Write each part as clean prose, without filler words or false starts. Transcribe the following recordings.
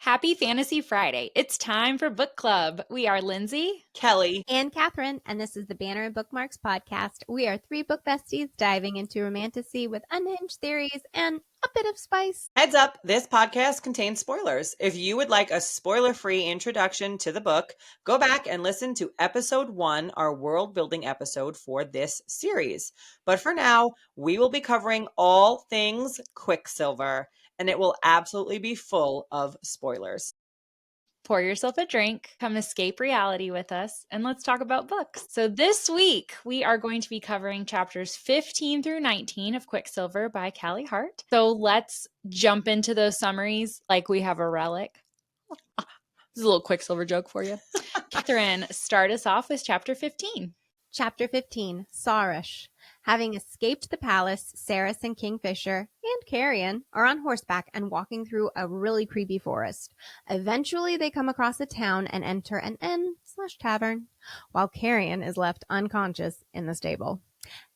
Happy Fantasy Friday. It's time for book club. We are Lindsey, Kelly, and Katharine, and this is the Banter and Bookmarks podcast. We are three book besties diving into romantasy with unhinged theories and a bit of spice. heads up, this podcast contains spoilers. If you would like a spoiler-free introduction to the book, go back and listen to episode 1, our world-building episode for this series. But for now, we will be covering all things Quicksilver, and it will absolutely be full of spoilers. pour yourself a drink, come escape reality with us, and let's talk about books. So this week, we are going to be covering chapters 15 through 19 of Quicksilver by Callie Hart. So let's jump into those summaries like we have a relic. This is a little Quicksilver joke for you. Katharine, start us off with chapter 15. Chapter 15, Saeris. Having escaped the palace, Saeris and Kingfisher and Carrion are on horseback and walking through a really creepy forest. Eventually, they come across a town and enter an inn/tavern, while Carrion is left unconscious in the stable.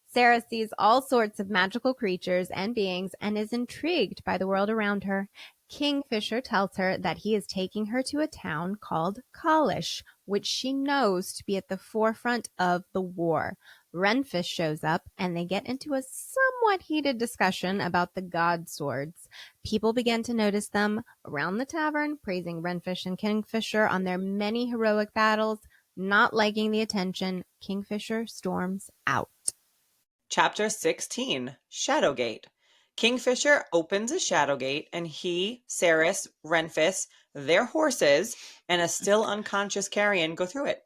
Sarah sees all sorts of magical creatures and beings and is intrigued by the world around her. Kingfisher tells her that he is taking her to a town called Kalish, which she knows to be at the forefront of the war. Renfish shows up and they get into a somewhat heated discussion about the god swords. People begin to notice them around the tavern, praising Renfish and Kingfisher on their many heroic battles. Not liking the attention, Kingfisher storms out. Chapter 16, Shadowgate. Kingfisher opens a shadow gate, and he, Saeris, Renfish, their horses, and a still unconscious Carrion go through it.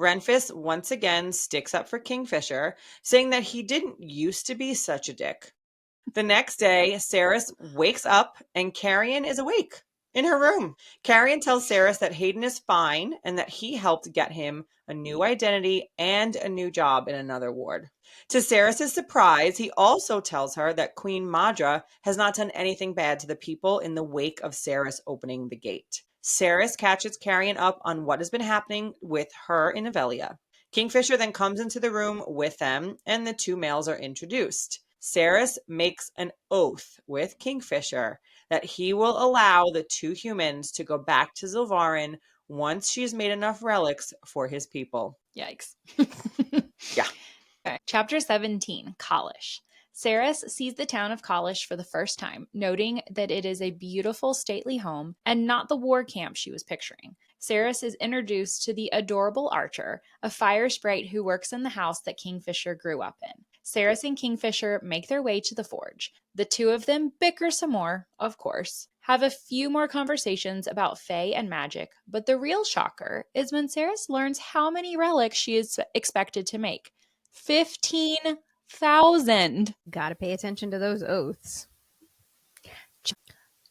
Renfish once again sticks up for Kingfisher, saying that he didn't used to be such a dick. The next day, Saeris wakes up, and Carrion is awake in her room. Carrion tells Saeris that Hayden is fine, and that he helped get him a new identity and a new job in another ward. To Saeris' surprise, he also tells her that Queen Madra has not done anything bad to the people in the wake of Saeris opening the gate. Saeris catches Carrion up on what has been happening with her in Avelia. Kingfisher then comes into the room with them, and the two males are introduced. Saeris makes an oath with Kingfisher that he will allow the two humans to go back to Zilvarin once she's made enough relics for his people. Yikes. Yeah. Okay. Chapter 17, Kalish. Saeris sees the town of Kalish for the first time, noting that it is a beautiful, stately home and not the war camp she was picturing. Saeris is introduced to the adorable Archer, a fire sprite who works in the house that Kingfisher grew up in. Saeris and Kingfisher make their way to the forge. The two of them bicker some more, of course, have a few more conversations about fae and magic, but the real shocker is when Saeris learns how many relics she is expected to make. 15,000. Gotta pay attention to those oaths.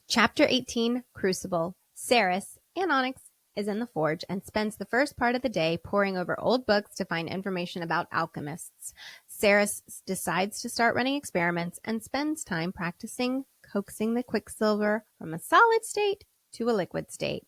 Chapter 18, Crucible. Saeris, and Onyx, is in the forge and spends the first part of the day poring over old books to find information about alchemists. Saeris decides to start running experiments and spends time practicing coaxing the Quicksilver from a solid state to a liquid state.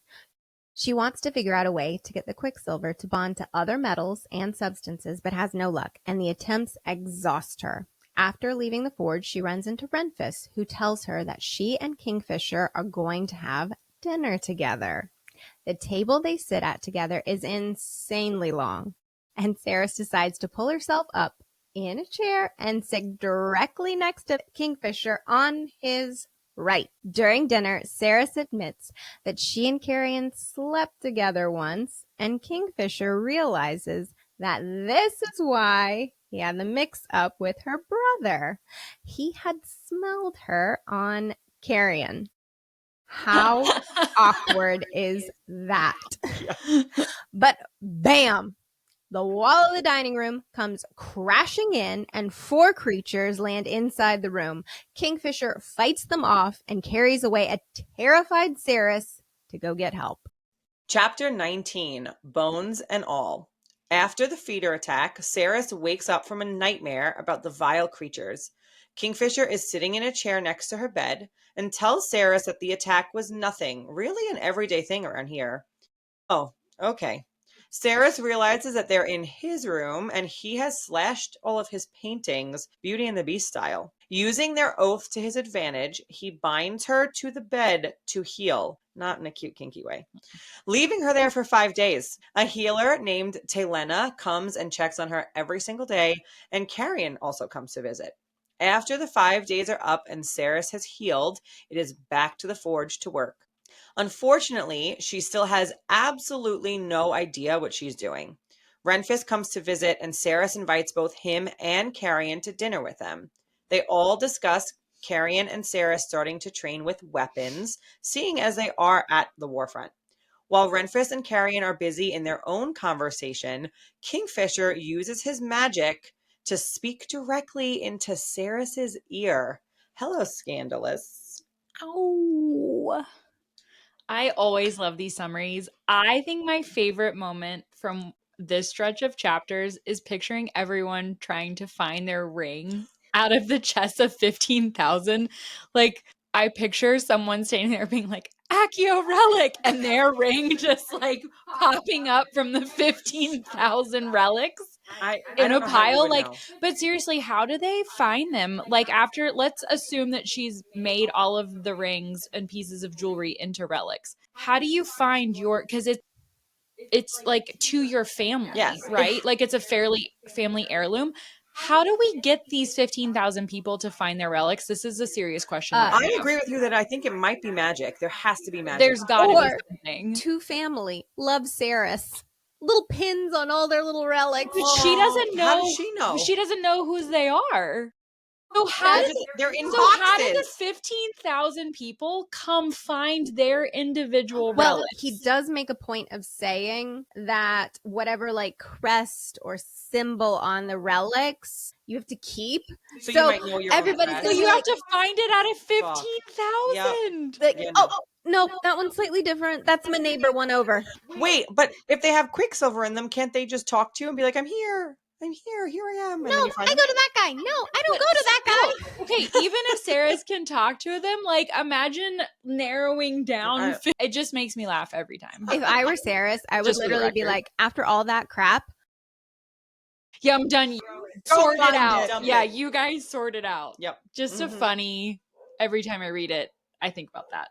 She wants to figure out a way to get the Quicksilver to bond to other metals and substances, but has no luck, and the attempts exhaust her. After leaving the forge, she runs into Renfish, who tells her that she and Kingfisher are going to have dinner together. The table they sit at together is insanely long, and Saeris decides to pull herself up in a chair and sit directly next to Kingfisher on his right. During dinner, Saeris admits that she and Carrion slept together once, and Kingfisher realizes that this is why he had the mix-up with her brother. He had smelled her on Carrion. How awkward is that? Yeah. But bam! The wall of the dining room comes crashing in, and 4 creatures land inside the room. Kingfisher fights them off and carries away a terrified Saeris to go get help. Chapter 19, Bones and All. After the feeder attack, Saeris wakes up from a nightmare about the vile creatures. Kingfisher is sitting in a chair next to her bed and tells Saeris that the attack was nothing, really an everyday thing around here. Oh, okay. Saeris realizes that they're in his room and he has slashed all of his paintings Beauty and the Beast style. Using their oath to his advantage, he binds her to the bed to heal, not in a cute kinky way, leaving her there for 5 days. A healer named Telena comes and checks on her every single day, and Carrion also comes to visit. After the 5 days are up and Saeris has healed, it is back to the forge to work. Unfortunately, she still has absolutely no idea what she's doing. Renfis comes to visit, and Saeris invites both him and Carrion to dinner with them. They all discuss Carrion and Saeris starting to train with weapons, seeing as they are at the warfront. While Renfis and Carrion are busy in their own conversation, Kingfisher uses his magic to speak directly into Saeris's ear. Hello, scandalous. Ow. I always love these summaries. I think my favorite moment from this stretch of chapters is picturing everyone trying to find their ring out of the chest of 15,000. Like, I picture someone standing there being like, Accio relic, and their ring just like popping up from the 15,000 relics in a pile. Like, but seriously, how do they find them? Like, after, let's assume that she's made all of the rings and pieces of jewelry into relics. How do you find your, because it's like to your family, Yes. right? Like, it's a fairly family heirloom. How do we get these 15,000 people to find their relics? This is a serious question. I agree with you that I think it might be magic. There has to be magic. There's got to be Or something. two family love Saeris. Little pins on all their little relics. But she doesn't know. How does she know? She doesn't know whose they are. So how did They're in so boxes. how did the 15,000 people come find their individual Well, relics? he does make a point of saying that whatever like crest or symbol on the relics you have to keep. So you might know your everybody's own So gonna you be have like, to find it out of 15,000. like, Yeah, oh no, that one's slightly different. That's my neighbor one over. Wait, but if they have Quicksilver in them, can't they just talk to you and be like, I'm here, here I am. And No, then you find I them? go to that guy. No, I don't go to that guy. Okay, even if Saeris can talk to them, like, imagine narrowing down. It just makes me laugh every time. If I were Saeris, I would Just for the literally be record. like, after all that crap, Yeah, I'm done. Go Sort it find out. dump Yeah, it. you guys sort it out. Yep. Just a funny, every time I read it, I think about that.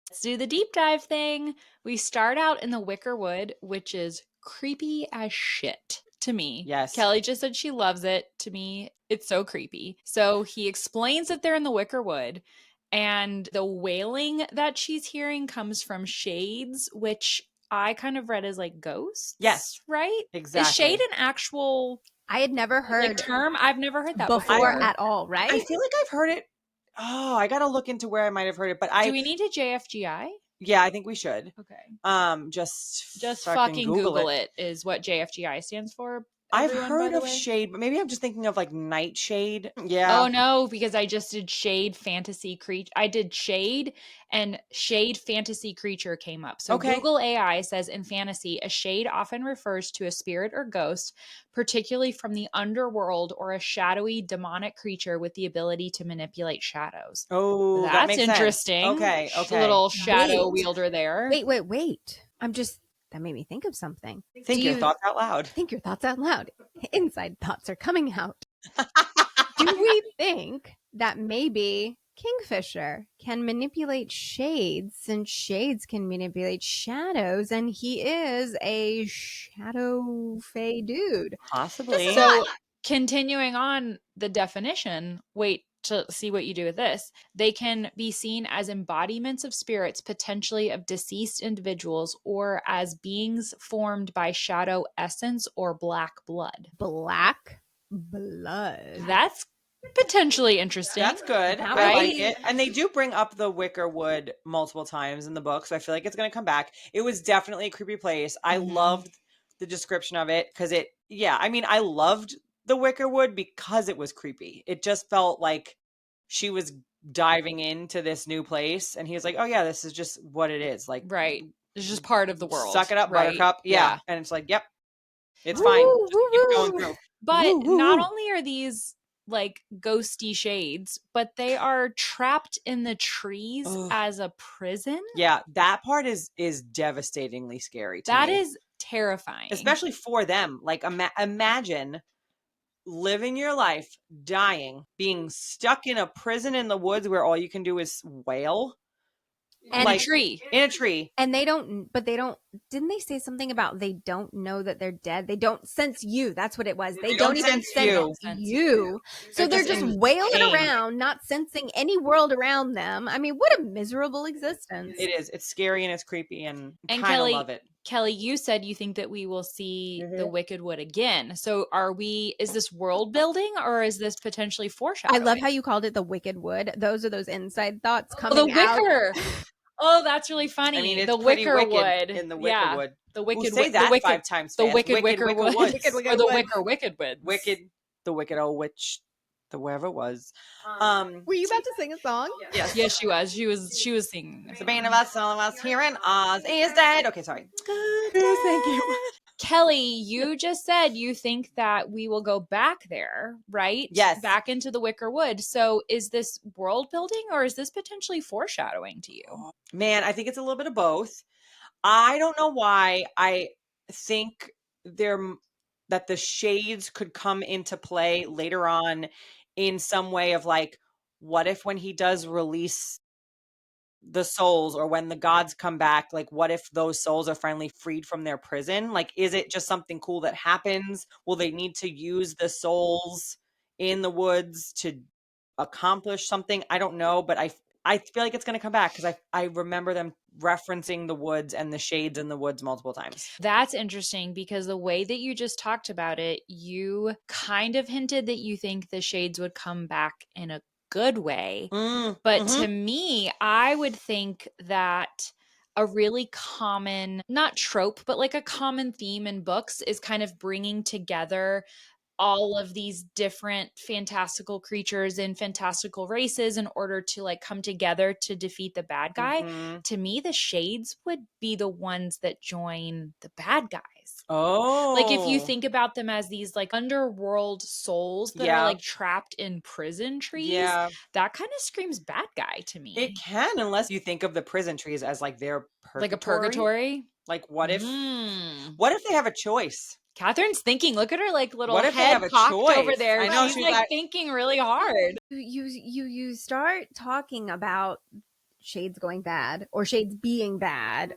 Let's do the deep dive thing. We start out in the Wickerwood, which is creepy as shit to me. Yes. Kelly just said she loves it. To me, it's so creepy. So he explains that they're in the Wickerwood, and the wailing that she's hearing comes from shades, which I kind of read as like ghosts. Yes. Right? Exactly. Is shade an actual I had never heard term? I've never heard that before at all, right? I feel like I've heard it. Oh, I gotta look into where I might have heard it, but Do we need to JFGI? Yeah, I think we should. Okay. Just fucking Google it is what JFGI stands for. I've heard of shade, but maybe I'm just thinking of like nightshade. Yeah. Oh no, because I just did shade fantasy creature. I did shade and shade fantasy creature came up. So Okay. Google AI says in fantasy, a shade often refers to a spirit or ghost, particularly from the underworld, or a shadowy demonic creature with the ability to manipulate shadows. Oh, that That's makes sense. interesting. Okay. Little shadow wielder there. Wait. That made me think of something. Think your thoughts out loud. Think your thoughts out loud. Inside thoughts are coming out. Do we think that maybe Kingfisher can manipulate shades and shades can manipulate shadows and he is a shadow fae dude? Possibly. So continuing on the definition, wait to see what you do with this. They can be seen as embodiments of spirits, potentially of deceased individuals, or as beings formed by shadow essence or black blood. Black blood. That's potentially interesting. That's good. Right? I like it. And they do bring up the Wickerwood multiple times in the book, so I feel like it's going to come back. It was definitely a creepy place. I loved the description of it because I loved the Wickerwood because it was creepy. It just felt like she was diving into this new place and he was like, oh yeah, this is just what it is. Like, right. It's just part of the world. Suck it up, right? Buttercup. Yeah. And it's like, yep, it's fine. Just keep going through. But not only are these like ghosty shades, but they are trapped in the trees as a prison. Yeah, that part is devastatingly scary to That me. is terrifying. Especially for them. Like, imagine living your life, dying, being stuck in a prison in the woods where all you can do is wail. And like, a tree. In a tree. And they don't, didn't they say something about they don't know that they're dead? They don't sense you. That's what it was. They don't even sense you. So they're just wailing around, not sensing any world around them. I mean, what a miserable existence. It is. It's scary and it's creepy and kind of Kelly, love it. Kelly, you said you think that we will see the Wickerwood again. So is this world building or is this potentially foreshadowing? I love how you called it the Wickerwood. Those are those inside thoughts coming the out. Wicker. Oh, that's really funny. I mean, it's the Wickerwood in the Wickerwood. Yeah, the Wicked. We'll say that 5 times fast. The Wicked Wickerwood. or the Wickerwood. The Wicked old witch. The wherever it was. Were you about to sing a song? Yes. Yes, she was. She was singing. The bane of us, all of us here in Oz is dead. Okay, sorry. Thank you. Kelly, you just said you think that we will go back there, right? Yes. Back into the Wickerwood. So is this world building or is this potentially foreshadowing to you? Man, I think it's a little bit of both. I don't know why I think that the shades could come into play later on in some way of like, what if when he does release the souls or when the gods come back, like what if those souls are finally freed from their prison? Like, is it just something cool that happens? Will they need to use the souls in the woods to accomplish something? I don't know, but I feel like it's going to come back because I remember them referencing the woods and the shades in the woods multiple times. That's interesting because the way that you just talked about it, you kind of hinted that you think the shades would come back in a good way. But to me, I would think that a really common, not trope, but like a common theme in books is kind of bringing together all of these different fantastical creatures and fantastical races in order to like come together to defeat the bad guy. To me, the shades would be the ones that join the bad guys. Oh. Like if you think about them as these like underworld souls that are like trapped in prison trees, that kind of screams bad guy to me. It can, unless you think of the prison trees as like their purgatory. Like a purgatory? Like what if they have a choice? Catherine's thinking. Look at her like little what if head they have a cocked choice? over there. I know she's like thinking really hard. You start talking about shades going bad or shades being bad,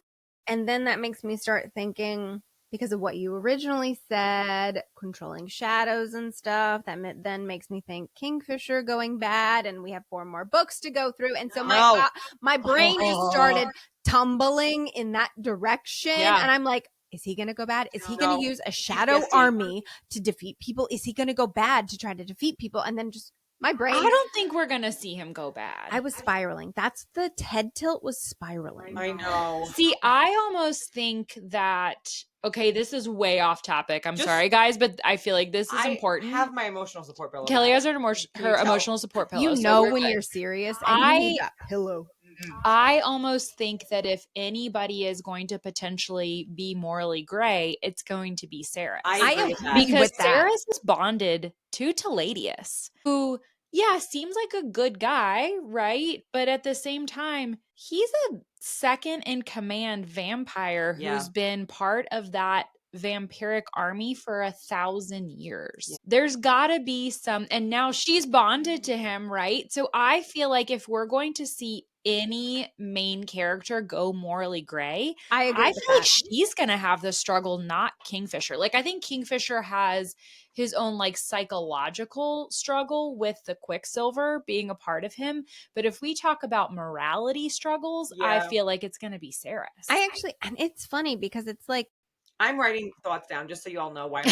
and then that makes me start thinking, because of what you originally said, controlling shadows and stuff, that then makes me think Kingfisher going bad, and we have 4 more books to go through, and so my brain just started tumbling in that direction, and I'm like, is he going to go bad? Is he going to use a shadow army to defeat people? Is he going to go bad to try to defeat people? And then just my brain. I don't think we're going to see him go bad. I was spiraling. That's the head tilt was spiraling. I know. See, I almost think that, okay, this is way off topic. I'm sorry, guys, but I feel like this is important. I have my emotional support pillow. Kelly has her emotional support pillow. You know when you're serious and you need that pillow. I almost think that if anybody is going to potentially be morally gray, it's going to be Saeris. I agree because Saeris is bonded to Taladius, who, seems like a good guy, right? But at the same time, he's a second in command vampire who's been part of that vampiric army for 1,000 years. There's gotta be some, and now she's bonded to him, right? So I feel like if we're going to see any main character go morally gray, I feel like she's gonna have the struggle, not Kingfisher. Like I think Kingfisher has his own like psychological struggle with the Quicksilver being a part of him, but if we talk about morality struggles, I feel like it's gonna be Saeris. And it's funny because it's like, I'm writing thoughts down just so you all know why.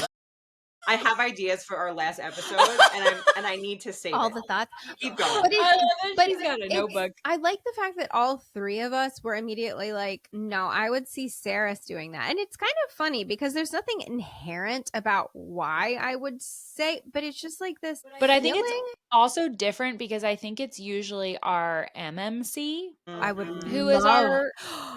I have ideas for our last episode, and I need to say all the thoughts. Keep going. But he's got a notebook. I like the fact that all 3 of us were immediately like, no, I would see Saeris doing that. And it's kind of funny because there's nothing inherent about why I would say, but it's just like this. But I think it's also different because I think it's usually our MMC. I would who is our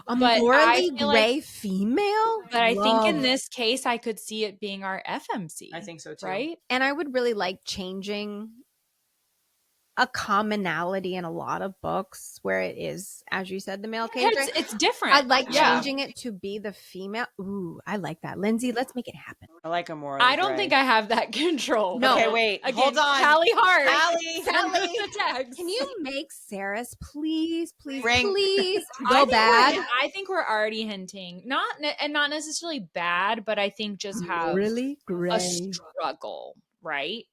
a morally gray female. But I think in this case, I could see it being our FMC. I think so too. Right? And I would really like changing a commonality in a lot of books where it is, as you said, the male character. It's different. I'd like Yeah. changing it to be the female. Ooh, I like that. Lindsay, let's make it happen. I like him more. I don't think I have that control. No. Okay, wait. Again, Hold on. Callie Hart. Callie. Send us a text. Can you make Saeris, please, Ring. please I go think bad? I think we're already hinting, not necessarily bad, but I think just have Really a great. struggle, right?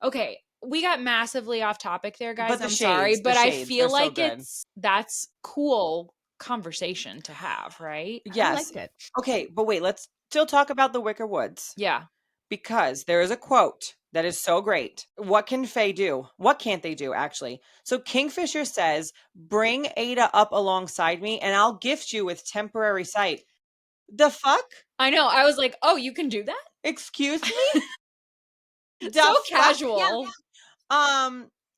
Okay, we got massively off topic there, guys. But the I'm sorry, shades, but the I shades, feel they're so like good. that's cool conversation to have, right? I Yes. liked it. Okay, but wait, let's still talk about the Wickerwoods. Yeah. Because there is a quote that is so great. What can Fae do? What can't they do, actually? So Kingfisher says, bring Ada up alongside me and I'll gift you with temporary sight. The fuck? I know. I was like, oh, you can do that? Excuse me? The So fuck? casual.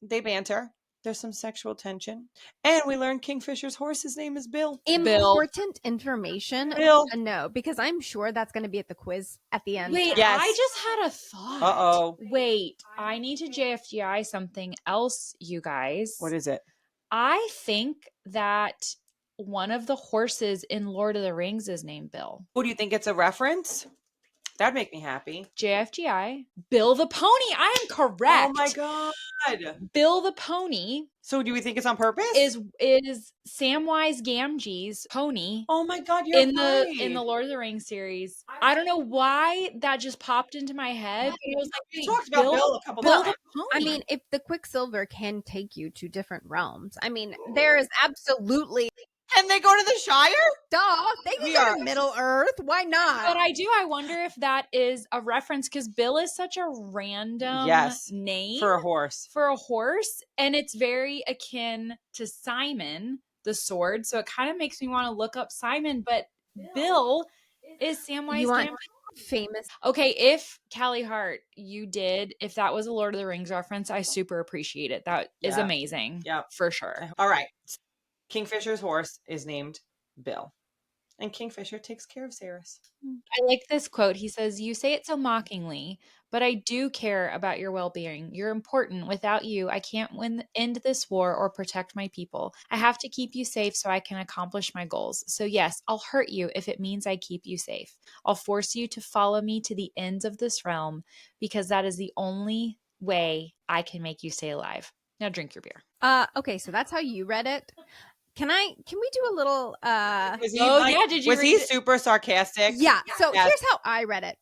They banter. There's some sexual tension. And we learn Kingfisher's horse's name is Bill. Important information. Bill. No, because I'm sure that's going to be at the quiz at the end. Wait, Yes. I just had a thought. Uh-oh. Wait, I need to JFGI something else, you guys. What is it? I think that one of the horses in Lord of the Rings is named Bill. Who do you think it's a reference? That'd make me happy. JFGI. Bill the pony. I am correct. Oh my god. Bill the pony So do we think it's on purpose? is Samwise Gamgee's pony. Oh my god, you're in right. the Lord of the Rings series. I don't know why that just popped into my head. But it was like, We wait, talked about Bill a couple Bill times. the pony. I mean, if the Quicksilver can take you to different realms, I mean, there is absolutely. And they go to the Shire? Duh, they can We go are- to Middle Earth. Why not? But I wonder if that is a reference because Bill is such a random name For a horse. and it's very akin to Simon the sword. So it kind of makes me want to look up Simon, but Bill is Samwise You want Gamgee. famous. Okay, if Callie Hart, if that was a Lord of the Rings reference, I super appreciate it. That is Yeah. amazing. Yeah. For sure. All right. Kingfisher's horse is named Bill. And Kingfisher takes care of Saeris. I like this quote. He says, "You say it so mockingly, but I do care about your well-being. You're important. Without you, I can't end this war or protect my people. I have to keep you safe so I can accomplish my goals. So yes, I'll hurt you if it means I keep you safe. I'll force you to follow me to the ends of this realm because that is the only way I can make you stay alive. Now drink your beer." Okay, so that's how you read it. Can we do a little Was he, did you was read he it? super sarcastic? Yeah, so Yes. here's how I read it.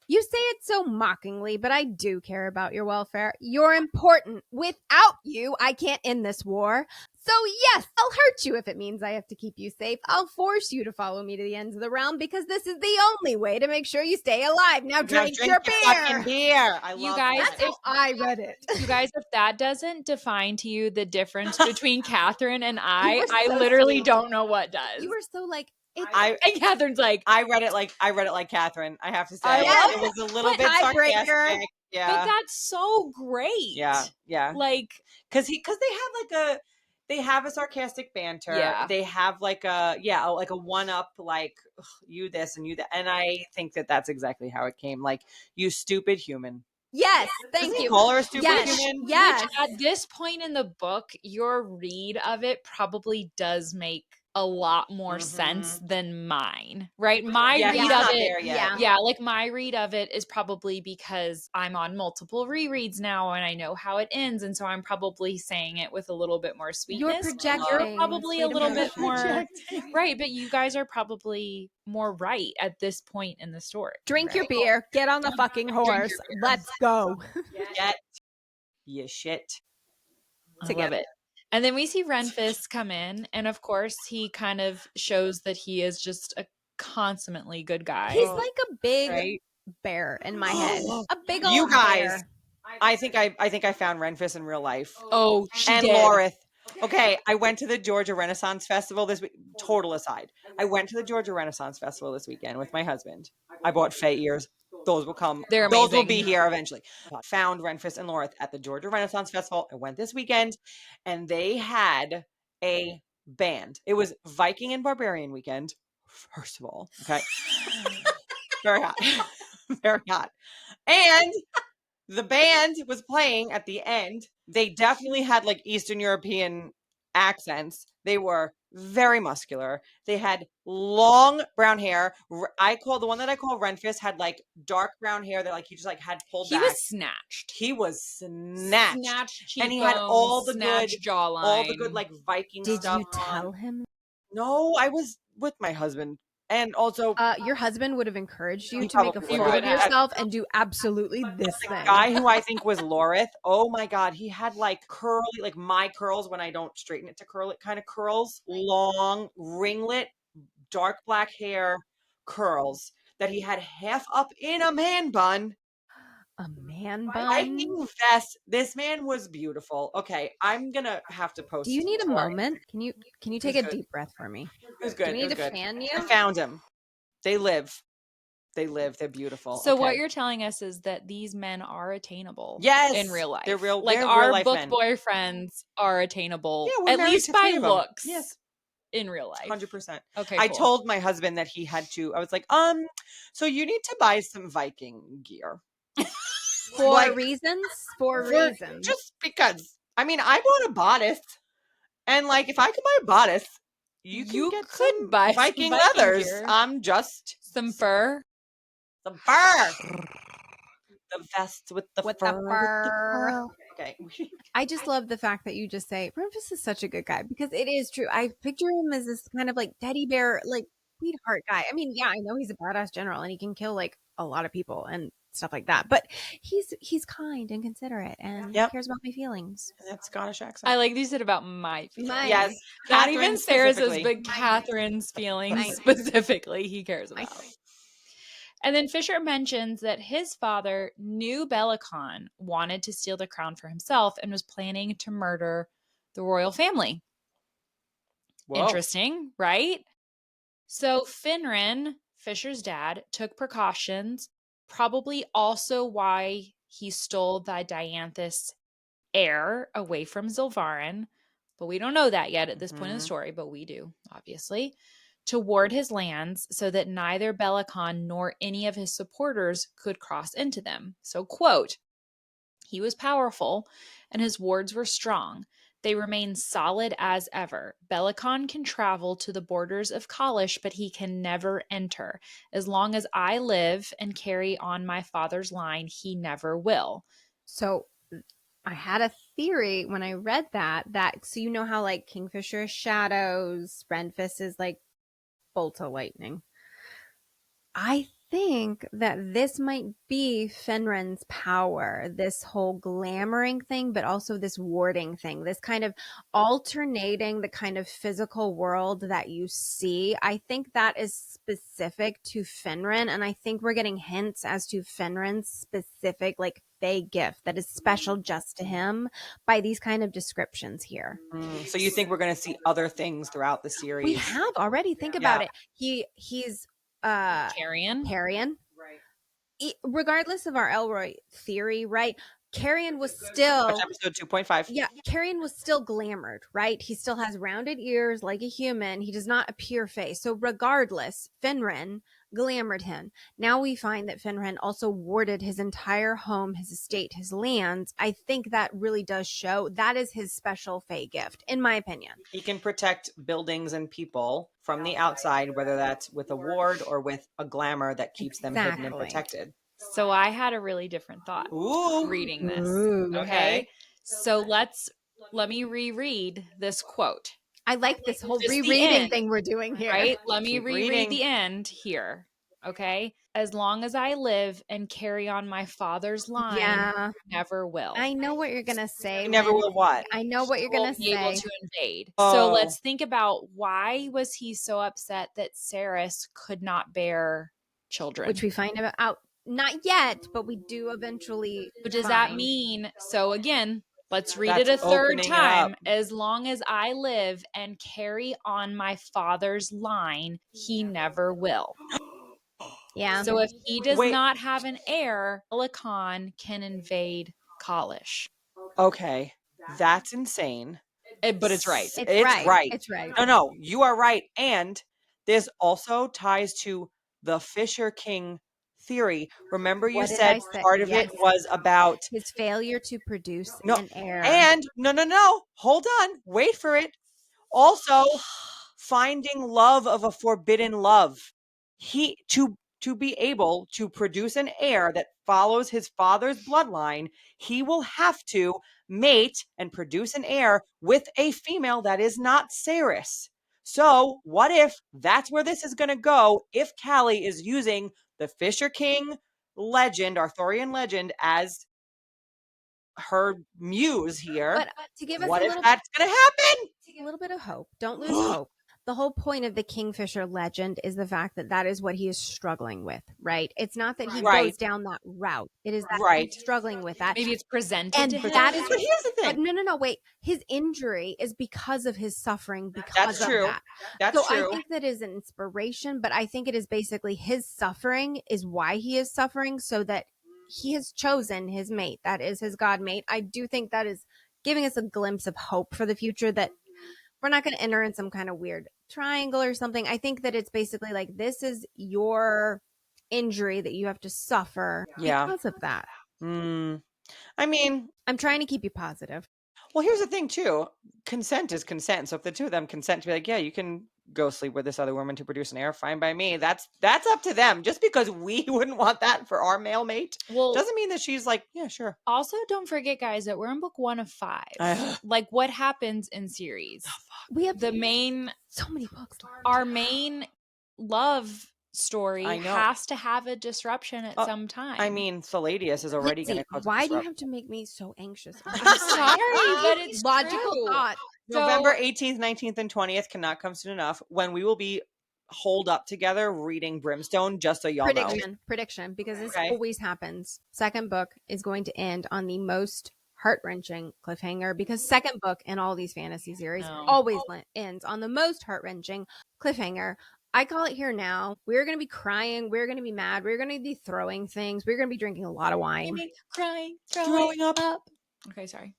You say it so mockingly, but I do care about your welfare. You're important. Without you, I can't end this war. So yes, I'll hurt you if it means I have to keep you safe. I'll force you to follow me to the ends of the realm because this is the only way to make sure you stay alive. Now drink your fucking beer. beer. I You love guys, that. That's how I read it. You guys, if that doesn't define to you the difference between Katharine and I were so literally sweet. don't know what does. You were so like, it's And Katharine's like, I read it like Katharine. I have to say, I love it was a little But bit tiebreaker. sarcastic. Yeah, but that's so great. yeah. Like, Because they have a sarcastic banter. Yeah. They have like a one up, like ugh, you this and you that. And I think that that's exactly how it came. Like, you stupid human. yes, thank Does he you. call her a stupid Yes. human? Yes. which at this point in the book, your read of it probably does make a lot more sense than mine, right? My Yeah, read he's of not it. there yet. Yeah, like my read of it is probably because I'm on multiple rereads now and I know how it ends. And so I'm probably saying it with a little bit more sweetness. projecting. You're probably a little bit more Projecting. right, but you guys are probably more right at this point in the story. Drink your right? beer. Get on the fucking horse. Let's go. Get you shit. I love it. And then we see Renfis come in, and of course, he kind of shows that he is just a consummately good guy. He's like a big Right? bear in my head. A big old You guys, bear. I think I found Renfis in real life. Oh, she And did. Lorith. Okay, I went to the Georgia Renaissance Festival this week. Total aside. I went to the Georgia Renaissance Festival this weekend with my husband. I bought Fae ears. Those will come. They're Those will amazing. be here eventually. Found Renfis and Lorith at the Georgia Renaissance Festival. I went this weekend and they had a band. It was Viking and Barbarian weekend, first of all. Okay. Very hot. Very hot. And The band was playing at the end. They definitely had like Eastern European accents. They were very muscular. They had long brown hair. The one that I call Renfis had like dark brown hair that like he just like had pulled He back. was snatched. He was snatched. Snatched cheekbones, And he had all the snatched jawline. like Viking Did stuff you tell him? No, I was with my husband. And also Your husband would have encouraged you He to make a probably fool would of have. yourself and do absolutely this the thing. guy who I think was Lorith, oh my God, he had like curly, like my curls when I don't straighten it to curl it kind of curls, long ringlet, dark black hair curls that he had half up in a man bun. A man bun? Viking vest. This man was beautiful. Okay, I'm gonna have to post. Do you need a Sorry. moment? Can you take a deep breath for me? It was good. Do we It need was to good. fan I you? found him. They live. They're beautiful. So what Okay. you're telling us is that these men are attainable. Yes, in real life. they're real. Like they're our real-life book men. boyfriends are attainable. Yeah, we're at married least to by 3 of them. looks. Yes, in real life. 100%. Okay, I cool. told my husband that he had to. I was like, so you need to buy some Viking gear For like, reasons? For reasons. just because. I mean, I bought a bodice, and like, if I could buy a bodice, you can get could some buy some Viking Viking leathers. gear. I'm just Some fur. the fur, the vest with the With the fur. fur. Okay. I just love the fact that you just say Memphis is such a good guy because it is true. I picture him as this kind of like teddy bear, like sweetheart guy. I mean, yeah, I know he's a badass general and he can kill like a lot of people and stuff like that, but he's kind and considerate and Yep. cares about my feelings. And that's Scottish accent. I like you said about my feelings. Mine. Yes, Not Katharine even Sarah's, specifically. but Catherine's feelings Mine. specifically he cares Mine. about. And then Fisher mentions that his father knew Belicon wanted to steal the crown for himself and was planning to murder the royal family. Whoa. Interesting, right? So Finran, Fisher's dad, took precautions, probably also why he stole the Dianthus heir away from Zilvarin, but we don't know that yet at this point in the story, but we do, obviously, to ward his lands so that neither Belicon nor any of his supporters could cross into them. So, quote, he was powerful and his wards were strong. They remain solid as ever. Belicon can travel to the borders of Kalish, but he can never enter. As long as I live and carry on my father's line, he never will. So I had a theory when I read that so you know how like Kingfisher is shadows, Renfis is like bolt of lightning. I think that this might be Fenren's power, this whole glamoring thing, but also this warding thing, this kind of alternating the kind of physical world that you see. I think that is specific to Fenren, and I think we're getting hints as to Fenren's specific like fey gift that is special just to him by these kind of descriptions here. So you think we're going to see other things throughout the series? We have already. Think about it. He's Carrion. Right. Regardless of our Elroy theory, right? Carrion was still episode 2.5. Yeah, Carrion was still glamored, right? He still has rounded ears like a human. He does not appear fey. So regardless, Fenren glamored him. Now we find that Fenren also warded his entire home, his estate, his lands. I think that really does show that is his special fey gift, in my opinion. He can protect buildings and people from the outside, whether that's with a ward or with a glamour that keeps them hidden and protected. So I had a really different thought reading this. Okay. So let me reread this quote. I like this whole rereading thing we're doing here. Right? Let me reread the end here. Okay. As long as I live and carry on my father's line, never will. I know what you're going to say. He never will what? I know what you're going to say. Be able to invade. So let's think about why was he so upset that Saeris could not bear children? Which we find out not yet, but we do eventually. What does that mean? So again, let's read it a third time. As long as I live and carry on my father's line, he never will. Yeah. So if he does not have an heir, Belicon can invade Kalish. Okay. That's insane. But it's right. It's right. It's right. No, you are right. And this also ties to the Fisher King theory. Remember you What did said I say? part of it Yes. was about His failure to produce no, an heir. and no, hold on, wait for it. Also, finding love of a forbidden love. He to be able to produce an heir that follows his father's bloodline, he will have to mate and produce an heir with a female that is not Saeris. So, what if that's where this is going to go? If Callie is using the Fisher King legend, Arthurian legend, as her muse here, But to give us what a if little, that's going to happen? a little bit of hope, don't lose hope. The whole point of the Kingfisher legend is the fact that that is what he is struggling with, right? It's not that he Right. goes down that route. It is that Right. he's struggling with that. Maybe it's presented And to him. that is, But here's the but thing. no, wait. His injury is because of his suffering because That's of true. that. That's So true. I think that is an inspiration, but I think it is basically his suffering is why he is suffering, so that he has chosen his mate. That is his god mate. I do think that is giving us a glimpse of hope for the future, that we're not going to enter in some kind of weird triangle or something. I think that it's basically like, this is your injury that you have to suffer Yeah. because of that. I mean, I'm trying to keep you positive. well, here's the thing too. Consent is consent. So if the two of them consent to be like, yeah, you can go sleep with this other woman to produce an heir, fine by me. That's up to them. Just because we wouldn't want that for our male mate doesn't mean that she's like, yeah, sure. Also, don't forget, guys, that we're in book 1 of 5. Like, what happens in series? We have The main, so many books. our main love story I know. has to have a disruption at some time. I mean, Saladius is already going Lindsey, to cause why do you disrupt- have to make me so anxious? I'm sorry, but it's logical true. thought. November 18th, 19th, and 20th cannot come soon enough when we will be holed up together reading Brimstone, just so y'all know. Prediction, because this Okay. always happens. Second book is going to end on the most heart-wrenching cliffhanger, because second book in all these fantasy series always ends on the most heart-wrenching cliffhanger. I call it here now. We're going to be crying. We're going to be mad. We're going to be throwing things. We're going to be drinking a lot of wine. Crying, Throwing up. Okay, sorry.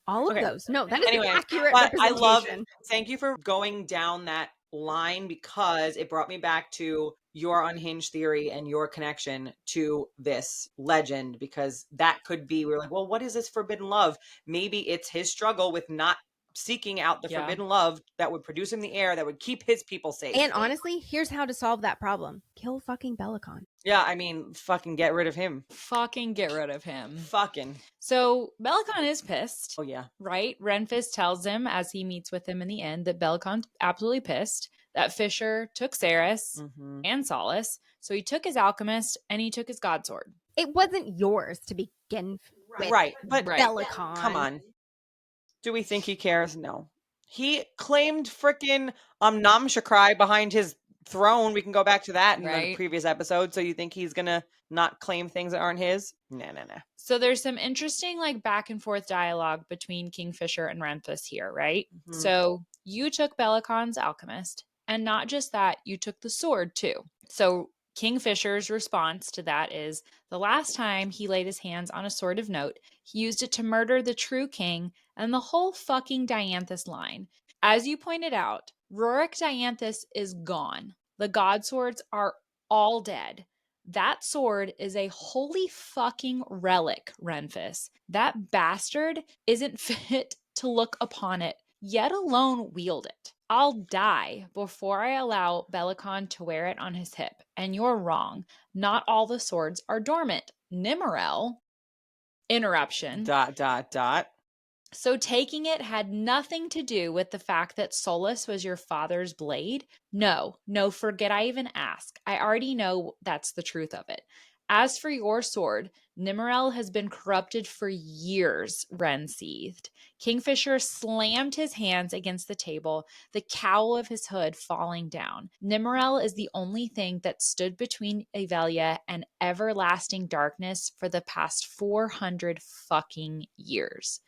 All of Okay. those. No, that is Anyway, an accurate but I representation. love, thank you for going down that line, because it brought me back to your unhinged theory and your connection to this legend, because that could be, we're like, well, what is this forbidden love? Maybe it's his struggle with not seeking out the forbidden love that would produce him the heir that would keep his people safe. And honestly, here's how to solve that problem. Kill fucking Bellicon. Yeah, I mean, fucking get rid of him. Fucking get rid of him. Fucking. So Bellicon is pissed. Oh, yeah. Right? Renfis tells him as he meets with him in the end that Bellicon's absolutely pissed that Fisher took Saeris and Solace. So he took his alchemist and he took his god sword. It wasn't yours to begin with. Right, but Bellicon. come on. Do we think he cares? No. He claimed frickin' Nam Shakrai behind his throne. We can go back to that in the previous episode. So you think he's gonna not claim things that aren't his? Nah. So there's some interesting like back and forth dialogue between Kingfisher and Renfis here, right? So you took Bellicon's alchemist, and not just that, you took the sword too. So Kingfisher's response to that is, the last time he laid his hands on a sword of note, he used it to murder the true king and the whole fucking Dianthus line. As you pointed out, Rorik Dianthus is gone. The god swords are all dead. That sword is a holy fucking relic, Renfis. That bastard isn't fit to look upon it, yet alone wield it. I'll die before I allow Bellicon to wear it on his hip. And you're wrong. Not all the swords are dormant. Nimmerel, interruption. ... So taking it had nothing to do with the fact that Solus was your father's blade? No, forget I even ask. I already know that's the truth of it. As for your sword, Nimmerel has been corrupted for years, Ren seethed. Kingfisher slammed his hands against the table, the cowl of his hood falling down. Nimmerel is the only thing that stood between Avelia and everlasting darkness for the past 400 fucking years.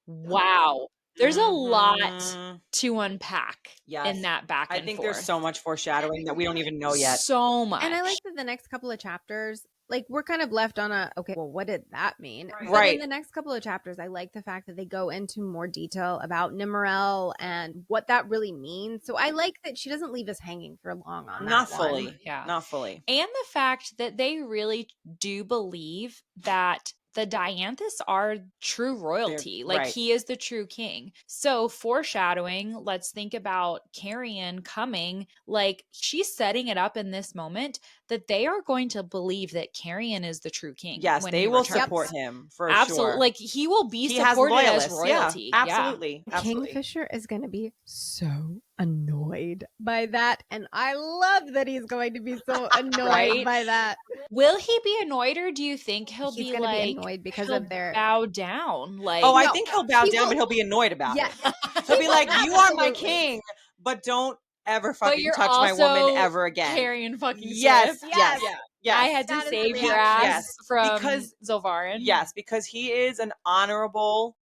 Wow. There's a lot to unpack in that back and forth. I think there's so much foreshadowing that we don't even know yet. So much. And I like that the next couple of chapters, like we're kind of left on a, okay, well, what did that mean? But Right. in the next couple of chapters, I like the fact that they go into more detail about Nimmerel and what that really means. So I like that she doesn't leave us hanging for long on Not that one. fully. Yeah. Not fully. And the fact that they really do believe that the Dianthus are true royalty. Like, right. he is the true king. So, foreshadowing, let's think about Carrion coming. Like, she's setting it up in this moment that they are going to believe that Carrion is the true king. Yes, when they he will returns. support him for Absolutely. sure. Like, he will be He has supported as loyalists. royalty. Yeah, absolutely. Absolutely. Kingfisher is going to be so annoyed by that. And I love that he's going to be so annoyed Right? by that. Will he be annoyed, or do you think he'll He's be gonna be like annoyed because he'll of their bow down? Like, Oh, I No, think he'll bow he down, will- but he'll be annoyed about Yes. it. He'll be like, "You are my Absolutely. king, but don't ever but fucking you're touch my also woman ever again." Carrying fucking Yes, Swift. yes, Yes. yes. I had to That is the save your reaction. ass Yes, from because- Zolvarin. Yes, because he is an honorable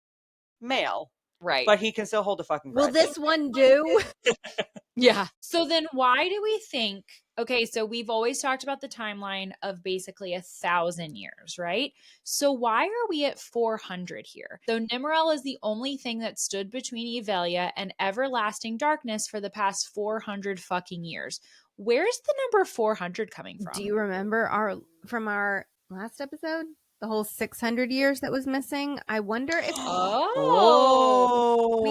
male, Right. but he can still hold a fucking Will grudge. this one do? Yeah. So then why do we think, okay, so we've always talked about the timeline of basically 1,000 years, right? So why are we at 400 here? So Nimmerel is the only thing that stood between Evelia and everlasting darkness for the past 400 fucking years. Where's the number 400 coming from? Do you remember from our last episode? The whole 600 years that was missing? I wonder if Oh.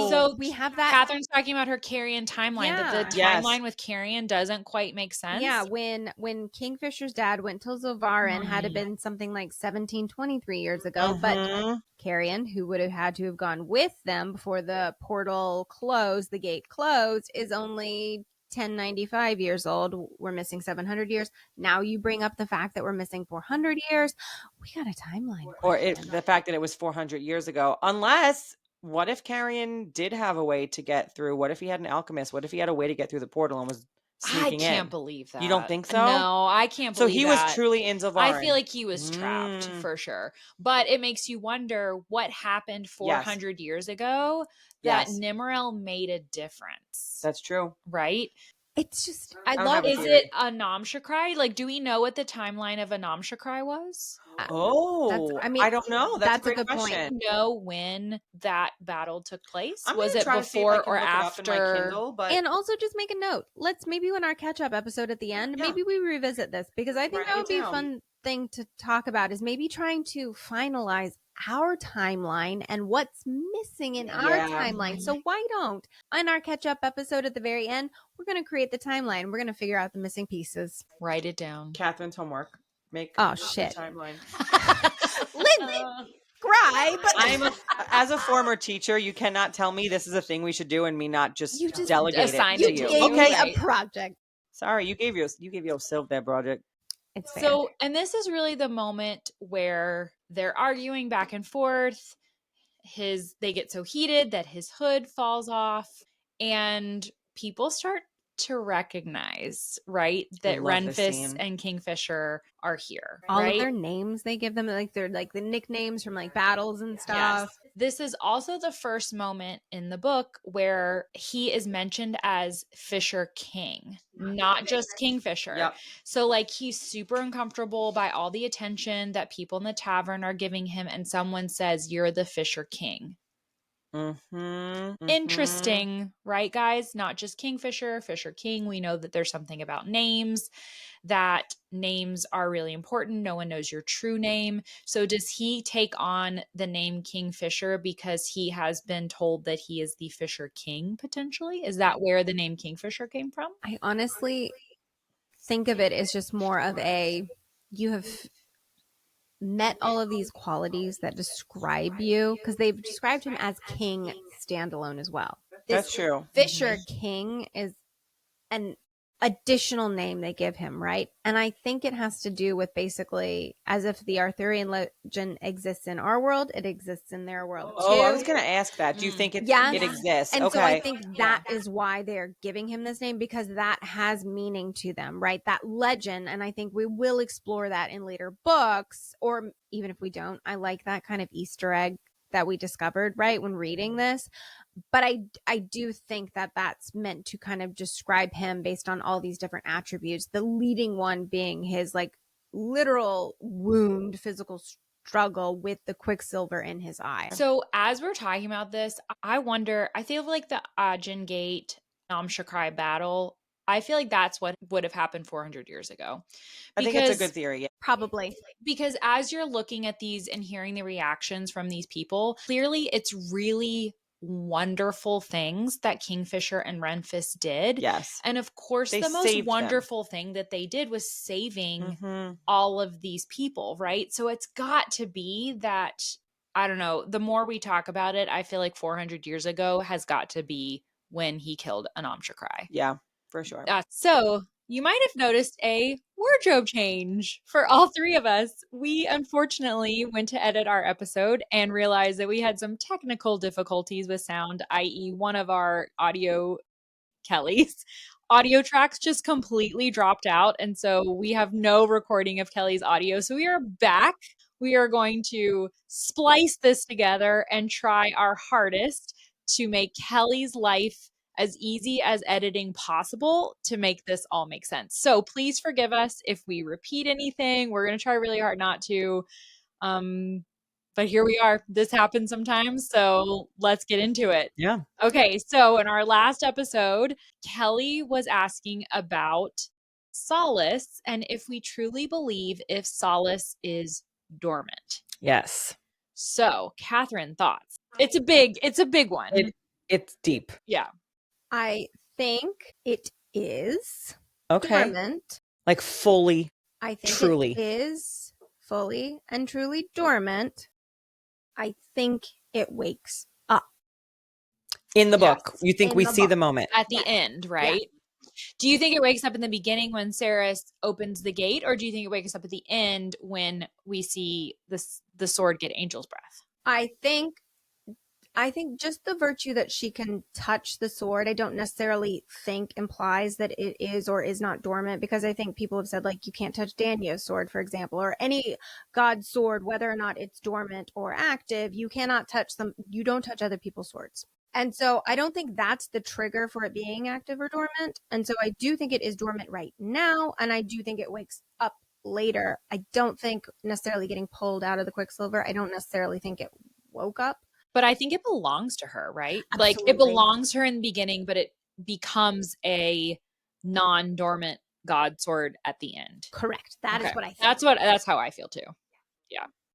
So we have that. Catherine's talking about her Carrion timeline, that the Yes. timeline with Carrion doesn't quite make sense. Yeah, when Kingfisher's dad went to Zolvarin, had it been something like 1723 years ago, but Mhm. Carrion, who would have had to have gone with them before the portal closed, the gate closed, is only 1095 years old. We're missing 700 years. Now you bring up the fact that we're missing 400 years. We got a timeline. Or question. the fact that it was 400 years ago. Unless, what if Carrion did have a way to get through? What if he had an alchemist? What if he had a way to get through the portal and was I sneaking in? can't believe that. You don't think so? No, I can't So believe he that. was truly in Zolvarin. I feel like he was trapped for sure. But it makes you wonder what happened 400 years ago that Yes. Nimmerel made a difference. That's true. Right? It's just, I I don't love have a Is theory. it a Namshakrai? Like, do we know what the timeline of a Namshakrai was? Oh, I mean, I don't know. That's a that's a great good point. question. Do you know when that battle took place? I'm Was gonna it try to see if I before can or look it up in my after? Kindle, but And also just make a note. Let's maybe when our catch up episode at the end, Yeah. maybe we revisit this, because I think Write that it would be a down. fun thing to talk about, is maybe trying to finalize our timeline and what's missing in our Yeah. timeline. So why don't, on our catch up episode at the very end, we're going to create the timeline. We're going to figure out the missing pieces. Write it down. Catherine's homework. Make Oh, the shit. timeline. Lindsey, scribe. As a former teacher, you cannot tell me this is a thing we should do and me not just, You just delegate assigned it You to it you. to gave you, me right? a project. Sorry, you gave your Sylv that project. It's fair. So, and this is really the moment where they're arguing back and forth. They get so heated that his hood falls off, and people start to recognize, right, that love this Renfis scene. and Kingfisher are here. all right? of their names they give them, like they're like the nicknames from like battles and stuff. Yes. This is also the first moment in the book where he is mentioned as Fisher King, not just Kingfisher. Yep. So, like, he's super uncomfortable by all the attention that people in the tavern are giving him, and someone says, "You're the Fisher King." Interesting, right, guys? Not just Kingfisher, Fisher King. We know that there's something about names, that names are really important. No one knows your true name. So does he take on the name Kingfisher because he has been told that he is the Fisher King, potentially? Is that where the name Kingfisher came from? I honestly think of it as just more of you have met all of these qualities that describe you, because they've described him as king standalone as well. That's true. Fisher King is an additional name they give him, right? And I think it has to do with basically as if the Arthurian legend exists in our world, it exists in their world too. Oh, I was going to ask that. Do you think it exists? And okay. so I think that is why they're giving him this name, because that has meaning to them, right? That legend. And I think we will explore that in later books, or even if we don't. I like that kind of Easter egg that we discovered, right, when reading this. But I do think that that's meant to kind of describe him based on all these different attributes, the leading one being his like literal wound, physical struggle with the Quicksilver in his eye. So as we're talking about this, I wonder, I feel like the Ajin Gate Namshakrai battle, I feel like that's what would have happened 400 years ago. I think it's a good theory. Yeah. Probably. Because as you're looking at these and hearing the reactions from these people, clearly it's really wonderful things that Kingfisher and Renfis did. Yes. And of course, They the most saved them. wonderful thing that they did was saving Mhm. all of these people, right? So it's got to be that, I don't know, the more we talk about it, I feel like 400 years ago has got to be when he killed Anam Shakrai. Yeah, for sure. So you might have noticed a wardrobe change for all three of us. We unfortunately went to edit our episode and realized that we had some technical difficulties with sound, i.e. one of our Kelly's audio tracks just completely dropped out. And so we have no recording of Kelly's audio. So we are back. We are going to splice this together and try our hardest to make Kelly's life as easy as editing possible to make this all make sense. So please forgive us if we repeat anything. We're going to try really hard not to. But here we are. This happens sometimes. So let's get into it. Yeah. Okay. So in our last episode, Kelly was asking about solace and if we truly believe if solace is dormant. Yes. So, Katharine, thoughts? It's a big one. It's deep. Yeah. I think it is Okay. dormant. Like fully. I think Truly. it is fully and truly dormant. I think it wakes up. In the Yes. book. You think In we the see book. the moment. At the end, right? Do you think it wakes up in the beginning when Saeris opens the gate, or do you think it wakes up at the end when we see the sword get angel's breath? I think just the virtue that she can touch the sword, I don't necessarily think implies that it is or is not dormant, because I think people have said, like, you can't touch Danya's sword, for example, or any god's sword, whether or not it's dormant or active. You cannot touch them. You don't touch other people's swords. And so I don't think that's the trigger for it being active or dormant. And so I do think it is dormant right now. And I do think it wakes up later. I don't think necessarily getting pulled out of the Quicksilver. I don't necessarily think it woke up. But I think it belongs to her, right? Like it Absolutely. belongs to her in the beginning, but it becomes a non-dormant god sword at the end. Correct. That is Okay. what I think. That's how I feel too.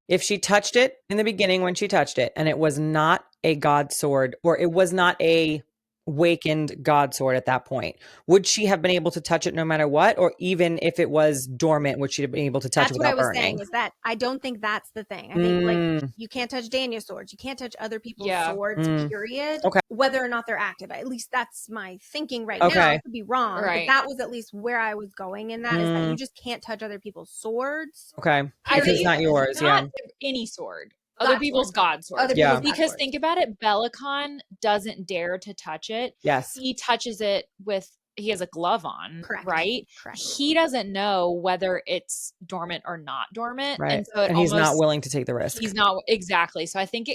If she touched it in the beginning when she touched it and it was not a god sword, or it was not a wakened god sword at that point, would she have been able to touch it no matter what? Or even if it was dormant, would she have been able to touch That's it what I without was saying, burning? is that I don't think that's the thing. I think like you can't touch Danya's swords. You can't touch other people's swords, period. Okay. Whether or not they're active. At least that's my thinking right now. I could be wrong. Right. But that was at least where I was going in that, is that you just can't touch other people's swords. Okay. If it's not yours, Not any sword. Other people's god swords. Other people's god Because swords. think about it, Bellicon doesn't dare to touch it. Yes. He touches it he has a glove on, Correct. right? Correct. He doesn't know whether it's dormant or not dormant. Right. And so he's not willing to take the risk. He's not, exactly. So I think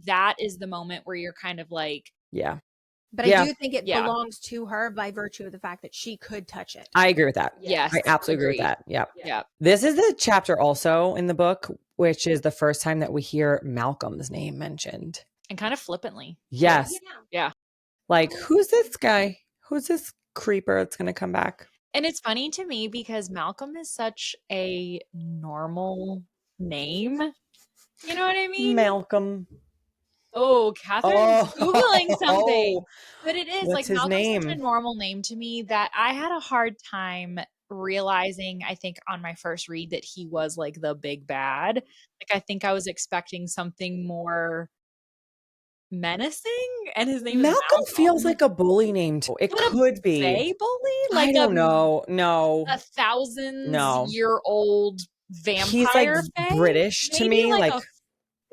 that is the moment where you're kind of like, Yeah. But I do think it belongs to her by virtue of the fact that she could touch it. I agree with that. yes. I absolutely agree with that. Yep. Yeah. This is the chapter also in the book, which is the first time that we hear Malcolm's name mentioned. And kind of flippantly. Yes. Yeah. Like, who's this guy? Who's this creeper that's going to come back? And it's funny to me because Malcolm is such a normal name. You know what I mean? Malcolm. Oh, Katharine's Googling something. Oh. But it is What's like his Malcolm's name? such a normal name to me that I had a hard time realizing, I think, on my first read that he was like the big bad. Like I think I was expecting something more menacing, and his name is Malcolm feels like a bully name too. It could be. Fey bully? Like I don't know. No. A thousands-year-old vampire. He's like fae? British to Maybe me. like a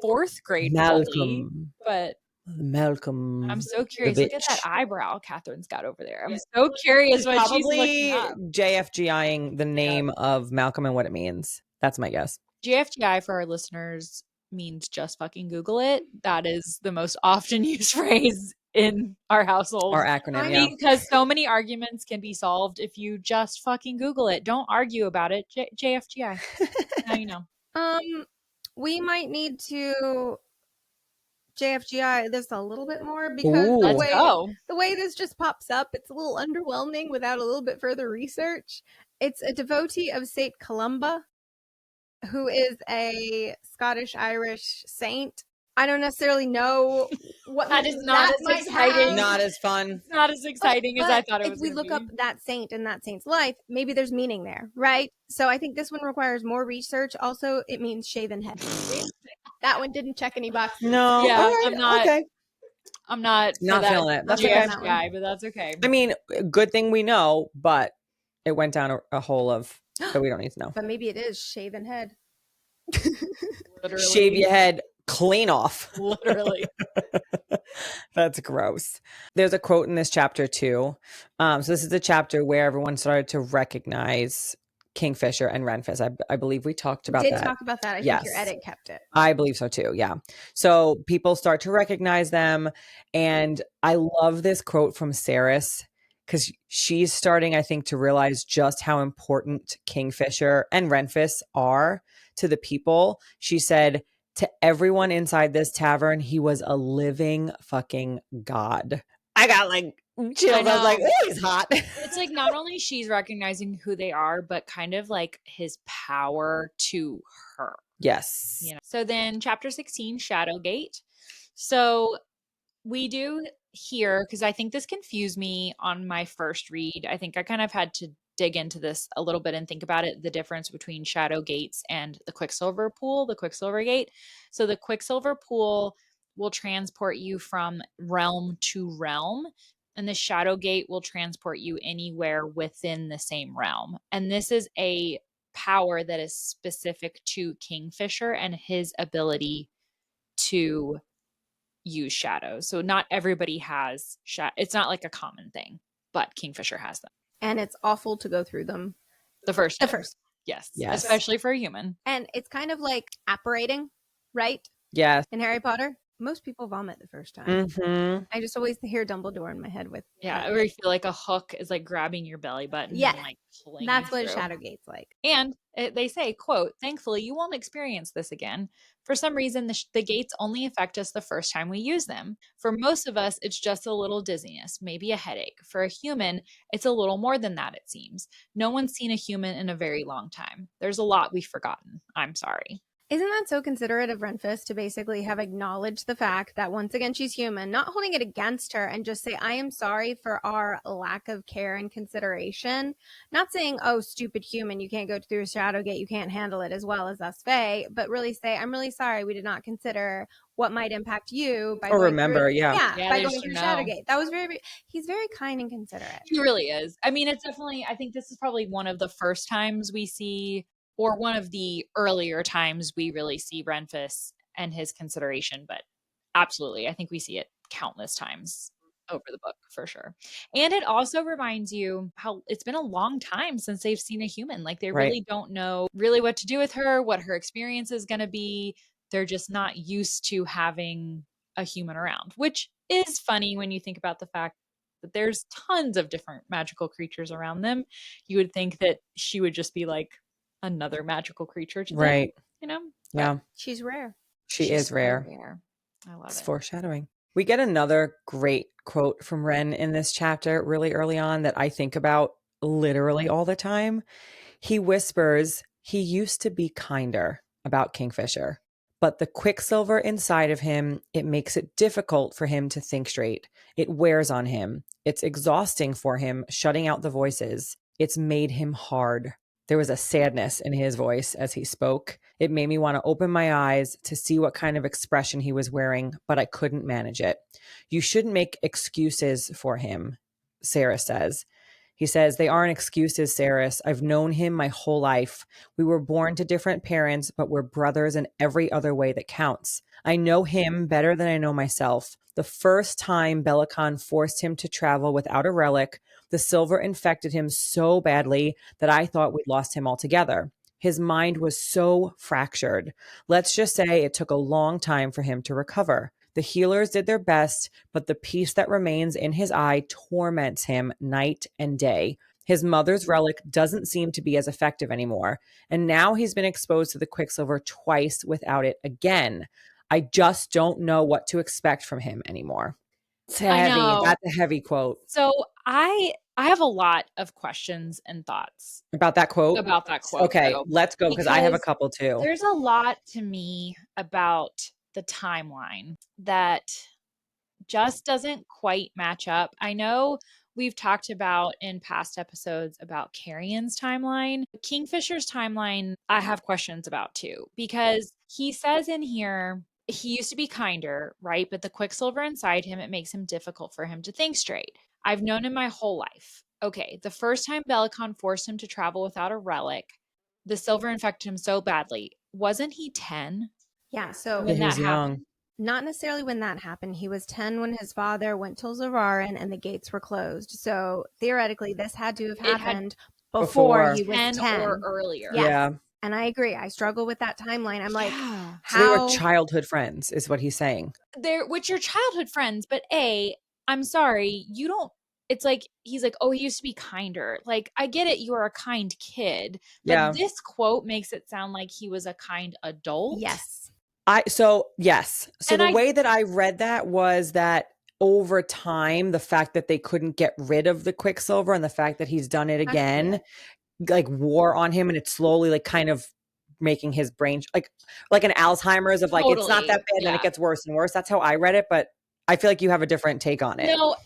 fourth grade bully. Malcolm. But Malcolm. I'm so curious. Look at that bitch. eyebrow Katharine's got over there. I'm so curious what she's looking Probably up. JFGIing the name of Malcolm and what it means. That's my guess. JFGI for our listeners means just fucking Google it. That is the most often used phrase in our household. Our acronym, yeah. Because so many arguments can be solved if you just fucking Google it. Don't argue about it. JFGI. Now you know. We might need to JFGI this a little bit more because Ooh. the Let's go. way this just pops up, it's a little underwhelming without a little bit further research. It's a devotee of Saint Columba, who is a Scottish-Irish saint. I don't necessarily know what That is not as exciting. Not as fun. It's not as exciting as I thought it was. If we look up that saint and that saint's life, maybe there's meaning there, right? So I think this one requires more research. Also, it means shaven head. That one didn't check any boxes. No. Yeah, right, I'm not. Okay. I'm not feeling it. That's okay. okay. Guy, but that's okay. I mean, good thing we know, but it went down a hole of that we don't need to know. But maybe it is shaven head. Literally. Shave your head clean off. Literally. That's gross. There's a quote in this chapter too. So this is the chapter where everyone started to recognize Kingfisher and Renfis. I believe we talked about that. We did talk about that. I think your edit kept it. I believe so too. Yeah. So people start to recognize them. And I love this quote from Saeris because she's starting, I think, to realize just how important Kingfisher and Renfis are to the people. She said, to everyone inside this tavern, he was a living fucking god. I got like chills. I was like, oh, he's hot. It's like not only she's recognizing who they are, but kind of like his power to her. Yes. You know? So then chapter 16, Shadowgate. So we do here, because I think this confused me on my first read. I think I kind of had to dig into this a little bit and think about it, the difference between shadow gates and the Quicksilver pool, the Quicksilver gate. So the Quicksilver pool will transport you from realm to realm, and the shadow gate will transport you anywhere within the same realm. And this is a power that is specific to Kingfisher and his ability to use shadows. So not everybody has it's not like a common thing, but Kingfisher has them. And it's awful to go through them. The first. Yes. Especially for a human. And it's kind of like apparating, right? Yes. In Harry Potter, most people vomit the first time. Mm-hmm. I just always hear Dumbledore in my head with. Yeah, or you feel like a hook is like grabbing your belly button. Yeah. And like pulling That's you what through. Shadowgate's like. And they say, quote, thankfully, you won't experience this again. For some reason, the gates only affect us the first time we use them. For most of us, it's just a little dizziness, maybe a headache. For a human, it's a little more than that, it seems. No one's seen a human in a very long time. There's a lot we've forgotten. I'm sorry. Isn't that so considerate of Renfis to basically have acknowledged the fact that once again she's human, not holding it against her, and just say, I am sorry for our lack of care and consideration. Not saying, oh, stupid human, you can't go through a shadow gate, you can't handle it as well as us Fae, but really say, I'm really sorry we did not consider what might impact you by Or going through, Yeah, by going through Shadowgate. That was he's very kind and considerate. He really is. I mean, it's definitely, I think this is probably one of the first times we see, or one of the earlier times we really see Renfis and his consideration, but absolutely, I think we see it countless times over the book for sure. And it also reminds you how it's been a long time since they've seen a human. Like they really don't know really what to do with her, what her experience is going to be. They're just not used to having a human around, which is funny when you think about the fact that there's tons of different magical creatures around them. You would think that she would just be like another magical creature to them, you know? Yeah. But she's rare. She's is rare. I love it's it. Foreshadowing. We get another great quote from Ren in this chapter really early on that I think about literally all the time. He whispers, he used to be kinder about Kingfisher, but the Quicksilver inside of him, it makes it difficult for him to think straight. It wears on him. It's exhausting for him, shutting out the voices. It's made him hard. There was a sadness in his voice as he spoke. It made me want to open my eyes to see what kind of expression he was wearing, but I couldn't manage it. You shouldn't make excuses for him, Saeris says. He says, they aren't excuses, Saeris. I've known him my whole life. We were born to different parents, but we're brothers in every other way that counts. I know him better than I know myself. The first time Bellicon forced him to travel without a relic, the silver infected him so badly that I thought we'd lost him altogether. His mind was so fractured. Let's just say it took a long time for him to recover. The healers did their best, but the peace that remains in his eye torments him night and day. His mother's relic doesn't seem to be as effective anymore. And now he's been exposed to the Quicksilver twice without it again. I just don't know what to expect from him anymore. It's I heavy. know. That's a heavy quote. So I have a lot of questions and thoughts About that quote? Okay, though, let's go because I have a couple too. there's a lot to me about the timeline that just doesn't quite match up. I know we've talked about in past episodes about Carrion's timeline. Kingfisher's timeline, I have questions about too, because he says in here he used to be kinder, right? But the Quicksilver inside him, it makes him difficult for him to think straight. I've known him my whole life. Okay, the first time Bellicon forced him to travel without a relic, the silver infected him so badly. Wasn't he 10? Yeah, so When he was that young. happened? not necessarily when that happened. He was 10 when his father went to Zulvaran and the gates were closed. So theoretically, this had to have It had happened before. before he was 10. or earlier. Yes. Yeah. And I agree. I struggle with that timeline. I'm like, Yeah. So they how? were childhood friends, is what he's saying. They're which are childhood friends, but I'm sorry, you don't. It's like he's like, oh, he used to be kinder. Like, I get it, you are a kind kid, but Yeah. this quote makes it sound like he was a kind adult. Yes. Yes. So And the way that I read that was that over time, the fact that they couldn't get rid of the Quicksilver and the fact that he's done it again, like wore on him, and it's slowly like kind of making his brain like an Alzheimer's of like it's not Totally, that bad, and then yeah. it gets worse and worse. That's how I read it, but I feel like you have a different take on it. No,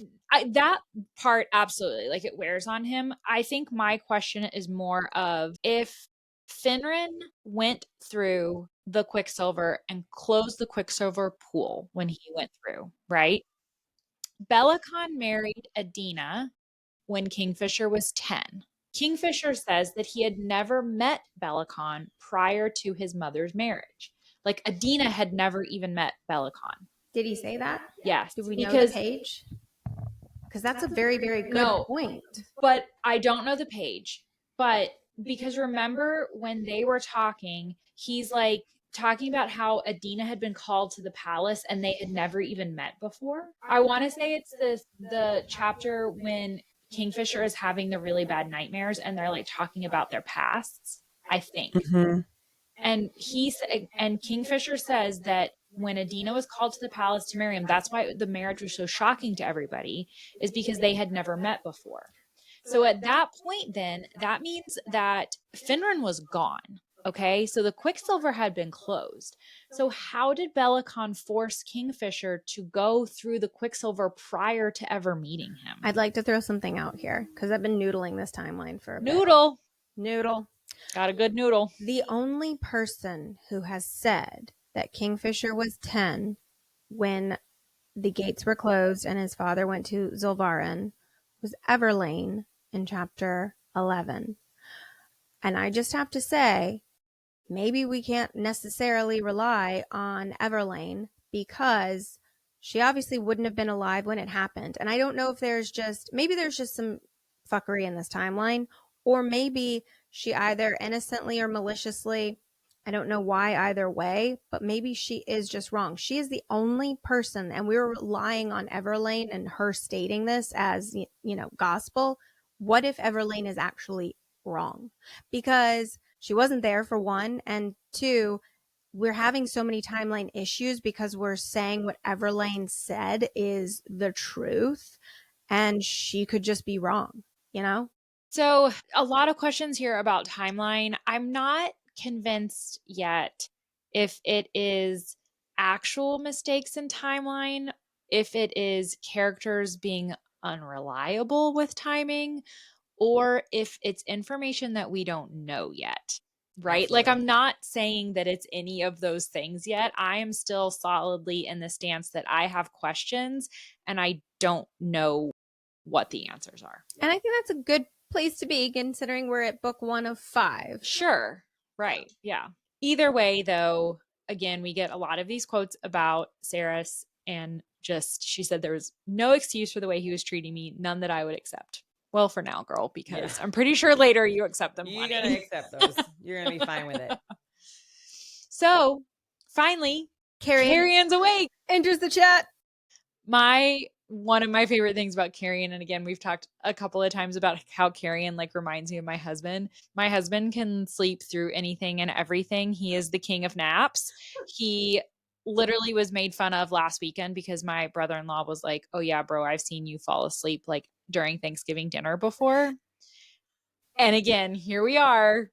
that part absolutely, like, it wears on him. I think my question is more of if Finran went through the Quicksilver and closed the Quicksilver pool when he went through, right? Bellicon married Adina when Kingfisher was 10. Kingfisher says that he had never met Bellicon prior to his mother's marriage. Like, Adina had never even met Bellicon. Did he say that? Yes. Do we know the page? Because that's a very, very good point. But I don't know the page. But because remember when they were talking, he's like talking about how Adina had been called to the palace and they had never even met before. I want to say it's the chapter when Kingfisher is having the really bad nightmares and they're like talking about their pasts, I think. Mhm. And Kingfisher says that when Adina was called to the palace to marry him, that's why the marriage was so shocking to everybody, is because they had never met before. So at that point, then, that means that Finran was gone. Okay, so the Quicksilver had been closed. So how did Bellicon force Kingfisher to go through the Quicksilver prior to ever meeting him? I'd like to throw something out here because I've been noodling this timeline for a bit. Noodle. Got a good noodle. The only person who has said that Kingfisher was 10 when the gates were closed and his father went to Zulvaran was Everlane in chapter 11. And I just have to say, maybe we can't necessarily rely on Everlane because she obviously wouldn't have been alive when it happened. And I don't know if maybe there's just some fuckery in this timeline, or maybe she either innocently or maliciously, I don't know why either way, but maybe she is just wrong. She is the only person, and we were relying on Everlane and her stating this as, gospel. What if Everlane is actually wrong? Because she wasn't there, for one, and two, we're having so many timeline issues because we're saying what Everlane said is the truth, and she could just be wrong, So a lot of questions here about timeline. I'm not convinced yet if it is actual mistakes in timeline, if it is characters being unreliable with timing, or if it's information that we don't know yet. Right? Absolutely. Like, I'm not saying that it's any of those things yet. I am still solidly in the stance that I have questions and I don't know what the answers are. And I think that's a good place to be, considering we're at book 1 of 5. Sure. Right. Yeah. Either way, though, again, we get a lot of these quotes about Saeris, and she said there was no excuse for the way he was treating me, none that I would accept. Well, for now, girl, because I'm pretty sure later you accept them. You're going to accept those. You're going to be fine with it. So finally, Carrion's awake. enters the chat. One of my favorite things about Carrion, and again, we've talked a couple of times about how Carrion like reminds me of my husband. My husband can sleep through anything and everything. He is the king of naps. He literally was made fun of last weekend because my brother-in-law was like, "Oh yeah, bro, I've seen you fall asleep like during Thanksgiving dinner before." And again, here we are,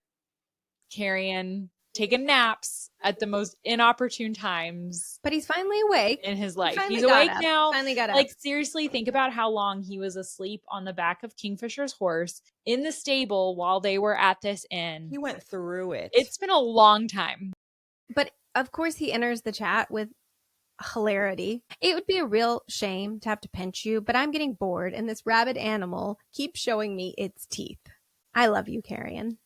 Carrion taking naps at the most inopportune times But he's finally awake. in his life. Finally He's got awake up. now. Finally got up. Like, seriously, think about how long he was asleep on the back of Kingfisher's horse in the stable while they were at this inn. He went through it. It's been a long time. But of course, he enters the chat with hilarity. It would be a real shame to have to pinch you, but I'm getting bored, and this rabid animal keeps showing me its teeth. I love you, Carrion.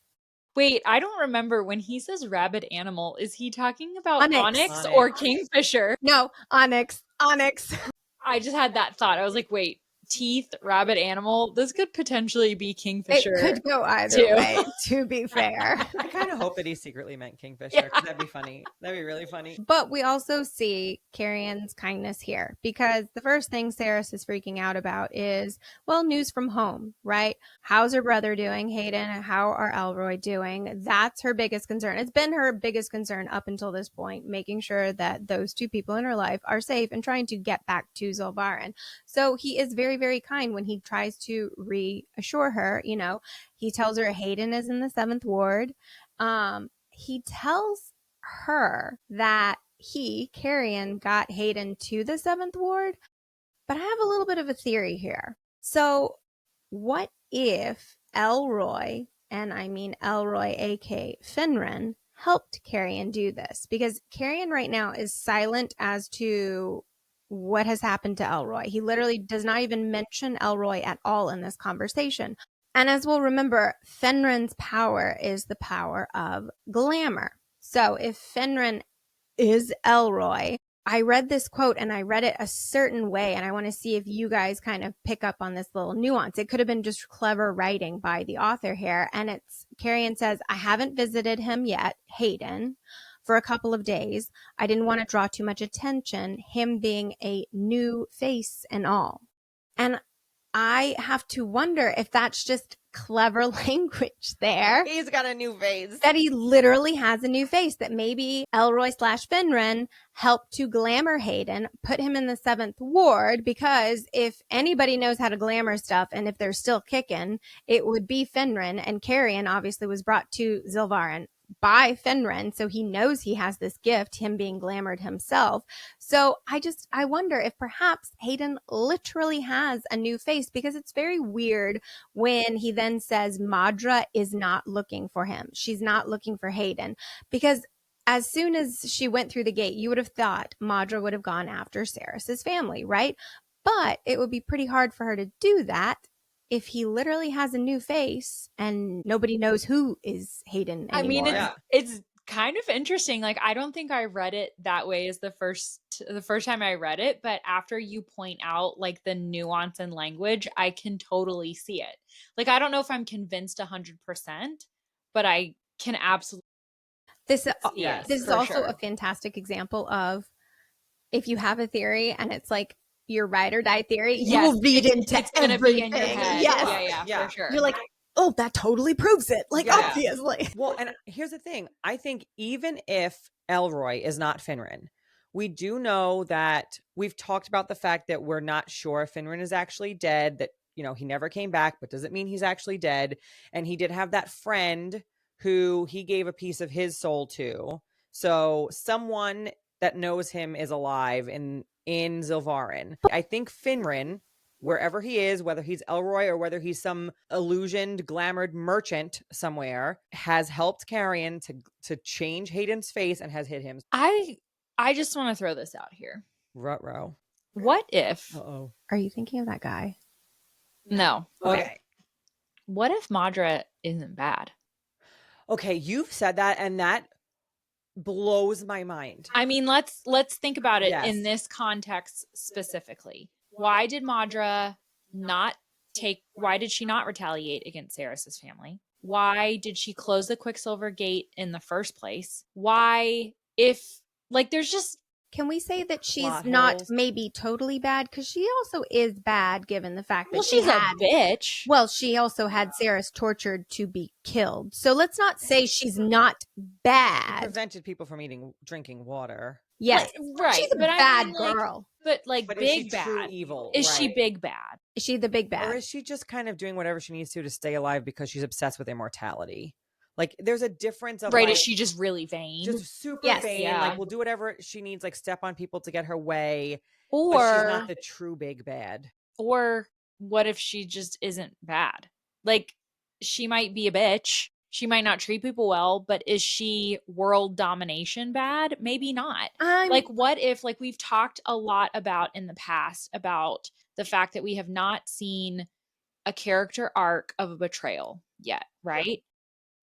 Wait, I don't remember when he says rabid animal. Is he talking about Onyx. Onyx or Kingfisher? No, Onyx. I just had that thought. I was like, wait, teeth, rabid animal. This could potentially be Kingfisher. It could go either too. way, to be fair. I kind of hope that he secretly meant Kingfisher. 'Cause that'd be funny. That'd be really funny. But we also see Carrion's kindness here, because the first thing Saeris is freaking out about is, well, news from home, right? How's her brother doing, Hayden? How are Elroy doing? That's her biggest concern. It's been her biggest concern up until this point, making sure that those two people in her life are safe and trying to get back to Zulvarin. So he is very, very kind when he tries to reassure her. You know, he tells her Hayden is in the 7th ward. He tells her that Carrion, got Hayden to the 7th ward. But I have a little bit of a theory here. So what if Elroy, and I mean Elroy, aka Finran, helped Carrion do this? Because Carrion right now is silent as to what has happened to Elroy. He literally does not even mention Elroy at all in this conversation. And as we'll remember, Finran's power is the power of glamour. So if Finran is Elroy, I read this quote and I read it a certain way, and I want to see if you guys kind of pick up on this little nuance. It could have been just clever writing by the author here. And it's Carrion says, I haven't visited him yet, Hayden, for a couple of days. I didn't want to draw too much attention, him being a new face and all. And I have to wonder if that's just clever language there. He's got a new face. That he literally has a new face, that maybe Elroy / Finran helped to glamour Hayden, put him in the 7th ward, because if anybody knows how to glamour stuff and if they're still kicking, it would be Finran. And Carrion obviously was brought to Zulvarin by Finran, so he knows he has this gift, him being glamored himself. So I wonder if perhaps Hayden literally has a new face, because it's very weird when he then says Madra is not looking for him. She's not looking for Hayden, because as soon as she went through the gate, you would have thought Madra would have gone after Saeris' family, right? But it would be pretty hard for her to do that if he literally has a new face and nobody knows who is Hayden anymore. I mean, it's kind of interesting. Like, I don't think I read it that way as the first time I read it, but after you point out like the nuance in language, I can totally see it. Like, I don't know if I'm convinced 100%, but I can absolutely. This Yes, is also a fantastic example of, if you have a theory and it's like your ride or die theory, you will read into everything. In your head. Yes. Yeah, for sure. You're like, oh, that totally proves it. Like, obviously. Well, and here's the thing. I think even if Elroy is not Finran, we do know that we've talked about the fact that we're not sure if Finran is actually dead, that, you know, he never came back, but doesn't mean he's actually dead. And he did have that friend who he gave a piece of his soul to. So someone that knows him is alive in Zulvarin. I think Finran, wherever he is, whether he's Elroy or whether he's some illusioned, glamoured merchant somewhere, has helped Carrion to change Hayden's face and has hit him. I just want to throw this out here. Ruh-roh. What if? Uh-oh. Are you thinking of that guy? No. Okay. What if Madra isn't bad? Okay, you've said that, and that blows my mind. I mean, let's think about it Yes. in this context specifically. Why did Madra why did she not retaliate against Saeris' family? Why did she close the Quicksilver gate in the first place? Why, if, like, there's just Can we say that she's Plot not holes. maybe totally bad? Because she also is bad given the fact that Well, she's a bitch. Well, she also had Saeris tortured to be killed. So let's not say she's not She bad. prevented people from drinking water. Yes. Right. She's a but bad I mean, like, girl. But like But is she big true bad. evil? Is she Right. big bad? Is she the big bad? Or is she just kind of doing whatever she needs to stay alive because she's obsessed with immortality? Like, there's a difference of Right. like, Is she just really vain? just super Yes. vain, Yeah. like will do whatever she needs, like step on people to get her way, but or she's not the true big bad. Or what if she just isn't bad? Like, she might be a bitch. She might not treat people well, but is she world domination bad? Maybe not. Like, what if, like, we've talked a lot about in the past about the fact that we have not seen a character arc of a betrayal yet, right?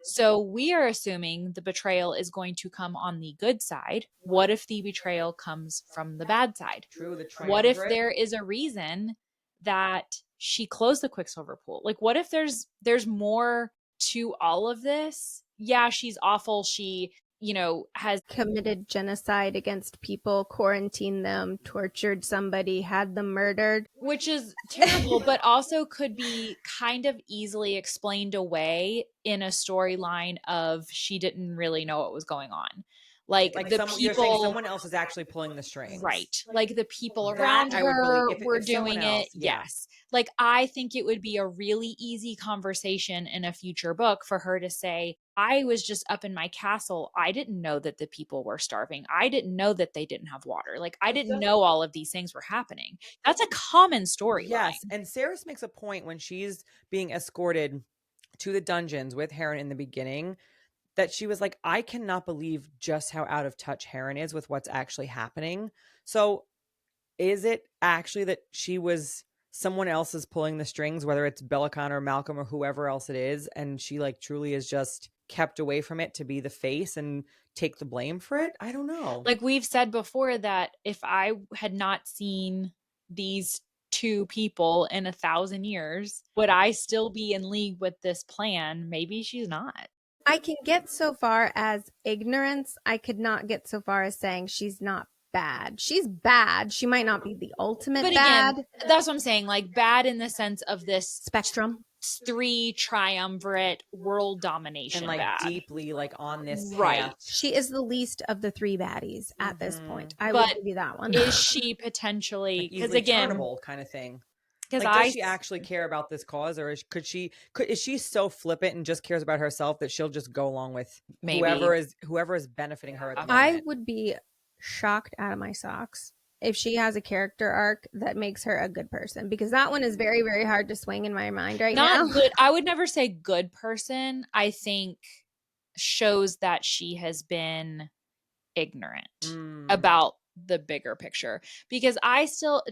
So we are assuming the betrayal is going to come on the good side. What if the betrayal comes from the bad side? True, the What if triumvirate. there is a reason that she closed the Quicksilver pool? Like, what if there's more to all of this? Yeah, she's awful. She, has committed genocide against people, quarantined them, tortured somebody, had them murdered. which is terrible, but also could be kind of easily explained away in a storyline of she didn't really know what was going on. Like the you're saying people, someone else is actually pulling the strings, right? Like the people That around I would her believe. If were someone doing else, it. yeah. Yes. Like, I think it would be a really easy conversation in a future book for her to say, I was just up in my castle. I didn't know that the people were starving. I didn't know that they didn't have water. Like, I didn't know all of these things were happening. That's a common storyline. Yes, and Saeris makes a point when she's being escorted to the dungeons with Heron in the beginning that she was like, I cannot believe just how out of touch Heron is with what's actually happening. So is it actually that someone else is pulling the strings, whether it's Bellicon or Malcolm or whoever else it is, and she like truly is just kept away from it to be the face and take the blame for it? I don't know. Like we've said before, that if I had not seen these two people in 1,000 years, would I still be in league with this plan? Maybe she's not. I can get so far as ignorance. I could not get so far as saying she's not bad. She's bad. She might not be the ultimate But bad. again, that's what I'm saying. Like, bad in the sense of this Spectrum. 3 triumvirate world domination And like bad. deeply like on this Right. path. She is the least of the 3 baddies at this point. I But will give you that one. Is she potentially, Like because easily again, turnable kind of thing. because Like, does she actually care about this cause, or is she so flippant and just cares about herself that she'll just go along with Maybe. whoever is benefiting her at the I moment? would be shocked out of my socks if she has a character arc that makes her a good person, because that one is very, very hard to swing in my mind right now. not good. I would never say good person. I think shows that she has been ignorant about the bigger picture, because I still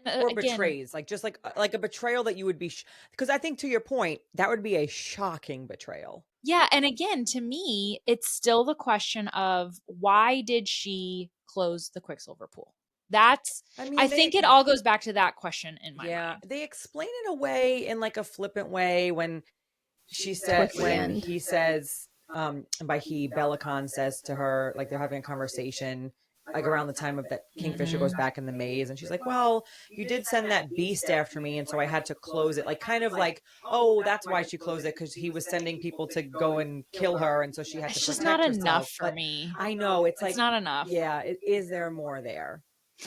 or again, betrays, like just like a betrayal that you would be because I think, to your point, that would be a shocking betrayal. yeah, and again, to me, it's still the question of why did she close the Quicksilver pool? That's I think it all goes back to that question in my mind. They explain it away in like a flippant way when he says, and by he, Bellicon says to her, like they're having a conversation like around the time of that Kingfisher goes back in the maze, and she's like, well, you did send that beast after me, and so I had to close it. Like, kind of like, oh, that's why she closed it, because he was sending people to go and kill her, and so she had to It's just protect not herself. enough for But me. I know it's like not enough. Yeah, is there more there?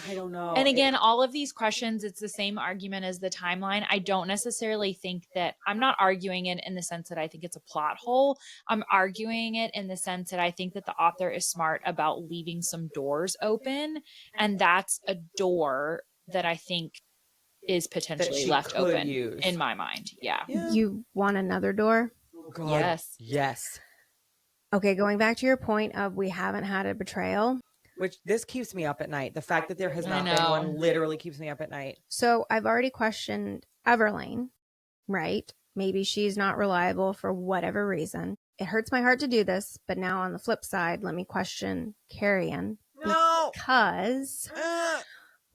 I don't know. And again, all of these questions, it's the same argument as the timeline. I don't necessarily think that I'm not arguing it in the sense that I think it's a plot hole. I'm arguing it in the sense that I think that the author is smart about leaving some doors open. And that's a door that I think is potentially left open in my mind. Yeah. You want another door? God, yes. Okay, going back to your point of we haven't had a betrayal. Which this keeps me up at night. The fact that there has not been one literally keeps me up at night. So I've already questioned Everlane, right? Maybe she's not reliable for whatever reason. It hurts my heart to do this, but now on the flip side, let me question Carrion. No! Because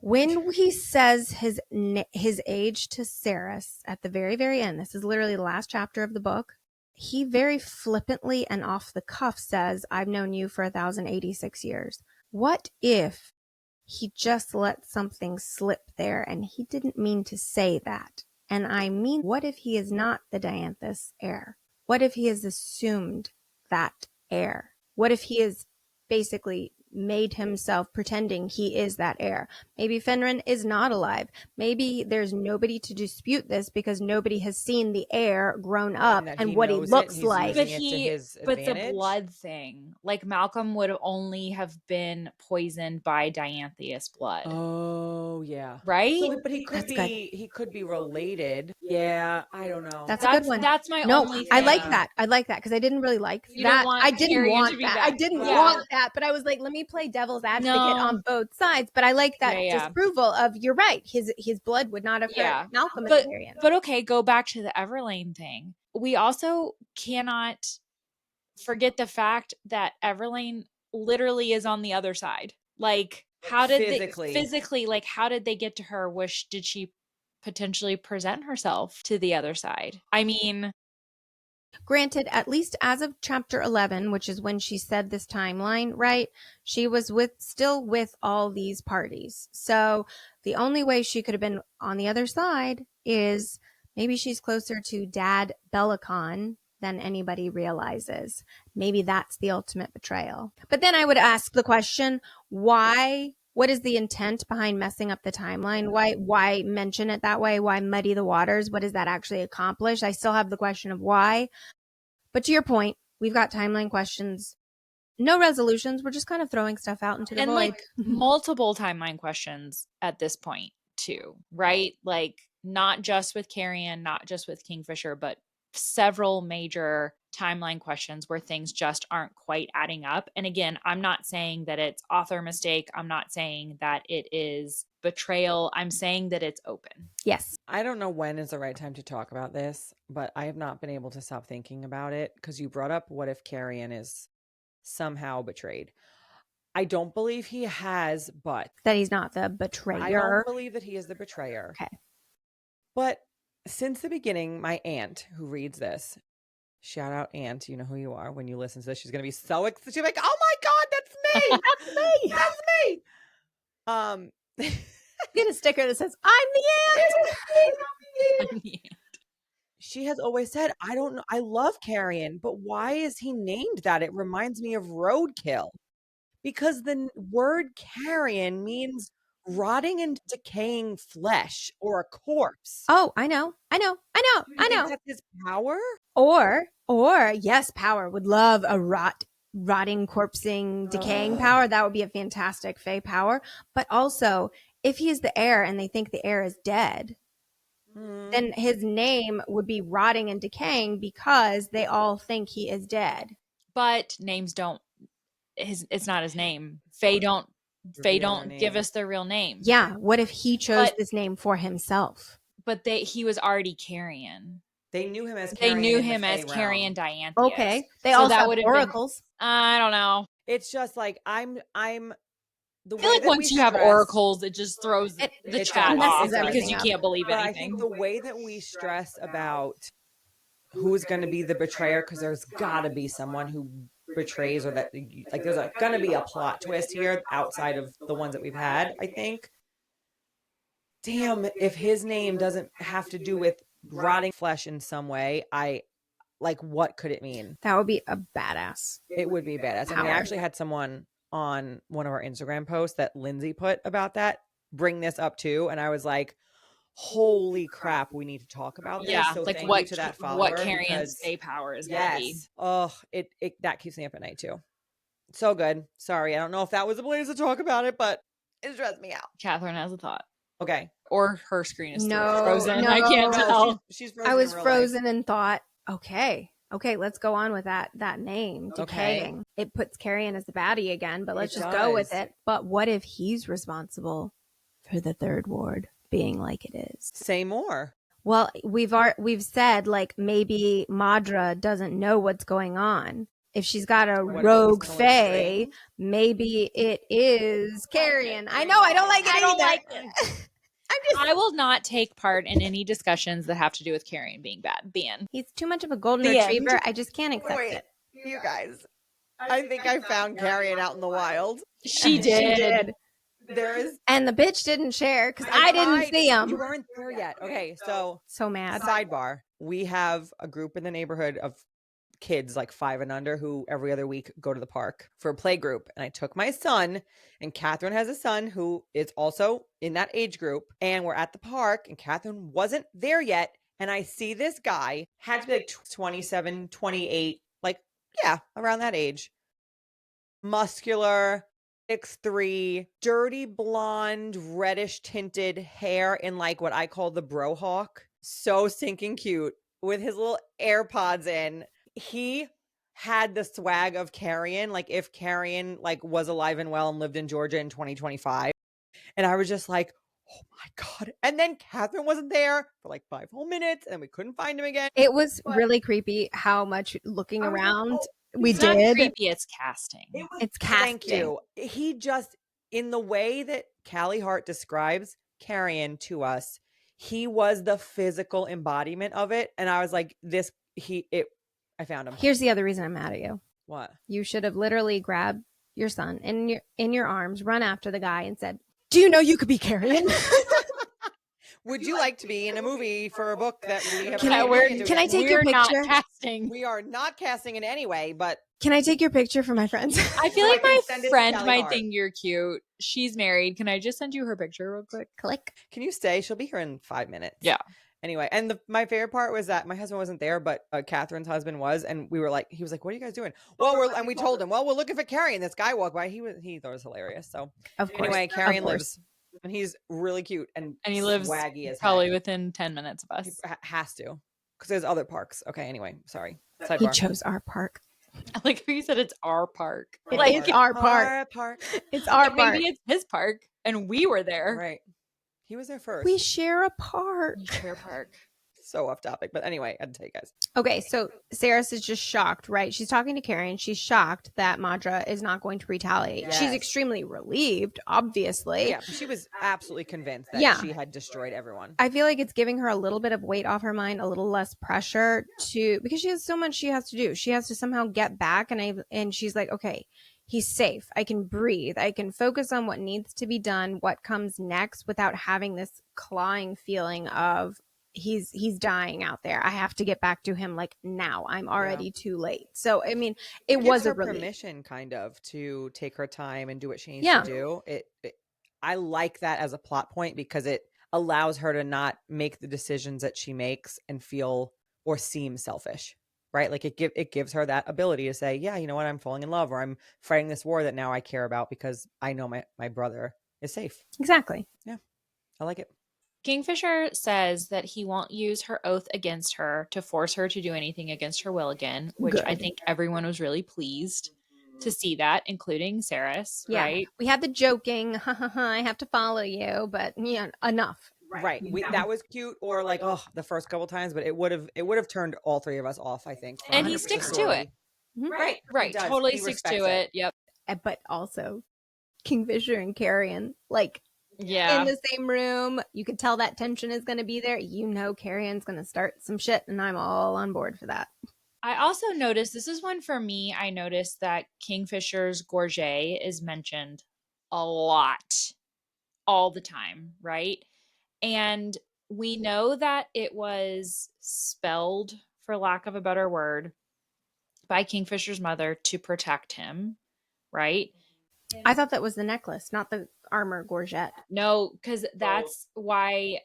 when he says his age to Saeris at the very, very end, this is literally the last chapter of the book, he very flippantly and off the cuff says, I've known you for 1,086 years. What if he just let something slip there, and he didn't mean to say that. And I mean, what if he is not the Dianthus heir? What if he has assumed that heir? What if he has basically made himself pretending he is that heir? Maybe Fenrir is not alive. Maybe there's nobody to dispute this because nobody has seen the heir grown up and what he looks like. But the blood thing, like Malcolm would only have been poisoned by Diantheus blood. Oh yeah, right. So, but he could be related. Yeah, I don't know. That's a good one. That's my no, only thing. I like that. I like that because I didn't really like You that. don't want I didn't Tyrion want to be that. that. I didn't Yeah. want that, but I was like, let me play devil's advocate on both sides. But I like that disapproval of you're right. His blood would not have hurt Malcolm and Tyrion. But okay, go back to the Everlane thing. We also cannot forget the fact that Everlane literally is on the other side. Like, how did they physically, like, how did they get to her? Did she potentially present herself to the other side? I mean, granted, at least as of chapter 11, which is when she said this timeline, right? She was still with all these parties. So the only way she could have been on the other side is maybe she's closer to Dad Bellicon than anybody realizes. Maybe that's the ultimate betrayal. But then I would ask the question, why? What is the intent behind messing up the timeline? Why mention it that way? Why muddy the waters? What does that actually accomplish? I still have the question of why. But to your point, we've got timeline questions. No resolutions. We're just kind of throwing stuff out into the void. Like multiple timeline questions at this point too, right? Like not just with Carrion, not just with Kingfisher, but several major timeline questions where things just aren't quite adding up. And again, I'm not saying that it's author mistake. I'm not saying that it is betrayal. I'm saying that it's open. Yes. I don't know when is the right time to talk about this, but I have not been able to stop thinking about it because you brought up what if Carrion is somehow betrayed. I don't believe he has, but that he's not the betrayer. I don't believe that he is the betrayer. Okay. But since the beginning, my aunt who reads this, shout out aunt, you know who you are. When you listen to this, she's going to be so excited. She's like, oh my God, that's me. That's me. That's me. Get a sticker that says, I'm the aunt. She has always said, I don't know. I love Carrion, but why is he named that? It reminds me of roadkill. Because the word carrion means rotting and decaying flesh or a corpse. Oh, I know. That's his power? Or yes, power. Would love a rotting, corpsing, decaying power. That would be a fantastic Fae power. But also, if he is the heir and they think the heir is dead, then his name would be rotting and decaying because they all think he is dead. But names don't. It's not his name. Fae don't give us their real name. Yeah. What if he chose this name for himself? But he was already Carrion. They knew him as Carrion Diantheus. Okay. They also have oracles. I don't know. It's just like I'm I feel like once you have oracles, it just throws the chat off because you can't believe anything. I think the way that we stress about who's going to be the betrayer, because there's got to be someone who betrays, or that like there's going to be a plot twist here outside of the ones that we've had. I think. Damn, if his name doesn't have to do with rotting flesh in some way, what could it mean? That would be a badass. It would be badass. I mean, I actually had someone on one of our Instagram posts that Lindsey put about that bring this up too, and I was like, holy crap, we need to talk about this. Yeah, so like thank what you to that follower, what Carrion's Fae power is going to be. Oh, it that keeps me up at night too. So good. Sorry, I don't know if that was the place to talk about it, but it stressed me out. Catherine has a thought. Okay. Or her screen is frozen. No, I can't tell. She's frozen. I was frozen and thought, okay, let's go on with that name, decaying. Okay. It puts Carrion as the baddie again, but let's just go with it. But what if he's responsible for the third ward being like it is? Say more. Well, we've said like maybe Madra doesn't know what's going on. If she's got a rogue Fae, maybe it is Carrion. I know, I don't like it either. I don't like it. I will not take part in any discussions that have to do with Carrion being bad. He's too much of a golden retriever. I just can't accept it. You guys, I think I found Carrion out in the wild. She did. There is. And the bitch didn't share because I didn't see him. You weren't there yet. Okay, so mad. Sidebar: we have a group in the neighborhood of kids like 5 and under who every other week go to the park for a play group, and I took my son, and Katharine has a son who is also in that age group, and we're at the park, and Katharine wasn't there yet, and I see this guy, had to be like 27, 28, like, yeah, around that age, muscular, 6'3", dirty blonde, reddish tinted hair in like what I call the bro hawk. So stinking cute with his little AirPods in. He had the swag of Carrion, like if Carrion like was alive and well and lived in Georgia in 2025. And I was just like, oh my God. And then Katharine wasn't there for like 5 whole minutes and we couldn't find him again. It was really creepy how much looking around we It's not did. creepy, it's casting. It's casting. Thank you. He just, in the way that Callie Hart describes Carrion to us, he was the physical embodiment of it. And I was like, I found him. Here's the other reason I'm mad at you. What? You should have literally grabbed your son in your arms, run after the guy and said, do you know you could be Carrion? Would you like to be in a movie for a book that we have? Can I take your picture? Not casting. We are not casting in any way, but Can I take your picture for my friends? I feel like I can my send it to friend Callie might Hart. think you're cute. She's married. Can I just send you her picture real quick? Click. can you stay? She'll be here in 5 minutes. Yeah. Anyway, and my favorite part was that my husband wasn't there, but Catherine's husband was, and we were like, he was like, "What are you guys doing?" Well, and we told him, "Well, we're looking for Carrion." This guy walked by. He thought it was hilarious. So Of course. anyway, Carrion Of course. lives, and he's really cute and And he lives swaggy as probably heck. within 10 minutes of He us. has to, because there's other parks. Okay, anyway, sorry. He Sidebar. chose our park. I like how you said it's our park. It Like, is our park. Our park. It's our maybe park. it's his park and we were there. Right. He was there first. We share a park. We share a park. So off topic, but anyway, I had to tell you guys. Okay, so Saeris is just shocked, right? She's talking to Karen. She's shocked that Madra is not going to retaliate. Yes. She's extremely relieved, obviously. Yeah, she was absolutely convinced that Yeah. she had destroyed everyone. I feel like it's giving her a little bit of weight off her mind, a little less pressure because she has so much she has to do. She has to somehow get back, and she's like, okay, he's safe. I can breathe. I can focus on what needs to be done, what comes next, without having this clawing feeling of he's dying out there. I have to get back to him like now. I'm already too late. So I mean, it gives was a her relief. permission kind of to take her time and do what she needs Yeah. to do. I like that as a plot point because it allows her to not make the decisions that she makes and feel or seem selfish, right? Like it gives her that ability to say, yeah, you know what, I'm falling in love, or I'm fighting this war that now I care about because I know my brother is safe. Exactly. I like it. Kingfisher says that he won't use her oath against her to force her to do anything against her will again, which I Good. think everyone was really pleased to see that, including Saeris, Yeah. right? We had the joking, ha ha ha, I have to follow you, but yeah, enough. Right. That was cute, or like, oh, the first couple times, but it would have turned all three of us off, I think. And he 100% sticks to story. it. Mhm. Right. Right. He does. Totally He sticks respects to it. Yep. But also Kingfisher and Carrion, like Yeah. in the same room, you could tell that tension is going to be there. You know, Carrion's going to start some shit, and I'm all on board for that. I also noticed, this is one for me, I noticed that Kingfisher's gorget is mentioned a lot, all the time, right? And we know that it was spelled, for lack of a better word, by Kingfisher's mother to protect him, right? I thought that was the necklace, not the armor gorget. No, because that's why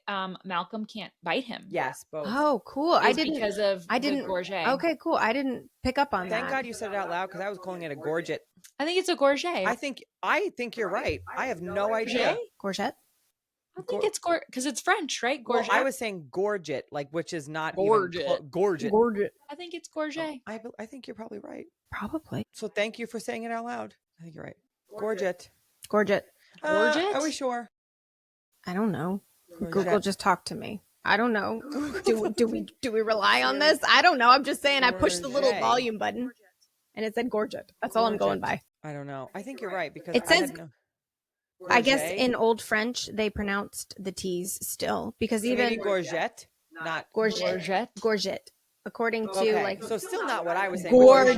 Malcolm can't bite him. Yes, both. Oh, cool. It's I didn't. because of I the didn't. gorget. Okay, cool. I didn't pick up on Thank that. God you said it out loud because I was calling it a gorget. I think it's a gorget. I think you're right. I have no idea. Gorget. I think it's because it's French, right? Well, Gorget. I was saying gorget, like which is not Gorget. even gorget. Gorget. I think it's gorget. I think you're probably right. Probably. So thank you for saying it out loud. I think you're right. Gorget. Gorget. Gorget? Are we sure? I don't know. Gorget. Google just talked to me. I don't know. Do we rely on this? I don't know. I'm just saying. I pushed the little Gorget. volume button, and it said gorget. That's all I'm going by. I don't know. I think you're right because It says- I guess Gorget? in Old French they pronounced the T's still because So even maybe gorget, not gorget, Gorget. gorget, according to okay. like So still not what I was saying. gorget,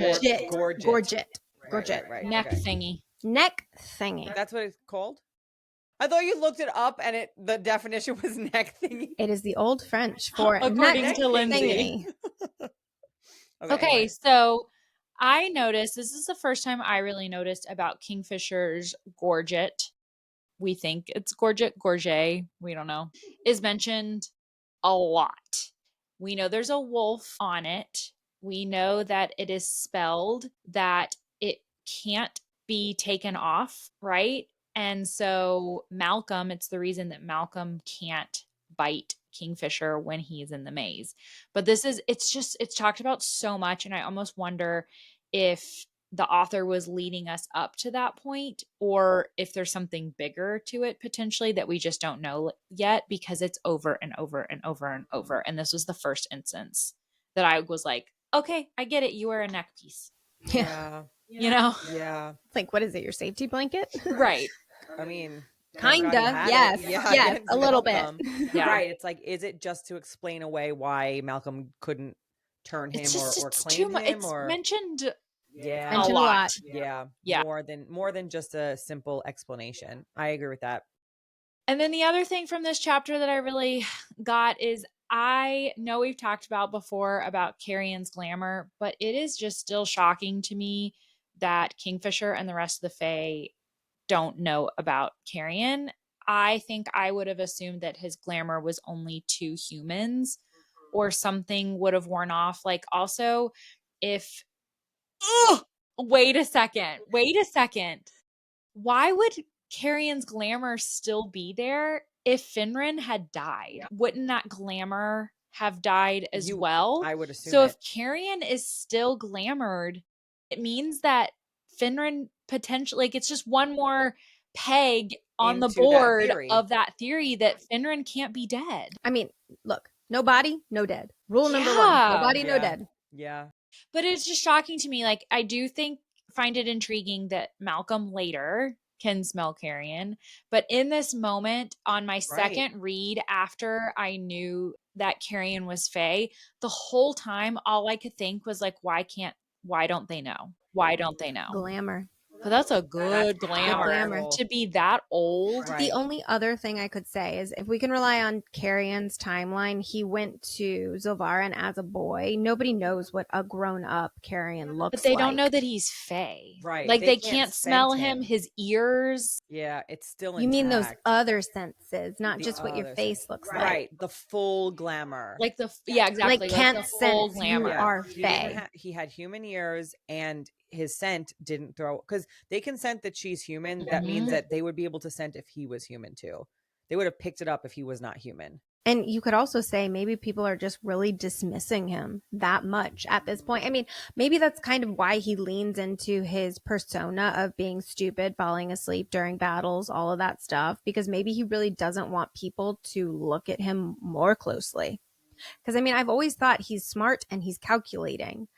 Gorget. gorget, Right, gorget, right, Neck okay. thingy. neck thingy. That's what it's called. I thought you looked it up and the definition was neck thingy. It is the old French for According neck to Lindsey. thingy. Okay, anyway. so I noticed, this is the first time I really noticed about Kingfisher's gorget. We think it's gorget, we don't know, is mentioned a lot. We know there's a wolf on it. We know that it is spelled that it can't be taken off, right? And so Malcolm, it's the reason that Malcolm can't bite Kingfisher when he's in the maze. But it's talked about so much, and I almost wonder if the author was leading us up to that point, or if there's something bigger to it potentially that we just don't know yet, because it's over and over and over and over. And this was the first instance that I was like, okay, I get it. You are a neck piece. Yeah. You know? Yeah. It's like, what is it, your safety blanket? Right. I mean, Kinda, thank God he had yes. it. Yeah, Yes, against a little Malcolm. bit. Yeah. Right. It's like, is it just to explain away why Malcolm couldn't turn him It's just, or it's claim too much. him? It's Or mentioned yeah, Mentioned a a lot. lot. yeah, Yeah. more than just a simple explanation. I agree with that. And then the other thing from this chapter that I really got is, I know we've talked about before about Carrion's glamour, but it is just still shocking to me that Kingfisher and the rest of the Fae don't know about Carrion. I think I would have assumed that his glamour was only to humans, or something would have worn off. Like, also, if wait a second. Why would Carrion's glamour still be there if Finran had died? Wouldn't that glamour have died as well? I would assume So it. if Carrion is still glamored, it means that Finran potentially, like, it's just one more peg on the Into that board theory. of that theory that Finran can't be dead. I mean, look, no body, no dead. Rule number one, Yeah. no body, no Yeah. dead. Yeah. But it's just shocking to me. Like, I do find it intriguing that Malcolm later can smell Carrion. But in this moment, on my second read after I knew that Carrion was Fae, the whole time, all I could think was like, why don't they know? Why don't they know? Glamour. But that's a good glamour. glamour. To be that old. Right. The only other thing I could say is, if we can rely on Carrion's timeline, he went to Zilvaran as a boy. Nobody knows what a grown-up Carrion looks But they like. don't know that he's Fae. Right. Like, they can't can't smell scent him, his ears. Yeah, it's still You mean those intact. other senses, not The just what your other face sense. looks like. Right. The full glamour. Like exactly. Like, can't the full sense glamour. you are He didn't Fae. he had human ears, and his scent didn't throw, because they can scent that she's human. That means that they would be able to scent if he was human too. They would have picked it up if he was not human. And you could also say maybe people are just really dismissing him that much at this point. I mean, maybe that's kind of why he leans into his persona of being stupid, falling asleep during battles, all of that stuff, because maybe he really doesn't want people to look at him more closely. Because, I mean, I've always thought he's smart and he's calculating.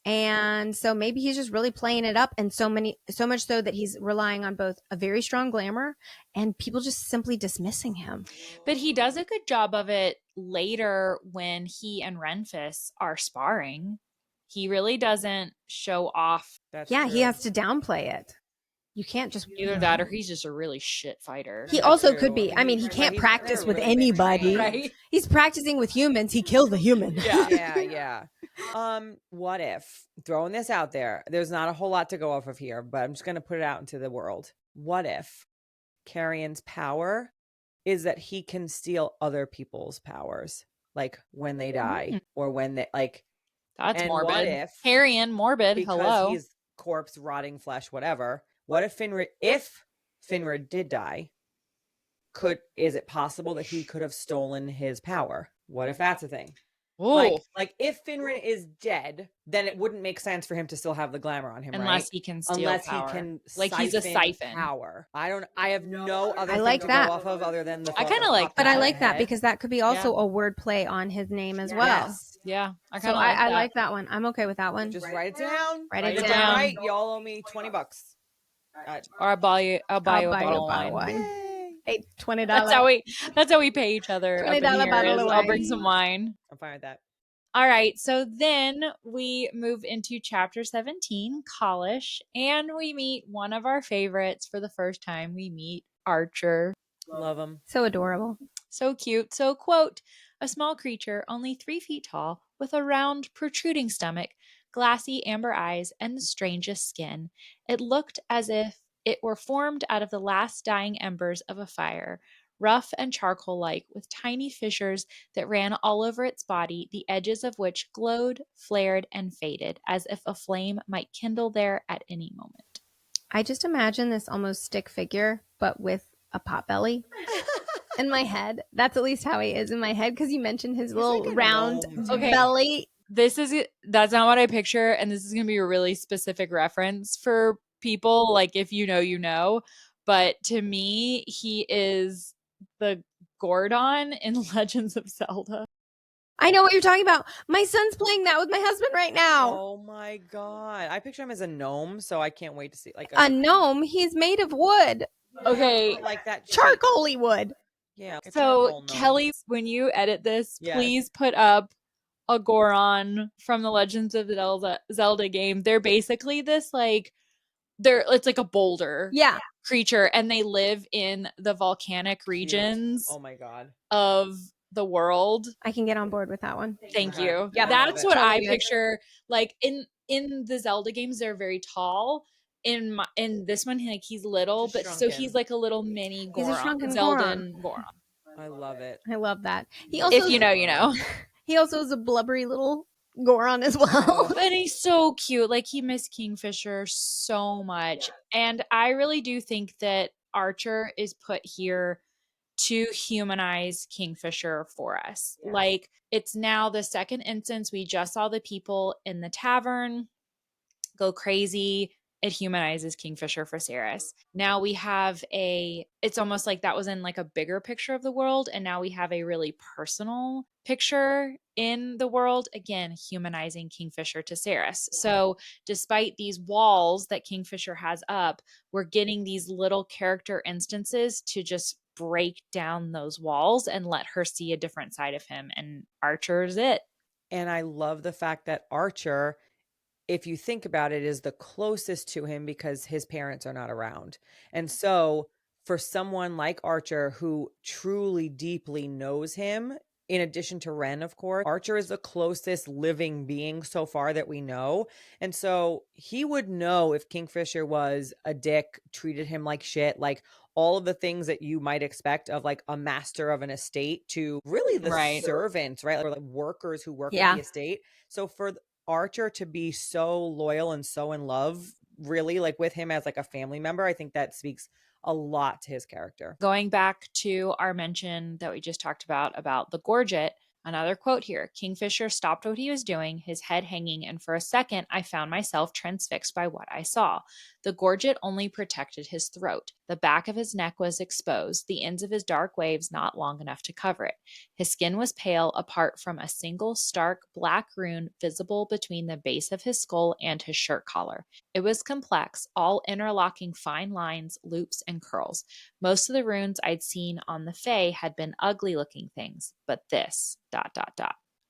And so maybe he's just really playing it up, and so much so that he's relying on both a very strong glamour and people just simply dismissing him. But he does a good job of it later when he and Renfis are sparring. He really doesn't show off. That's Yeah, true. he has to downplay it. You can't just Either that or he's just a really shit fighter. He also true. could be. I mean, he can't he's practice never with really been anybody. trained. Right? He's practicing with humans. He kills a human. Yeah. What if, throwing this out there, there's not a whole lot to go off of here, but I'm just going to put it out into the world. What if Carrion's power is that he can steal other people's powers, like when they die or when they That's and morbid. what if Carrion, morbid. because Hello. he's corpse, rotting flesh, whatever. What if Finra did die? Is it possible that he could have stolen his power? What if that's a thing? Ooh. Like if Finra is dead, then it wouldn't make sense for him to still have the glamour on him, Unless right? he can steal Unless power. he can, like he's a siphon. power. I have no other thing like to that. go off of other than the. I thought kinda that like popped But into I my like that head. because that could be also a word play on his name as well. Yes. Yeah, I So kind of like I that. like that one. I'm okay with that one. Just write it down. Write it down. down. Right, y'all owe me $20. Or I'll buy you a I'll buy you bottle a of bottle of wine. wine. Yay. Hey, $20. That's how we pay each other. Up in $20 here bottle is of I'll bring wine. some wine. I'm fine with that. All right, so then we move into chapter 17, Kalish, and we meet one of our favorites for the first time. We meet Archer. Love him. So adorable. So cute. So, quote, a small creature only 3 feet tall, with a round, protruding stomach, glassy amber eyes, and the strangest skin. It looked as if it were formed out of the last dying embers of a fire, rough and charcoal like, with tiny fissures that ran all over its body, the edges of which glowed, flared, and faded, as if a flame might kindle there at any moment. I just imagine this almost stick figure, but with a pot belly. In my head, that's at least how he is in my head, because you mentioned his little like a round gnome, too. belly. That's not what I picture, and this is going to be a really specific reference for people, like if you know, you know, but to me, he is the Gordon in Legends of Zelda. I know what you're talking about. My son's playing that with my husband right now. Oh my god. I picture him as a gnome, so I can't wait to see like A gnome, he's made of wood. Okay. but like that shape. Charcoaly wood. Yeah. Like a So, charcoal gnome. Kelly, when you edit this, Yes. please put up a Goron from the Legends of Zelda game. They're basically this it's like a boulder Yeah. creature, and they live in the volcanic Cute. regions Oh my god. of the world. I can get on board with that one. Thank Okay. you. Yeah, That's it. what Totally I good. picture. Like in the Zelda games, they're very tall. In this one, like he's little, Just but so shrunken. he's like a little mini He's a Goron, shrunken Zeldan Goron. I love it. I love that. He also If you know, you know. He also is a blubbery little Goron as well. Oh. But he's so cute. Like he missed Kingfisher so much. And I really do think that Archer is put here to humanize Kingfisher for us. Yeah. Like it's now the second instance. We just saw the people in the tavern go crazy. It humanizes Kingfisher for Saeris. Now we have it's almost like that was in like a bigger picture of the world. And now we have a really personal picture in the world, again, humanizing Kingfisher to Saeris. So despite these walls that Kingfisher has up, we're getting these little character instances to just break down those walls and let her see a different side of him. And Archer's it. And I love the fact that Archer, if you think about it, is the closest to him because his parents are not around. And so for someone like Archer who truly deeply knows him, in addition to Ren, of course, Archer is the closest living being so far that we know. And so he would know if Kingfisher was a dick, treated him like shit, like all of the things that you might expect of like a master of an estate to really the Right. servants, right? Or like workers who work Yeah. at the estate. So for Archer to be so loyal and so in love, really like with him as like a family member, I think that speaks a lot to his character. Going back to our mention that we just talked about the gorget, another quote here. Kingfisher stopped what he was doing, his head hanging, and for a second I found myself transfixed by what I saw. The gorget only protected his throat. The back of his neck was exposed, the ends of his dark waves not long enough to cover it. His skin was pale, apart from a single stark black rune visible between the base of his skull and his shirt collar. It was complex, all interlocking fine lines, loops, and curls. Most of the runes I'd seen on the Fae had been ugly-looking things, but this, ...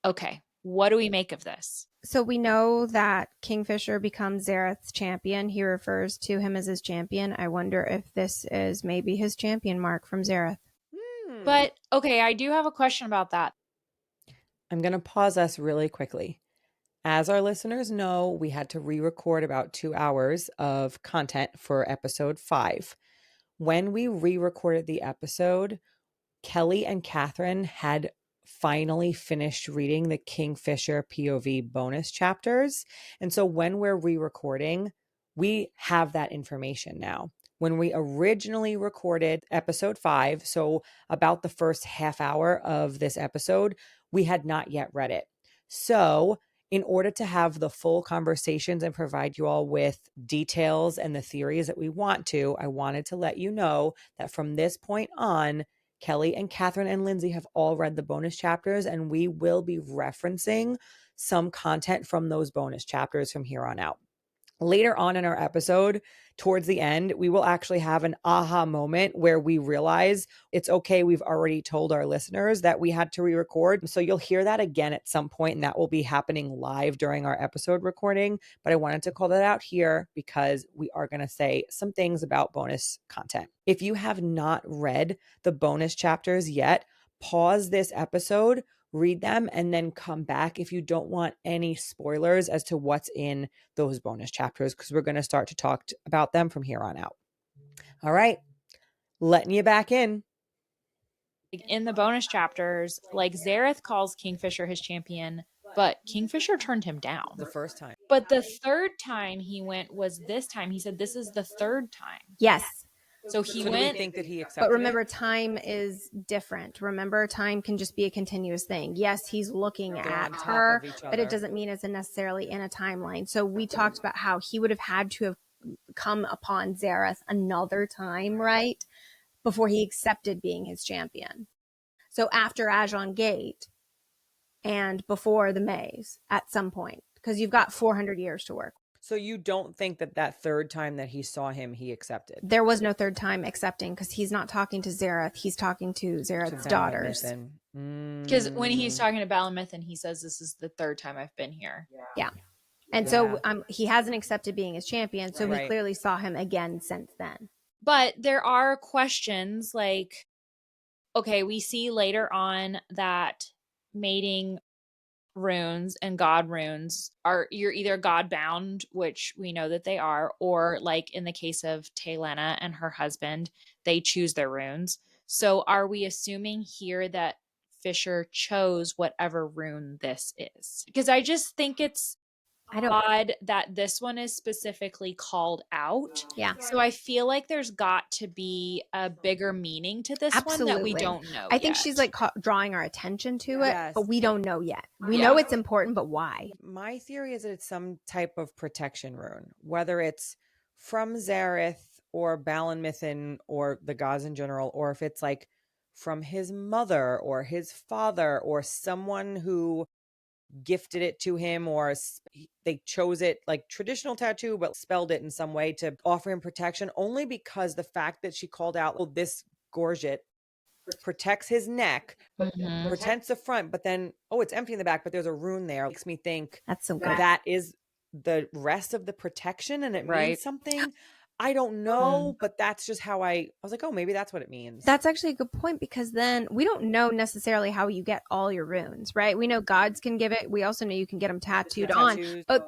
Okay, what do we make of this? So we know that Kingfisher becomes Zareth's champion. He refers to him as his champion. I wonder if this is maybe his champion mark from Zareth. But, okay, I do have a question about that. I'm going to pause us really quickly. As our listeners know, we had to re-record about 2 hours of content for episode 5. When we re-recorded the episode, Kelly and Katharine had finally finished reading the Kingfisher POV bonus chapters. And so when we're re-recording, we have that information now. When we originally recorded episode 5, so about the first half hour of this episode, we had not yet read it. So in order to have the full conversations and provide you all with details and the theories that we want to, I wanted to let you know that from this point on, Kelly and Katharine and Lindsey have all read the bonus chapters, and we will be referencing some content from those bonus chapters from here on out. Later on in our episode, towards the end, we will actually have an aha moment where we realize it's okay. We've already told our listeners that we had to re-record. So you'll hear that again at some point, and that will be happening live during our episode recording. But I wanted to call that out here because we are going to say some things about bonus content. If you have not read the bonus chapters yet, pause this episode, read them, and then come back if you don't want any spoilers as to what's in those bonus chapters, because we're going to start to talk about them from here on out. All right, letting you back in. In the bonus chapters, like Zareth calls Kingfisher his champion, but Kingfisher turned him down The first time. But the third time he went was this time. He said, this is the third time. Yes. So he So do we went. think that he accepted But remember, it? time is different. Remember, time can just be a continuous thing. Yes, he's looking They're at on top her, of each but other. it doesn't mean it's necessarily in a timeline. So we talked about how he would have had to have come upon Zareth another time, right? Before he accepted being his champion. So after Ajon Gate and before the maze at some point, because you've got 400 years to work. So you don't think that that third time that he saw him, he accepted? There was no third time accepting, because he's not talking to Zareth. He's talking to Zareth's daughters. Because when he's talking to Balamythin, he says, this is the third time I've been here. Yeah. And so he hasn't accepted being his champion. So we Right. clearly saw him again since then. But there are questions like, okay, we see later on that mating runes and god runes you're either god bound, which we know that they are, or like in the case of Taelena and her husband, they choose their runes. So are we assuming here that Fisher chose whatever rune this is? Because I just think it's odd that this one is specifically called out. Yeah. So I feel like there's got to be a bigger meaning to this one that we don't know. I think yet. she's like drawing our attention to it, Yes. but we don't know yet. We know it's important, but why? My theory is that it's some type of protection rune, whether it's from Zareth or Balamythin or the gods in general, or if it's like from his mother or his father or someone who gifted it to him, or they chose it like traditional tattoo but spelled it in some way to offer him protection, only because the fact that she called out, well, this gorget protects his neck, protects the front, but then it's empty in the back, but there's a rune there, makes me think That's so good. that is the rest of the protection and it means something. I don't know, but that's just how I was like, oh, maybe that's what it means. That's actually a good point, because then we don't know necessarily how you get all your runes, right? We know gods can give it. We also know you can get them tattooed on. But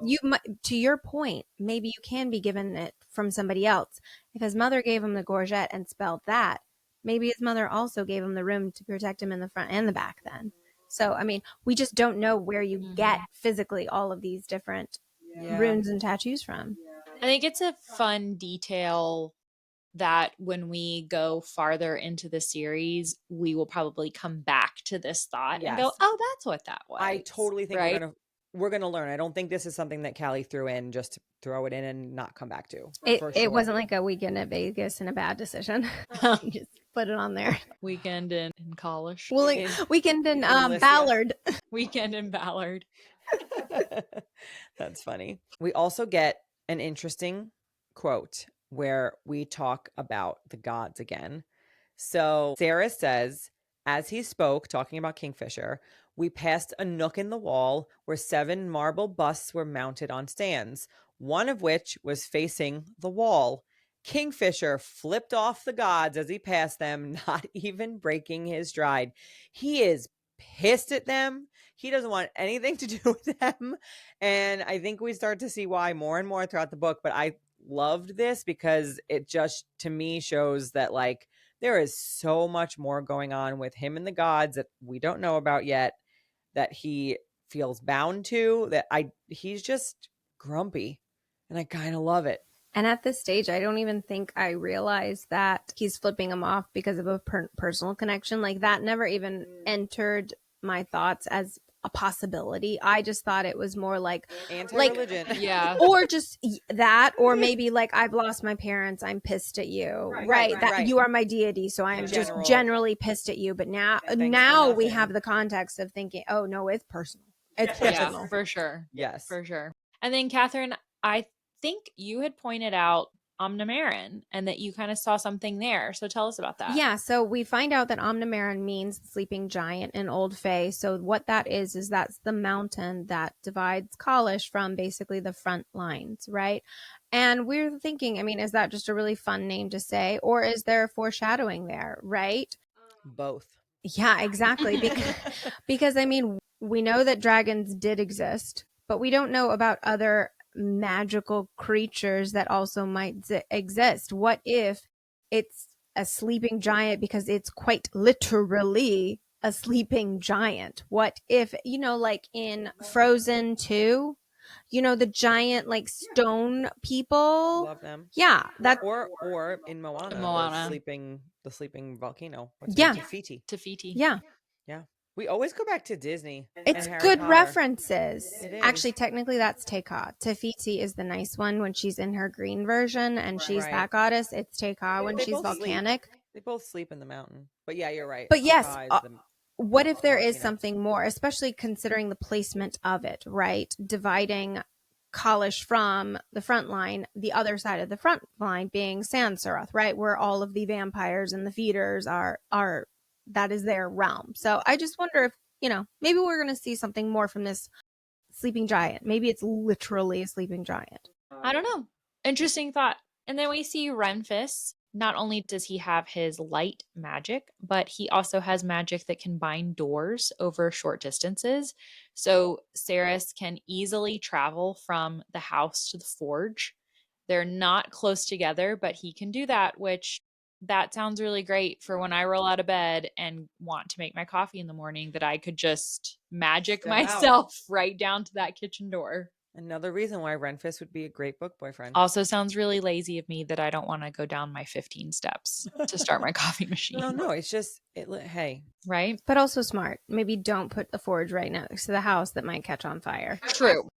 to your point, maybe you can be given it from somebody else. If his mother gave him the gorget and spelled that, maybe his mother also gave him the rune to protect him in the front and the back then. So, I mean, we just don't know where you get physically all of these different runes and tattoos from. I think it's a fun detail that when we go farther into the series, we will probably come back to this thought and go, oh, that's what that was. I totally think we're gonna learn. I don't think this is something that Callie threw in just to throw it in and not come back to. It wasn't like a weekend at Vegas and a bad decision. You just put it on there. Weekend in college. Weekend in Ballard. Weekend in Ballard. That's funny. We also get an interesting quote where we talk about the gods again. So Saeris says, as he spoke, talking about Kingfisher, we passed a nook in the wall where 7 marble busts were mounted on stands, one of which was facing the wall. Kingfisher flipped off the gods as he passed them, not even breaking his stride. He is pissed at them. He doesn't want anything to do with them. And I think we start to see why more and more throughout the book. But I loved this because it just, to me, shows that like there is so much more going on with him and the gods that we don't know about yet, that he feels bound to, that he's just grumpy. And I kind of love it. And at this stage, I don't even think I realized that he's flipping him off because of a personal connection. Like that never even entered my thoughts as a possibility. I just thought it was more like anti-religion. Or just that, or maybe like, I've lost my parents, I'm pissed at you. Right. You are my deity, so I'm just generally pissed at you. But now we have the context of thinking, oh no, it's personal. It's personal. For sure. Yes. For sure. And then Katharine, I think you had pointed out Omnimarin and that you kind of saw something there. So tell us about that. Yeah, so we find out that Omnimarin means sleeping giant in Old Fae. So what that is that's the mountain that divides Kalish from basically the front lines, right? And we're thinking, I mean, is that just a really fun name to say, or is there foreshadowing there, right? Both. Yeah, exactly. Because I mean, we know that dragons did exist, but we don't know about other magical creatures that also might exist. What if it's a sleeping giant because it's quite literally a sleeping giant? What if, like in Frozen 2, the giant like stone people? Love them. Yeah, that Or in Moana, Moana. the sleeping volcano. What's Yeah. it? Tafiti. Tafiti. yeah. Yeah. We always go back to Disney. It's and Harry good Potter. references. It is. Actually, technically, that's Teka. Tafiti is the nice one when she's in her green version, and she's Right. that goddess. It's Teka when They she's both sleep. volcanic. They both sleep in the mountain. But yeah, you're right. But yes, Teka is the- what if there is volcano. something more, especially considering the placement of it, right? Dividing Kalish from the front line, the other side of the front line being Sansaroth, right? Where all of the vampires and the feeders are that is their realm. So I just wonder if, maybe we're going to see something more from this sleeping giant. Maybe it's literally a sleeping giant. I don't know. Interesting thought. And then we see Renfis. Not only does he have his light magic, but he also has magic that can bind doors over short distances. So Saeris can easily travel from the house to the forge. They're not close together, but he can do that, which that sounds really great for when I roll out of bed and want to make my coffee in the morning, that I could just magic Step out. myself right down to that kitchen door. Another reason why Renfis would be a great book boyfriend. Also sounds really lazy of me that I don't want to go down my 15 steps to start my coffee machine. No, it's just hey. Right? But also smart. Maybe don't put the forge right next to the house that might catch on fire. True.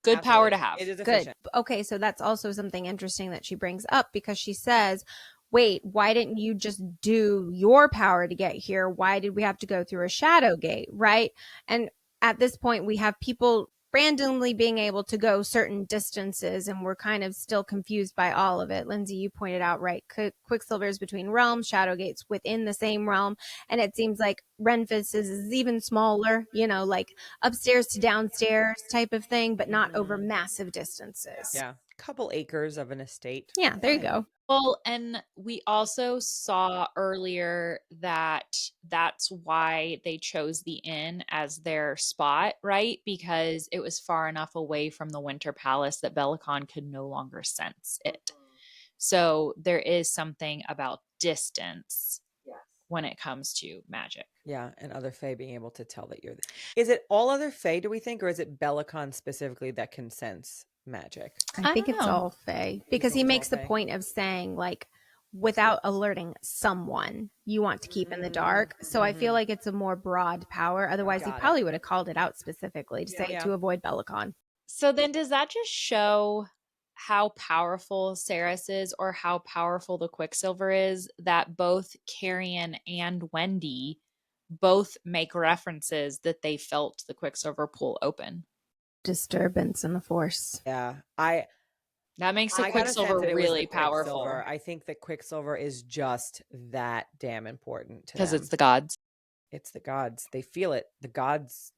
Good power to have. It is Good. efficient. Okay, so that's also something interesting that she brings up, because she says, wait, why didn't you just do your power to get here? Why did we have to go through a shadow gate, right? And at this point, we have people randomly being able to go certain distances, and we're kind of still confused by all of it. Lindsey, you pointed out, right? Quicksilver is between realms, shadow gates within the same realm, and it seems like Renfis is even smaller, like upstairs to downstairs type of thing, but not over massive distances. Yeah. Couple acres of an estate. Yeah, there you go. Well, and we also saw earlier that that's why they chose the inn as their spot, right? Because it was far enough away from the Winter Palace that Belicon could no longer sense it. So there is something about distance when it comes to magic. Yeah, and other Fae being able to tell that you're Is it all other Fae, do we think, or is it Belicon specifically that can sense magic? I think don't it's know. all Fae, because he it's makes all the Fae. point of saying, like, without alerting someone, you want to keep in the dark. So I feel like it's a more broad power. Otherwise, he Got it. probably would have called it out specifically to say Yeah. to avoid Belicon. So then does that just show how powerful Saeris is, or how powerful the Quicksilver is, that both Carrion and Wendy both make references that they felt the Quicksilver pool open? Disturbance in the Force. Yeah. That makes the I got a sense Quicksilver that it was really the powerful. Quicksilver. I think that Quicksilver is just that damn important to Because them. it's the gods. It's the gods. They feel it. The gods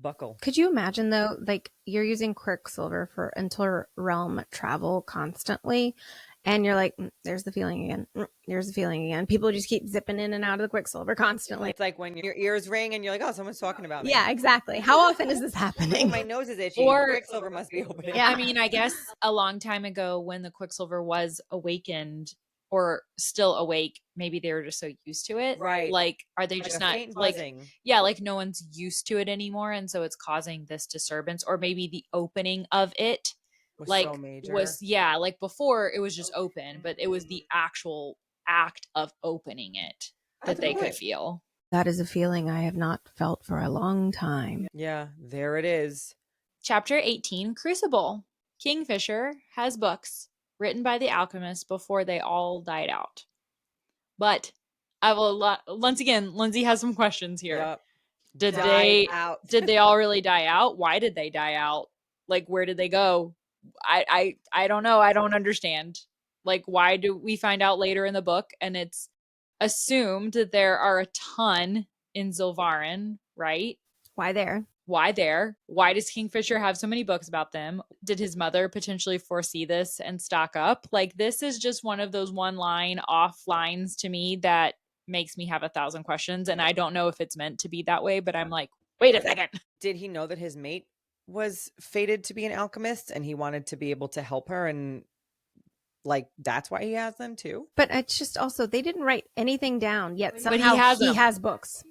buckle. Could you imagine, though, like, you're using Quicksilver for inter-realm travel constantly, and you're like, there's the feeling again. There's the feeling again. People just keep zipping in and out of the Quicksilver constantly. It's like when your ears ring and you're like, oh, someone's talking about me. Yeah, exactly. How often is this happening? My nose is itchy. Or- Quicksilver must be opening. Yeah. I mean, I guess a long time ago when the Quicksilver was awakened or still awake, maybe they were just so used to it. Right. Like, are they Like just a not faint like, buzzing. yeah, like no one's used to it anymore. And so it's causing this disturbance, or maybe the opening of it was like so major. like before it was just open, but it was the actual act of opening it that That's a they good could point. feel. That is a feeling I have not felt for a long time. Yeah, there it is. Chapter 18, Crucible. Kingfisher has books written by the alchemists before they all died out. But I will once again, Lindsey has some questions here. Yep. Did Died they out. did they all really die out? Why did they die out? Like, where did they go? I don't know. I don't understand. Like, why do we find out later in the book and it's assumed that there are a ton in Zilvarin, right? Why there? Why there? Why does Kingfisher have so many books about them? Did his mother potentially foresee this and stock up? Like, this is just one of those one line off lines to me that makes me have 1,000 questions. And I don't know if it's meant to be that way, but I'm like, wait a second. Did he know that his mate was fated to be an alchemist and he wanted to be able to help her, and like that's why he has them too? But it's just also, they didn't write anything down, yet But somehow he has books.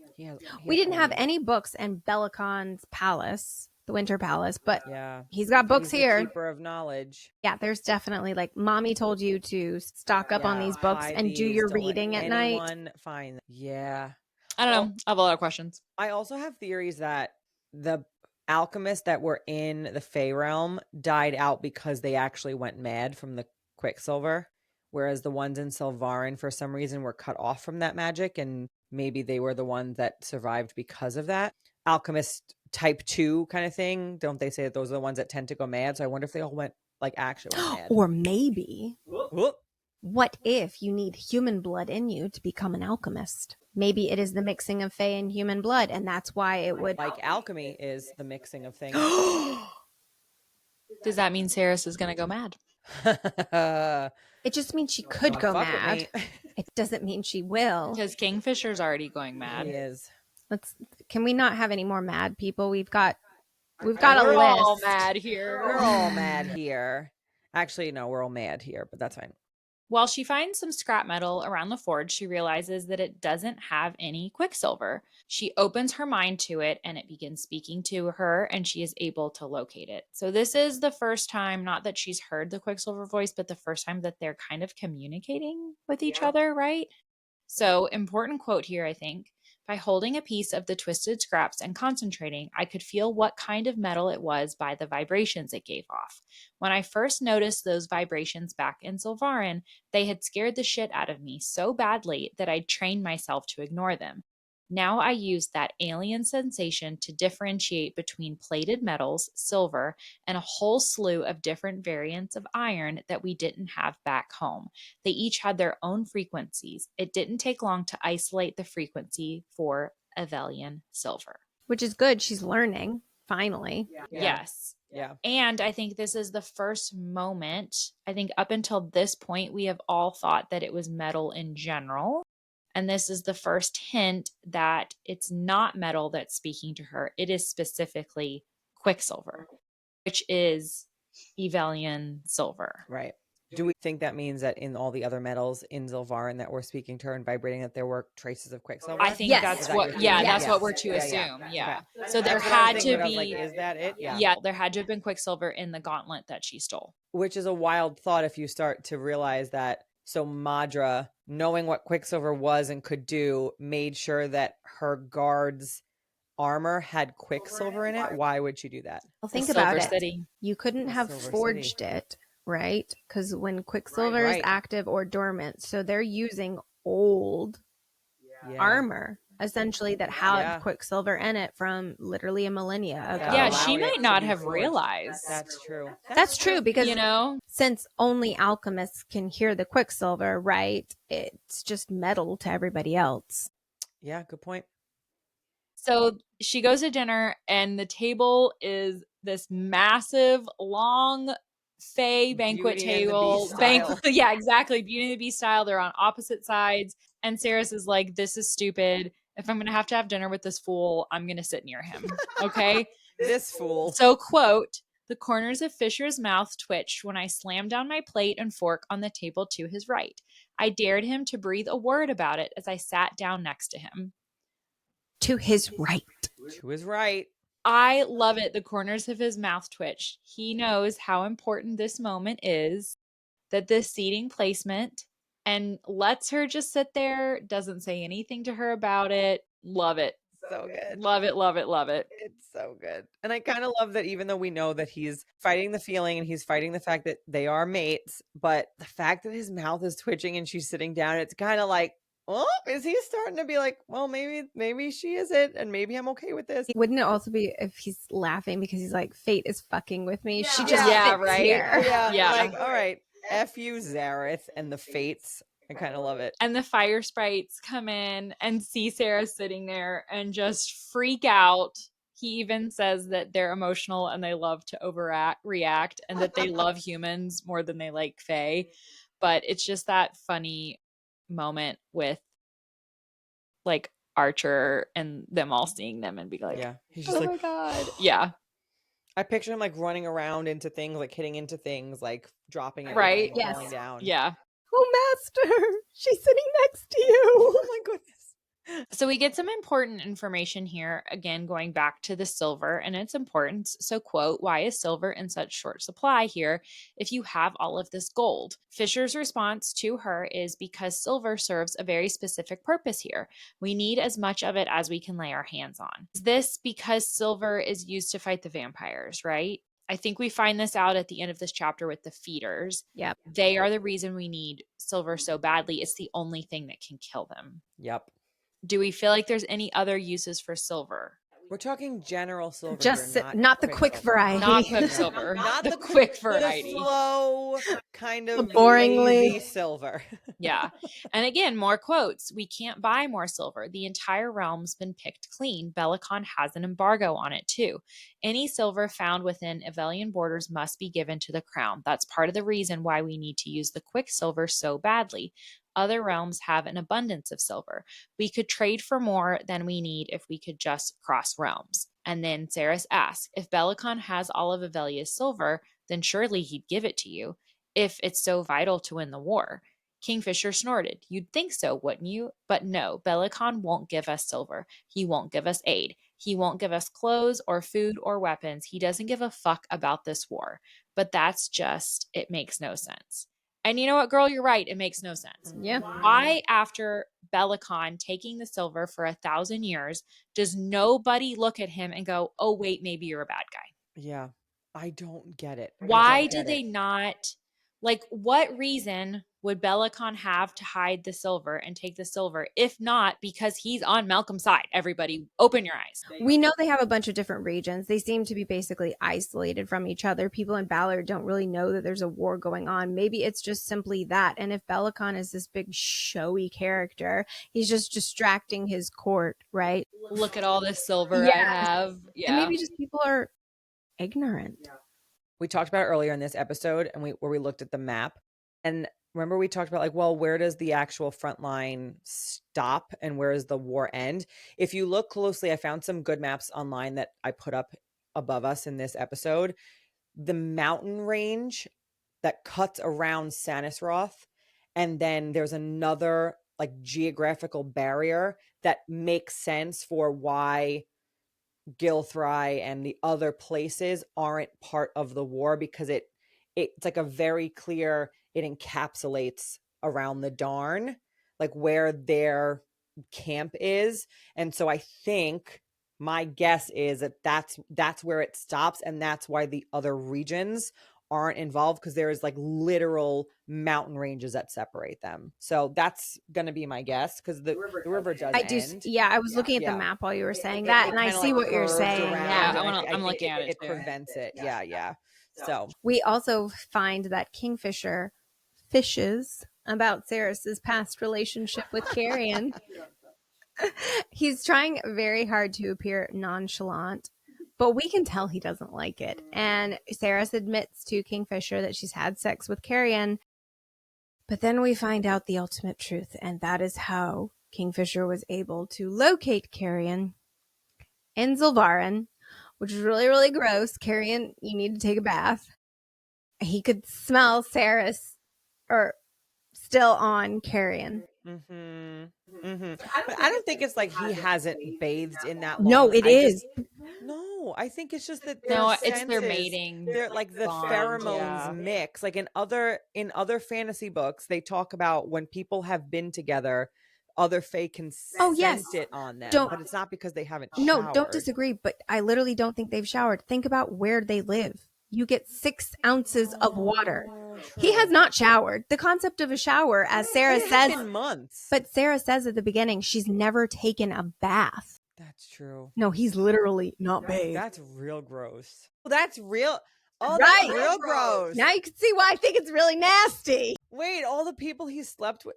We didn't have any. any books in Belicon's palace, the Winter Palace, but Yeah. he's got books He's the here. keeper of knowledge. Yeah, there's definitely like, mommy told you to stock up on Yeah, these books hide and do these, your don't let reading at night. anyone find them. Yeah. I don't Well, know. I have a lot of questions. I also have theories that the alchemists that were in the Fey realm died out because they actually went mad from the Quicksilver, whereas the ones in Silvarin for some reason were cut off from that magic, and maybe they were the ones that survived because of that. Alchemist type 2 kind of thing. Don't they say that those are the ones that tend to go mad? So I wonder if they all went actually went mad. Or maybe, Whoop. what if you need human blood in you to become an alchemist? Maybe it is the mixing of Fey and human blood, and that's why it would. Like alchemy is the mixing of things. Does that mean Saeris is going to go mad? It just means she could go Fuck with mad. me. It doesn't mean she will. Because Kingfisher's already going He mad. is. Can we not have any more mad people? We've got a We're list. all mad here. We're all mad here. Actually, no, we're all mad here, but that's fine. While she finds some scrap metal around the forge, she realizes that it doesn't have any quicksilver. She opens her mind to it and it begins speaking to her, and she is able to locate it. So this is the first time, not that she's heard the quicksilver voice, but the first time that they're kind of communicating with each other, right? So, important quote here, I think. By holding a piece of the twisted scraps and concentrating, I could feel what kind of metal it was by the vibrations it gave off. When I first noticed those vibrations back in Zilvarin, they had scared the shit out of me so badly that I'd trained myself to ignore them. Now I used that alien sensation to differentiate between plated metals, silver, and a whole slew of different variants of iron that we didn't have back home. They each had their own frequencies. It didn't take long to isolate the frequency for Avelian silver. Which is good. She's learning, finally. Yeah. Yes. Yeah. And I think this is the first moment. I think up until this point, we have all thought that it was metal in general. And this is the first hint that it's not metal that's speaking to her. It is specifically Quicksilver, which is Evelian silver. Right. Do we think that means that in all the other metals in Zilvarin that were speaking to her and vibrating, that there were traces of Quicksilver? I think Yes. that's Is that what, your yeah, theory? that's Yes. what we're to Yeah, yeah. assume. Yeah. Okay. So there That's what I was had thinking, to but I was like, be, is that it? yeah, there had to have been Quicksilver in the gauntlet that she stole. Which is a wild thought if you start to realize that. So Madra, knowing what Quicksilver was and could do, made sure that her guard's armor had Quicksilver in it. Why would she do that? Well, think The about Silver it. City. You couldn't The have Silver forged City. it, right? Because when Quicksilver is Right. active or dormant, so they're using old Yeah. armor, essentially, that had Yeah. Quicksilver in it from literally a millennia ago. Yeah, Allow she it might to not be have forged. realized. That's true. That's true, because You know? since only alchemists can hear the Quicksilver, right? It's just metal to everybody else. Yeah, good point. So she goes to dinner, and the table is this massive, long Fey banquet Beauty and the table. Beast style. Yeah, exactly. Beauty and the Beast style. They're on opposite sides. And Saeris is like, this is stupid. If I'm going to have dinner with this fool, I'm going to sit near him. Okay. This fool. So, quote, the corners of Fisher's mouth twitched when I slammed down my plate and fork on the table to his right. I dared him to breathe a word about it as I sat down next to him. To his right. To his right. I love it. The corners of his mouth twitched. He knows how important this moment is, that this seating placement, and lets her just sit there, doesn't say anything to her about it. Love it. So good. Love it, love it, love it. It's so good. And I kind of love that even though we know that he's fighting the feeling and he's fighting the fact that they are mates, but the fact that his mouth is twitching and she's sitting down, it's kind of like, oh, is he starting to be like, well, maybe she isn't, and maybe I'm okay with this? Wouldn't it also be if he's laughing because he's like, fate is fucking with me? She just Yeah, fits right? here. Yeah. Like, all right, F you, Zareth, and the fates. I kind of love it. And the fire sprites come in and see Sarah sitting there and just freak out. He even says that they're emotional and they love to react and that they love humans more than they like Fae. But it's just that funny moment with like Archer and them all seeing them and be like, Yeah, he's just oh like, my God. Yeah. I picture him like running around into things, like hitting into things, like dropping everything, Right. Yes. falling down. Yeah. Oh, master, she's sitting next to you. Oh my goodness. So we get some important information here, again, going back to the silver and its importance. So, quote, why is silver in such short supply here if you have all of this gold? Fisher's response to her is because silver serves a very specific purpose here. We need as much of it as we can lay our hands on. Is this because silver is used to fight the vampires, right? I think we find this out at the end of this chapter with the feeders. Yep. They are the reason we need silver so badly. It's the only thing that can kill them. Yep. Do we feel like there's any other uses for silver? We're talking general silver. Just here, not the quick Quicksilver. variety. Not Quicksilver. Not the quick variety. The slow, kind of Boringly. lazy silver. Yeah. And again, more quotes. We can't buy more silver. The entire realm's been picked clean. Belicon has an embargo on it too. Any silver found within Evelian borders must be given to the crown. That's part of the reason why we need to use the Quicksilver so badly. Other realms have an abundance of silver. We could trade for more than we need if we could just cross realms. And then Saeris asks, if Belicon has all of Evelia's silver, then surely he'd give it to you, if it's so vital to win the war. Kingfisher snorted. You'd think so, wouldn't you? But no, Belicon won't give us silver. He won't give us aid. He won't give us clothes or food or weapons. He doesn't give a fuck about this war. But that's just, it makes no sense. And you know what, girl? You're right. It makes no sense. Yeah. Why, after Belicon taking the silver for 1,000 years, does nobody look at him and go, oh, wait, maybe you're a bad guy? Yeah. I don't get it. Why did they not, like, what reason would Belicon have to hide the silver and take the silver, if not because he's on Malcolm's side? Everybody, open your eyes. We know they have a bunch of different regions. They seem to be basically isolated from each other. People in Ballard don't really know that there's a war going on. Maybe it's just simply that. And if Belicon is this big showy character, he's just distracting his court, right? Look at all this silver Yeah. I have. Yeah. And maybe just people are ignorant. We talked about it earlier in this episode, and where we looked at the map, and remember we talked about like, well, where does the actual front line stop and where does the war end? If you look closely, I found some good maps online that I put up above us in this episode. The mountain range that cuts around Sanisroth, and then there's another like geographical barrier that makes sense for why Gilthry and the other places aren't part of the war, because it's like a very clear, it encapsulates around the Darn, like where their camp is. And so I think my guess is that that's where it stops, and that's why the other regions aren't involved, because there is like literal mountain ranges that separate them. So that's gonna be my guess, because the river does end. I was looking at the map while you were saying that, and I see what you're saying. Yeah, I'm looking at it. It prevents it. Yeah. So we also find that Kingfisher fishes about Saeris's past relationship with Carrion. He's trying very hard to appear nonchalant, but we can tell he doesn't like it. And Saeris admits to Kingfisher that she's had sex with Carrion. But then we find out the ultimate truth, and that is how Kingfisher was able to locate Carrion in Zilvarin, which is really, really gross. Carrion, you need to take a bath. He could smell Saeris, or still on Carrion. But I don't think it's like he hasn't bathed in that long. No, it is. No, I think it's just that it's their mating. They're like the bond, pheromones mix. Like in other fantasy books, they talk about when people have been together, other fae can sense it on them. But it's not because they haven't showered. No, don't disagree, but I literally don't think they've showered. Think about where they live. you get 6 ounces of water. He has not showered. The concept of a shower, as Sarah says, in months. but Sarah says at the beginning, she's never taken a bath. That's true. No, he's literally not bathed. That's real gross. That's real. Oh, Right. that's real gross. Now you can see why I think it's really nasty. Wait, all the people he slept with.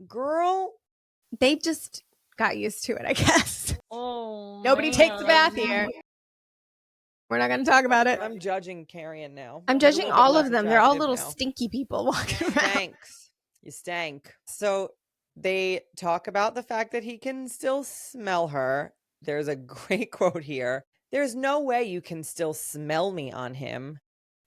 Girl. They just got used to it, I guess. Oh, Nobody takes a bath here. We're not going to talk about it. I'm judging Carrion now. I'm A judging little bit all less of them. They're all attractive little now. stinky people walking around. Thanks. You stank. So they talk about the fact that he can still smell her. There's a great quote here. There's no way you can still smell me on him.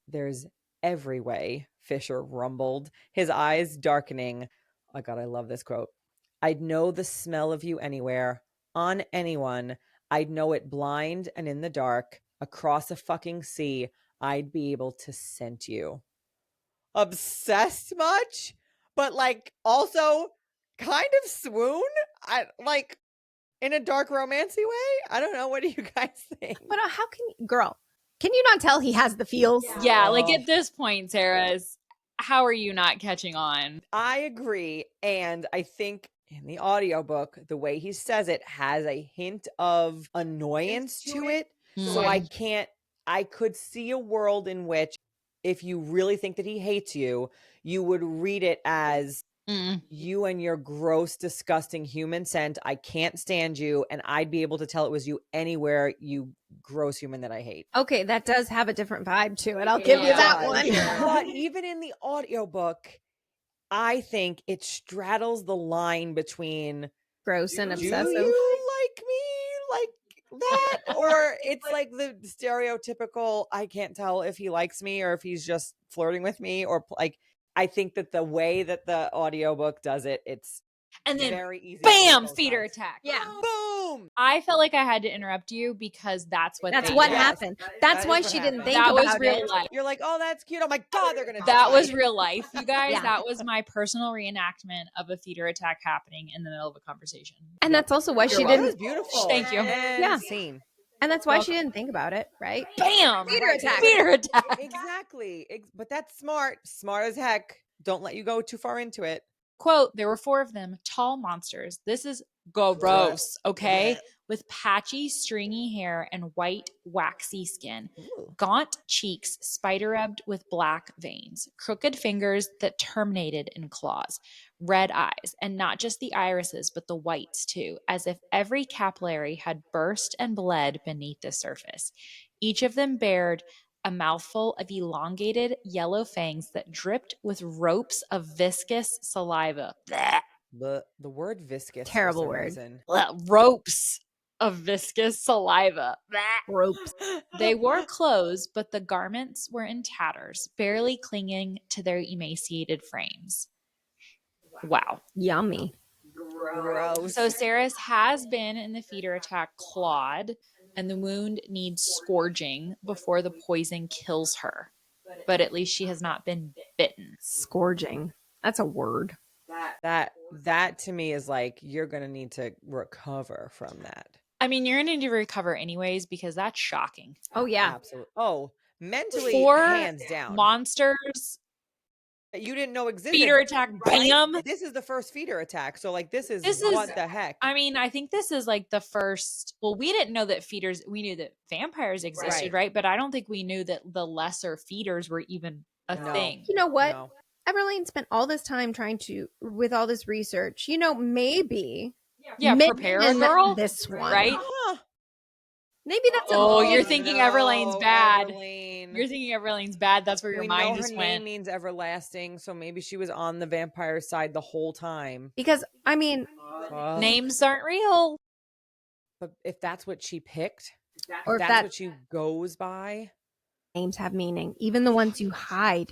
There's every way, Fisher rumbled, his eyes darkening. Oh God, I love this quote. I'd know the smell of you anywhere, on anyone. I'd know it blind and in the dark, across a fucking sea. I'd be able to scent you. Obsessed much? But like also kind of swoon? I like in a dark romancy way? I don't know. What do you guys think? But how can you not tell he has the feels? Yeah, like at this point, Sarah's, how are you not catching on? I agree. And I think in the audiobook, the way he says it has a hint of annoyance to it. So I could see a world in which if you really think that he hates you, you would read it as you and your gross, disgusting human scent. I can't stand you. And I'd be able to tell it was you anywhere, you gross human that I hate. Okay, that does have a different vibe to it. I'll give you that one. But even in the audiobook, I think it straddles the line between Gross and do obsessive. you like me like that? Or it's like the stereotypical, I can't tell if he likes me or if he's just flirting with me, or like, I think that the way that the audiobook does it, it's And then very easy. bam, feeder attack. Yeah. Boom. I felt like I had to interrupt you because that's what That's they what did. happened. That's That why is what she didn't happened. think That about was real it. life. You're like, oh, that's cute. Oh my God, they're going to That die. was real life, you guys. Yeah. That was my personal reenactment of a feeder attack happening in the middle of a conversation. And that's also why she That was didn't. beautiful. Thank you. And Yeah. scene. And that's why she didn't think about it, right? Bam! Feeder attack. Feeder attack. Exactly. But that's smart. Smart as heck. Don't let you go too far into it. Quote, there were 4 of them, tall monsters. This is gross, okay? With patchy, stringy hair and white, waxy skin. Ooh. Gaunt cheeks spider-webbed with black veins. Crooked fingers that terminated in claws. Red eyes, and not just the irises, but the whites too, as if every capillary had burst and bled beneath the surface. Each of them bared a mouthful of elongated yellow fangs that dripped with ropes of viscous saliva. Blech. The word viscous. Terrible for some word. reason. Ropes of viscous saliva. Blech. Ropes. They wore clothes, but the garments were in tatters, barely clinging to their emaciated frames. Wow. Yummy. Gross. So Saeris has been in the feeder attack clawed, and the wound needs scourging before the poison kills her. But at least she has not been bitten. Scourging. That's a word. That to me is like, you're going to need to recover from that. I mean, you're going to need to recover anyways because that's shocking. Oh, yeah. Absolutely. Oh, mentally, 4 hands down. monsters, That you didn't know existed. feeder attack, bam. This is the first feeder attack. So like, this is This what is- the heck? I mean, I think this is like the first. Well, we didn't know that feeders. We knew that vampires existed, right? But I don't think we knew that the lesser feeders were even a No. thing. You know what? No. Everlane spent all this time trying to, with all this research, maybe. Yeah, prepare a in girl, This one. right? Huh. Maybe that's Oh, a you're thinking Everlane's bad. Everlane. You're thinking Everlane's bad. That's where your We mind know just her went. name means everlasting, so maybe she was on the vampire side the whole time. Because, I mean, Ugh. Names aren't real. But if that's what she picked, or if that's that what she goes by. names have meaning. Even the ones you hide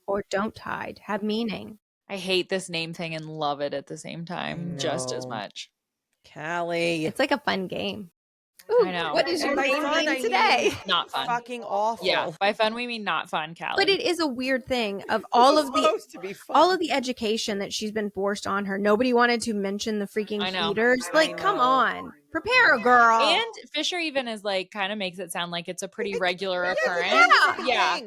or don't hide have meaning. I hate this name thing and love it at the same time, just as know. much. Callie. It's like a fun game. Ooh, I know. What is your And by name fun, mean I today? mean Not fun. fucking awful. Yeah, by fun we mean not fun, Callie. But it is a weird thing of all It's of the supposed to be fun. all of the education that she's been forced on her. Nobody wanted to mention the freaking I know. feeders. Like, I come know. on. Prepare, girl. And Fisher even is like, kind of makes it sound like it's a pretty regular occurrence. Yeah.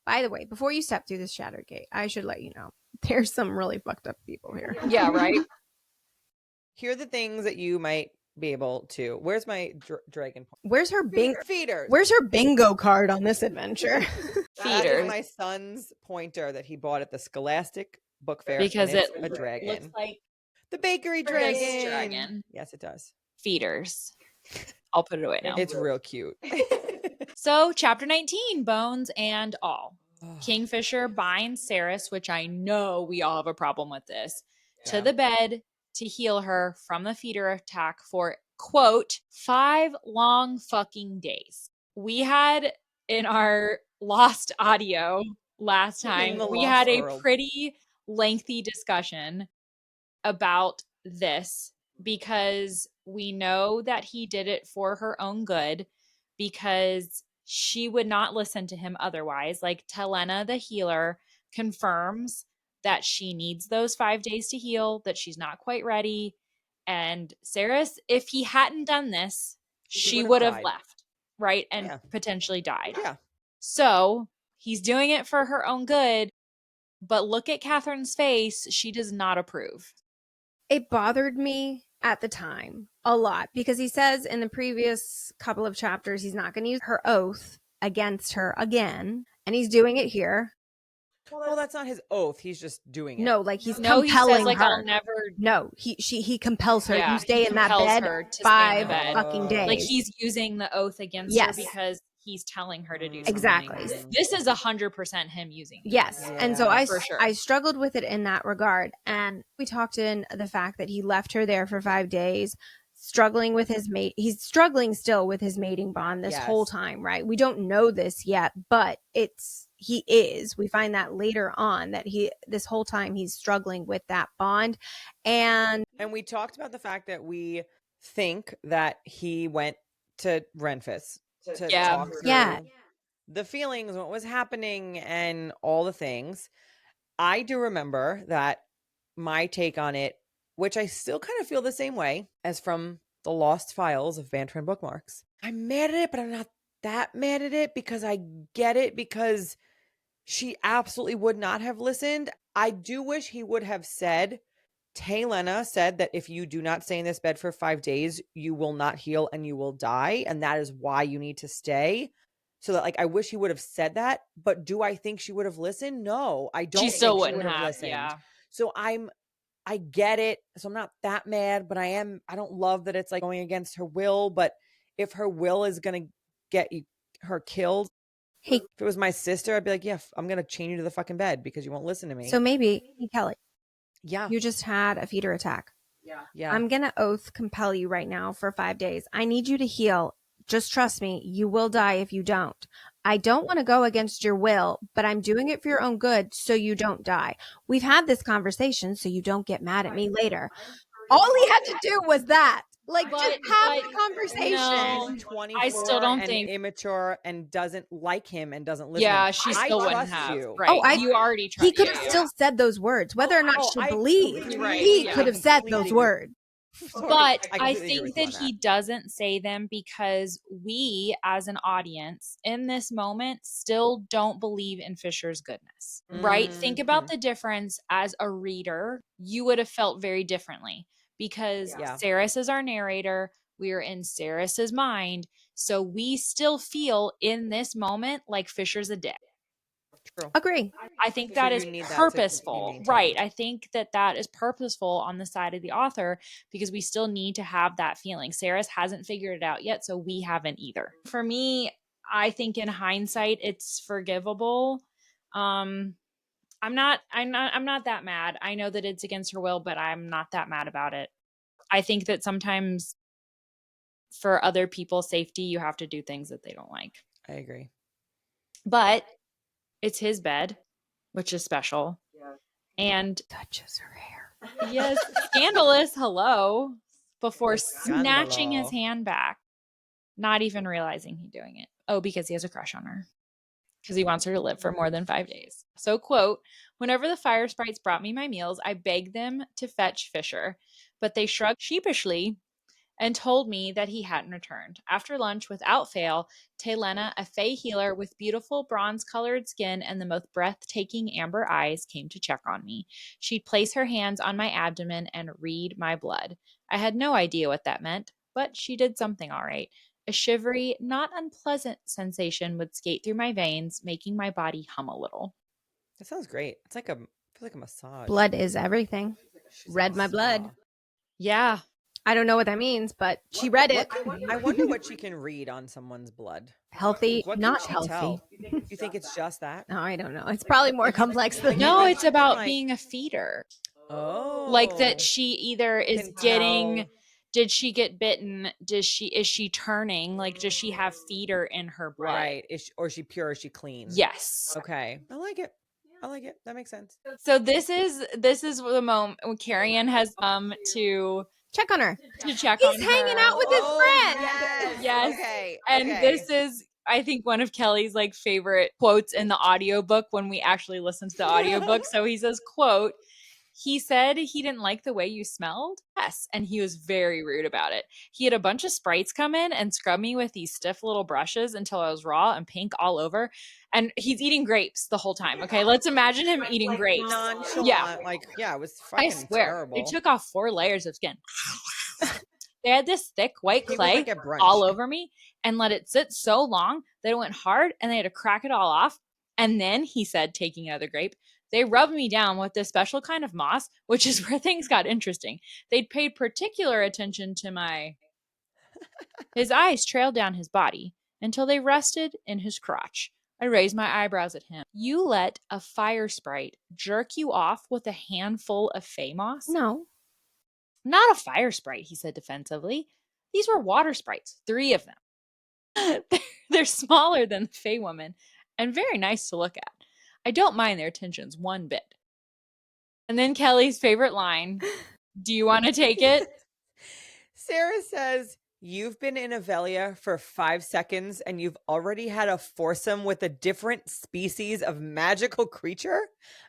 By the way, before you step through this shadow gate, I should let you know there's some really fucked up people here. Yeah, right. Here are the things that you might be able to. Where's my dragon? Where's her Feeders. Where's her bingo card on this adventure? That is Feeders. my son's pointer that he bought at the Scholastic Book Fair. Because and it's it a dragon. looks like The bakery dragon. Yes, it does. Feeders. I'll put it away now. It's real cute. So, chapter 19, bones and all. Kingfisher binds Saeris, which I know we all have a problem with this, to the bed to heal her from the feeder attack for, quote, 5 long fucking days. We had in our lost audio last time, we had a pretty lengthy discussion about this because we know that he did it for her own good because she would not listen to him otherwise. Like Telena, the healer, confirms that she needs those 5 days to heal, that she's not quite ready. And Saeris, if he hadn't done this, she would have left, right? And potentially died. Yeah. So he's doing it for her own good. But look at Katharine's face. She does not approve. It bothered me at the time a lot because he says in the previous couple of chapters he's not going to use her oath against her again, and he's doing it here. Well, that's not his oath. He's just doing it. No, like he's No, he compelling says like her. I'll never. No, he compels her. Yeah, You stay he in that compels bed her to stay in 5 the bed. fucking days. Like he's using the oath against her because he's telling her to do something. Exactly. This is 100% him using it. Yes. Yeah. And so For sure. I struggled with it in that regard. And we talked in the fact that he left her there for 5 days, struggling with his mate. He's struggling still with his mating bond this whole time, right? We don't know this yet, but he is. We find that later on that this whole time he's struggling with that bond. And we talked about the fact that we think that he went to Renfis to talk through the feelings, what was happening, and all the things. I do remember that my take on it, which I still kind of feel the same way as from the lost files of Banter and Bookmarks. I'm mad at it, but I'm not that mad at it because I get it, because she absolutely would not have listened. I do wish he would have said, Telena said that if you do not stay in this bed for 5 days, you will not heal and you will die. And that is why you need to stay. So that, like, I wish he would have said that. But do I think she would have listened? No, I don't. She still think wouldn't she would have listened. Yeah. So I get it. So I'm not that mad, but I don't love that it's like going against her will. But if her will is going to get her killed, hey, if it was my sister, I'd be like, yeah, I'm going to chain you to the fucking bed because you won't listen to me. so maybe, Kelly, yeah, you just had a feeder attack. yeah. I'm going to oath compel you right now for 5 days. I need you to heal. Just trust me. You will die if you don't. I don't want to go against your will, but I'm doing it for your own good so you don't die. We've had this conversation so you don't get mad at me later. All he had to do was that. Like, just have the conversation. No, 24 I still don't and think immature and doesn't like him and doesn't listen. Yeah, to him. she I still wouldn't trust have. you. Right. You already trust. He could have still said those words, whether or not she believed. Right, He yeah. could have said those words. But I completely agree think with you that on he doesn't say them because we, as an audience, in this moment, still don't believe in Fisher's goodness, right? Think about the difference. As a reader, you would have felt very differently because Saeris is our narrator. We are in Saeris's mind. So we still feel in this moment like Fisher's a dick. True. Agree. I think So that you is need that to be purposeful, maintained. right? I think that is purposeful on the side of the author because we still need to have that feeling. Saeris hasn't figured it out yet, so we haven't either. For me, I think in hindsight, it's forgivable. I'm not that mad. I know that it's against her will, but I'm not that mad about it. I think that sometimes for other people's safety, you have to do things that they don't like. I agree. But it's his bed, which is special. And Touches her hair. yes, scandalous. Hello. Before Scandalo. snatching his hand back, not even realizing he's doing it. Oh, because he has a crush on her. Because he wants her to live for more than 5 days. So, quote, whenever the fire sprites brought me my meals, I begged them to fetch Fisher, but they shrugged sheepishly and told me that he hadn't returned. After lunch, without fail, Telena, a Fey healer with beautiful bronze-colored skin and the most breathtaking amber eyes, came to check on me. She'd place her hands on my abdomen and read my blood. I had no idea what that meant, but she did something all right. A shivery, not unpleasant sensation would skate through my veins, making my body hum a little. That sounds great. It's like feels like a massage. Blood is everything. She's Read like my spa. blood. Yeah. I don't know what that means, but she read it. I wonder what she can read on someone's blood. Healthy, What can not she healthy. tell? You think it's just that? No, I don't know. It's probably more complex than No, that. it's about Like- being a feeder. Oh. Like that she either is Can getting tell. did she get bitten? Is she turning? Like does she have feeder in her blood? Right. Is she pure? Is she clean? Yes. Okay. I like it. That makes sense. So this is the moment when Carrion has come to Check on her. check He's on hanging her. out with his friend. Yes. Yes. Okay. And okay. this is, I think, one of Kelly's like favorite quotes in the audiobook when we actually listen to the audiobook. So he says, quote, he said he didn't like the way you smelled. Yes. And he was very rude about it. He had a bunch of sprites come in and scrub me with these stiff little brushes until I was raw and pink all over. And he's eating grapes the whole time. Okay. Let's imagine him eating grapes. Nonchalant. Yeah. It was I fucking swear. terrible. They took off 4 layers of skin. They had this thick white He was clay like at brunch. all over me and let it sit so long that it went hard and they had to crack it all off. And then he said, taking another grape, they rubbed me down with this special kind of moss, which is where things got interesting. They'd paid particular attention to my. His eyes trailed down his body until they rested in his crotch. I raised my eyebrows at him. You let a fire sprite jerk you off with a handful of fey moss? No. Not a fire sprite, he said defensively. These were water sprites, 3 of them. They're smaller than the Fey woman and very nice to look at. I don't mind their attentions one bit. And then Kelly's favorite line, do you want to take it? Sarah says, you've been in Avelia for 5 seconds and you've already had a foursome with a different species of magical creature?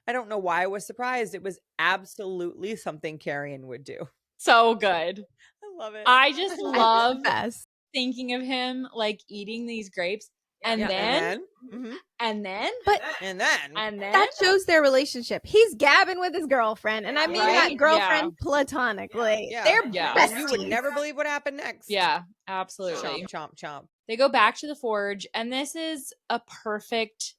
I don't know why I was surprised. It was absolutely something Carrion would do. So good. I love it. I just love Best. thinking of him like eating these grapes and Yeah, then mhm. and then But and then that shows their relationship. He's gabbing with his girlfriend, and I mean Right? that girlfriend platonically. Yeah. They're Yeah. besties. you would never believe what happened next. Yeah, absolutely. Chomp, chomp, chomp. They go back to the forge, and this is a perfect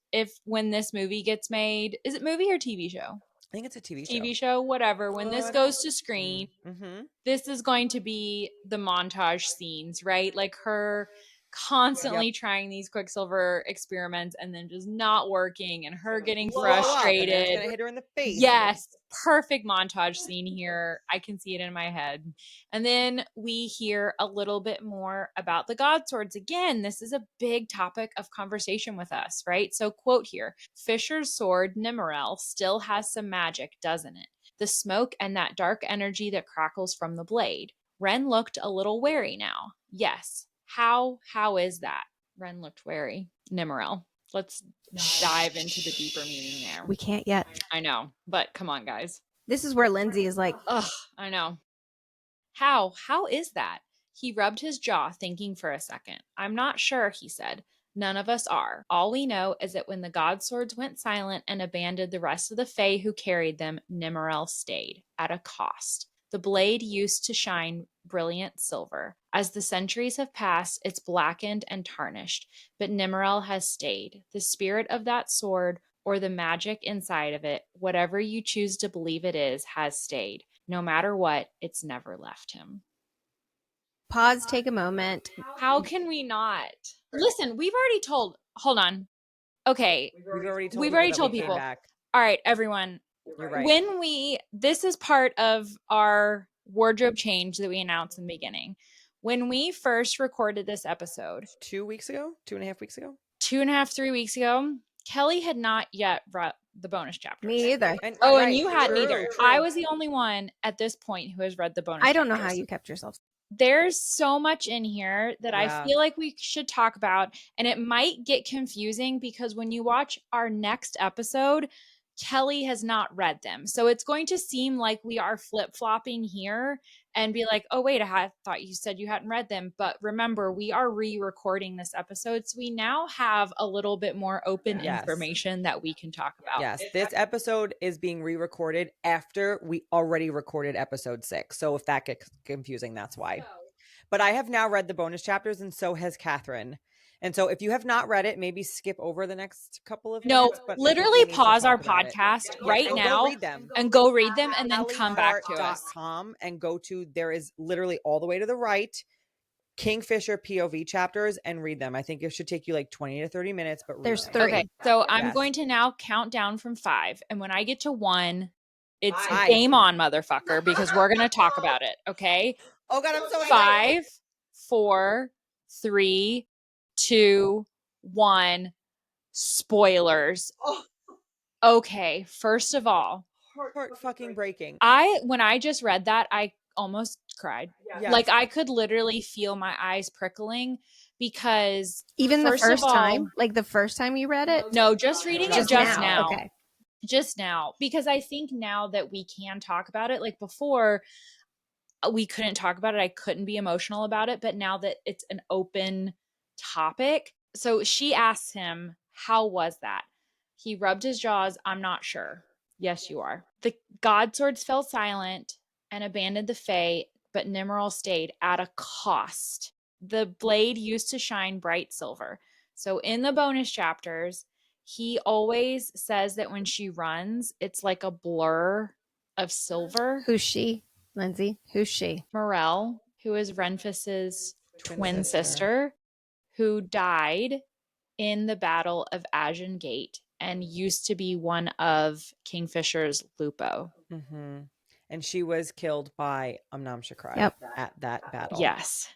when this movie gets made. Is it movie or TV show? I think it's a TV show. TV show, whatever. When this goes to screen, Mm-hmm. this is going to be the montage scenes, right? Like her constantly trying these Quicksilver experiments and then just not working and her getting Blow up, and then it's frustrated. gonna hit her in the face. Yes, perfect montage scene here. I can see it in my head. And then we hear a little bit more about the God Swords. Again, this is a big topic of conversation with us, right? So, quote here, Fisher's sword, Nimmerel, still has some magic, doesn't it? The smoke and that dark energy that crackles from the blade. Ren looked a little wary now. Yes. How is that? Ren looked wary. Nimmerel. Let's dive into the deeper meaning there. We can't yet. I know, but come on, guys. This is where Lindsey is like, Ugh, I know. How is that? He rubbed his jaw, thinking for a second. I'm not sure, he said. None of us are. All we know is that when the God Swords went silent and abandoned the rest of the Fae who carried them, Nimmerel stayed, at a cost. The blade used to shine brilliant silver. As the centuries have passed, it's blackened and tarnished, but Nimmerel has stayed. The spirit of that sword, or the magic inside of it, whatever you choose to believe it is, has stayed. No matter what, it's never left him. pause, take a moment. How can we not? Listen, we've already told. Hold on. Okay. We've already told We've people already that told we came people. back. All right, everyone. You're right. This is part of our wardrobe change that we announced in the beginning. When we first recorded this episode, 2 weeks ago, 2.5 weeks ago. 2.5, 3 weeks ago, Kelly had not yet read the bonus chapters. Me either. And right, you hadn't true, either. true. I was the only one at this point who has read the bonus I don't know chapters. how you kept yourself. There's so much in here that Yeah. I feel like we should talk about, and it might get confusing because when you watch our next episode, Kelly has not read them. So it's going to seem like we are flip-flopping here and be like, oh, wait, I thought you said you hadn't read them. But remember, we are re-recording this episode. So we now have a little bit more open information that we can talk about. Yes, this episode is being re-recorded after we already recorded episode 6. So if that gets confusing, that's why. But I have now read the bonus chapters, and so has Katharine. And so if you have not read it, maybe skip over the next couple of minutes. But literally pause our podcast right now and go read them and then come back to us. And go to, there is literally all the way to the right, Kingfisher POV chapters, and read them. I think it should take you like 20 to 30 minutes, but there's them. 3. Okay, so I'm going to now count down from 5. And when I get to 1, it's game on, motherfucker, because we're going to talk about it. Okay. Oh God, I'm so excited. 5, 4, 3, 2, 1. Spoilers. Okay, first of all, heart fucking breaking. When I just read that, I almost cried. Yes. Like I could literally feel my eyes prickling because even the first time, like the first time you read it? No, just reading it just now. Okay. Just now, because I think now that we can talk about it, like before we couldn't talk about it. I couldn't be emotional about it, but now that it's an open topic. So she asks him, how was that? He rubbed his jaws. I'm not sure. Yes, you are. The god swords fell silent and abandoned the Fae, but Nimrel stayed at a cost. The blade used to shine bright silver. So in the bonus chapters, he always says that when she runs, it's like a blur of silver. Who's she, Lindsey? Who's she? Morel, who is Renfis's twin sister, who died in the Battle of Agen Gate and used to be one of Kingfisher's Lupo. Mm-hmm. And she was killed by Unamshakrai at that battle. Yes.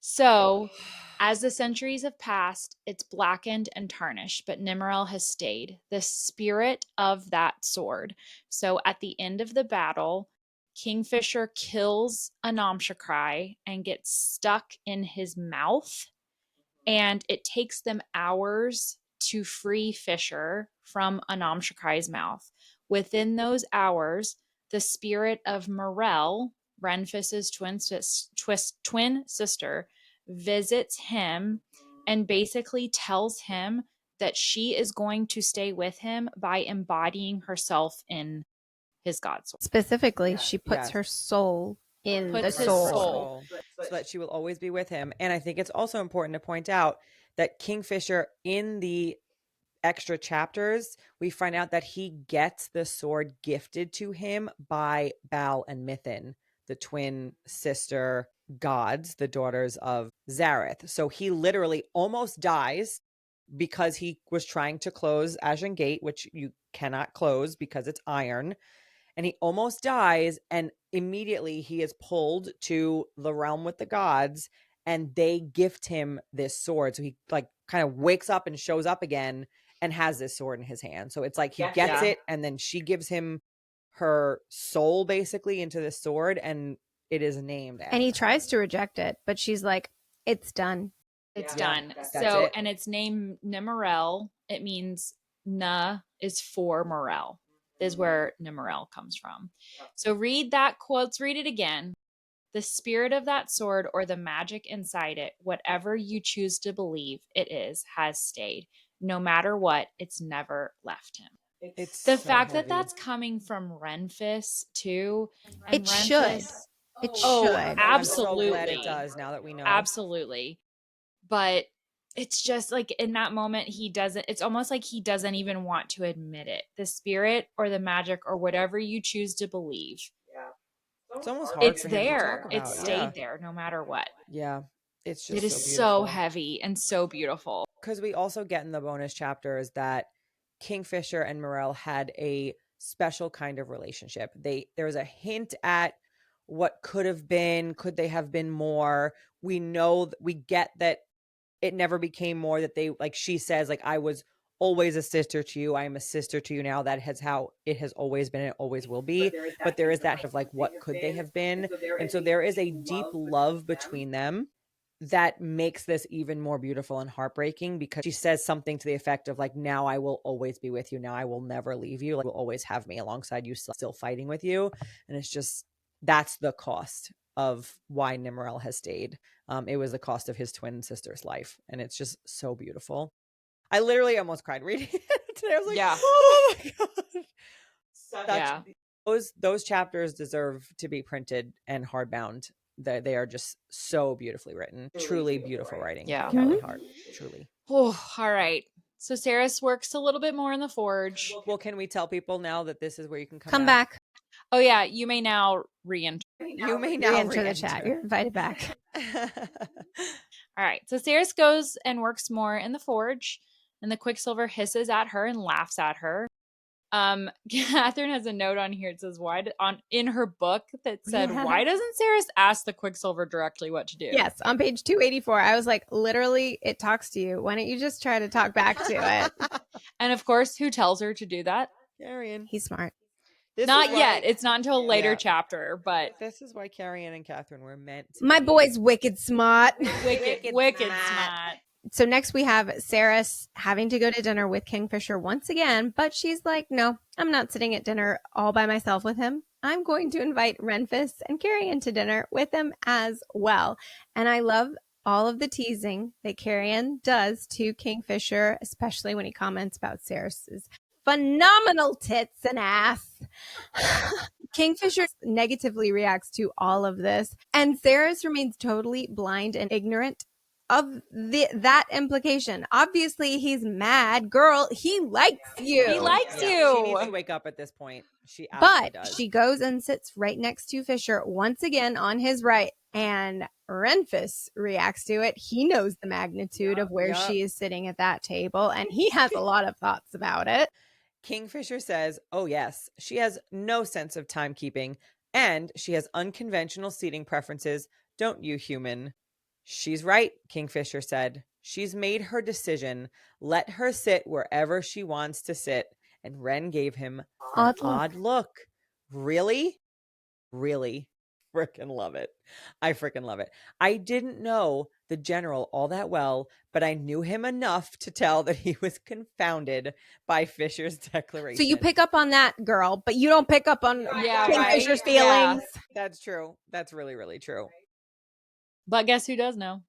So, as the centuries have passed, it's blackened and tarnished, but Nimrel has stayed, the spirit of that sword. So, at the end of the battle, Kingfisher kills Unamshakrai and gets stuck in his mouth. And it takes them hours to free Fisher from Unamshakrai's mouth. Within those hours, the spirit of Morel, Renfis's twin sister, visits him and basically tells him that she is going to stay with him by embodying herself in his god soul. Specifically, she puts her soul in the soul. So that she will always be with him. And I think it's also important to point out that Kingfisher, in the extra chapters, we find out that he gets the sword gifted to him by Baal and Mithrin, the twin sister gods, the daughters of Zareth. So he literally almost dies because he was trying to close Agen Gate, which you cannot close because it's iron. And he almost dies, and immediately he is pulled to the realm with the gods, and they gift him this sword. So he like kind of wakes up and shows up again and has this sword in his hand. So it's like he gets it, and then she gives him her soul basically into the sword, and it is named after. And he tries to reject it, but she's like, it's done. It's done. So, and it's named Nimrel. It means Na is for Morel, is where Nimrel comes from. So read that quote, read it again. The spirit of that sword or the magic inside it, whatever you choose to believe it is, has stayed. No matter what, it's never left him. It's the so fact heavy. that that's coming from Renfis too. And it Renfis, should. It Oh, should. absolutely. I'm so glad it does now that we know. Absolutely. But it's just like in that moment, it's almost like he doesn't even want to admit it. The spirit or the magic or whatever you choose to believe. It's almost hard It's for him to there. talk about. It stayed there no matter what. Yeah. It's just it is so so beautiful. heavy and so beautiful. Because we also get in the bonus chapters that Kingfisher and Morel had a special kind of relationship. There's a hint at what could have been. Could they have been more? We know, we get that it never became more, that they, like she says, like, I was always a sister to you. I am a sister to you now. That has how it has always been. It always will be. But there is that of like, what could they have been? And so there is a deep love between them that makes this even more beautiful and heartbreaking, because she says something to the effect of like, now I will always be with you. Now I will never leave you. Like, you'll always have me alongside you, still fighting with you. And it's just, that's the cost of why Nimrel has stayed. It was the cost of his twin sister's life. And it's just so beautiful. I literally almost cried reading it today. I was like, Yeah. oh my God. Yeah. Those chapters deserve to be printed and hardbound. They are just so beautifully written. Truly beautiful writing. Yeah. Kelly Hart. Truly. Oh, all right. So Saeris works a little bit more in the forge. Well, can we tell people now that this is where you can Come back. Oh yeah, you may now re-enter. You may now Re-enter the chat. You're invited back. All right. So Saeris goes and works more in the forge, and the Quicksilver hisses at her and laughs at her. Katharine has a note on here. It says, in her book that said, Yeah. why doesn't Saeris ask the Quicksilver directly what to do? Yes, on page 284. I was like, literally, it talks to you. Why don't you just try to talk back to it? And of course, who tells her to do that? Carrion. He's smart. Not yet. It's not until a later chapter, but this is why Carrion and Katharine were meant to My be. boy's wicked smart. wicked smart. So next we have Saeris having to go to dinner with Kingfisher once again, but she's like, no, I'm not sitting at dinner all by myself with him. I'm going to invite Renfis and Carrion to dinner with him as well. And I love all of the teasing that Carrion does to Kingfisher, especially when he comments about Saeris's phenomenal tits and ass. Kingfisher negatively reacts to all of this, and Saeris remains totally blind and ignorant of that implication. Obviously, he's mad. Girl, he likes you. He likes She you. needs to wake up at this point. She absolutely But does. she goes and sits right next to Fisher once again on his right, and Renfis reacts to it. He knows the magnitude of where she is sitting at that table, and he has a lot of thoughts about it. Kingfisher says, oh yes, she has no sense of timekeeping, and she has unconventional seating preferences, don't you, human? She's right, Kingfisher said. She's made her decision. Let her sit wherever she wants to sit. And Wren gave him an odd look. Really? Really? Frickin' love it. I frickin' love it. I didn't know the general all that well, but I knew him enough to tell that he was confounded by Fisher's declaration. So you pick up on that, girl, but you don't pick up on Kingfisher's right? feelings. Yeah. That's true. That's really, really true. But guess who does know?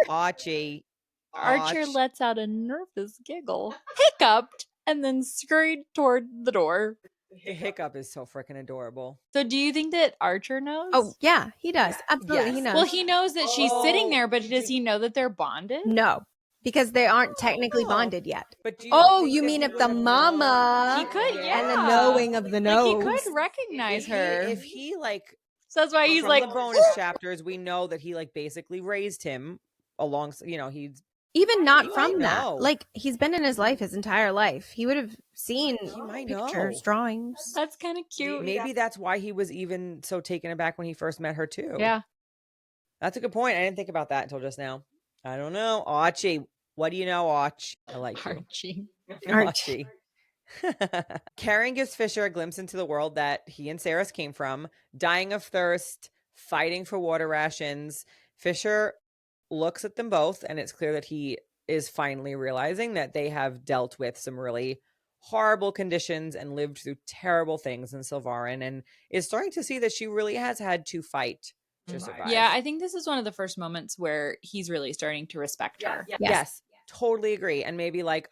Archie. Archer lets out a nervous giggle, hiccuped, and then scurried toward the door. The hiccup is so freaking adorable. So do you think that Archer knows? Oh, yeah, he does. Absolutely, Yes. he knows. Well, he knows that she's sitting there, but does he know that they're bonded? No, because they aren't technically bonded yet. But do You mean if the mama He could, yeah. and the knowing of the nose. Like, he could recognize her. If he like, So that's why he's from like, the bonus chapters, we know that he like basically raised him alongside, he's Even not He from might that. know. Like, he's been in his life his entire life. He would have seen He might pictures, know. drawings. that's kind of cute. Maybe that's why he was even so taken aback when he first met her too. Yeah. That's a good point. I didn't think about that until just now. I don't know. Archie, what do you know, Arch? I like you. Archie. Archie. Karen gives Fisher a glimpse into the world that he and Saeris came from, dying of thirst, fighting for water rations. Fisher looks at them both, and it's clear that he is finally realizing that they have dealt with some really horrible conditions and lived through terrible things in Silvarin, and is starting to see that she really has had to fight to survive. Yeah, I think this is one of the first moments where he's really starting to respect her. Yes. Totally agree. And maybe like,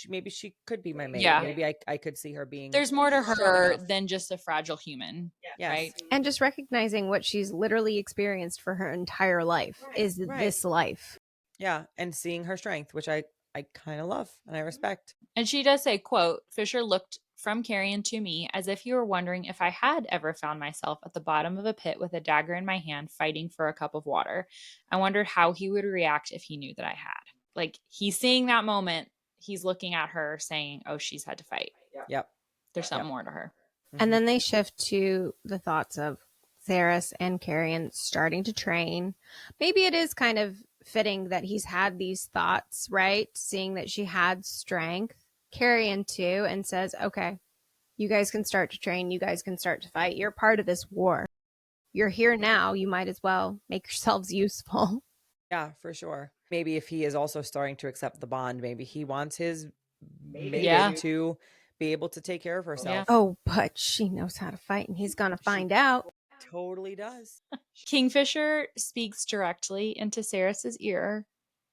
maybe she could be my mate. Yeah. Maybe I could see her being. There's more to strong her enough. than just a fragile human, Yes. right? And just recognizing what she's literally experienced for her entire life is this life. Yeah. And seeing her strength, which I kind of love and I respect. And she does say, quote, Fisher looked from Carrion to me as if he were wondering if I had ever found myself at the bottom of a pit with a dagger in my hand fighting for a cup of water. I wondered how he would react if he knew that I had. Like, he's seeing that moment. He's looking at her saying, oh, she's had to fight. Yep. There's something more to her. And then they shift to the thoughts of Saeris and Carrion starting to train. Maybe it is kind of fitting that he's had these thoughts, right? Seeing that she had strength. Carrion too, and says, okay, you guys can start to train. You guys can start to fight. You're part of this war. you're here now. You might as well make yourselves useful. Yeah, for sure. Maybe if he is also starting to accept the bond, maybe he wants his maiden Yeah. to be able to take care of herself. Yeah. Oh, but she knows how to fight, and he's going to find out. Totally does. Kingfisher speaks directly into Saeris' ear.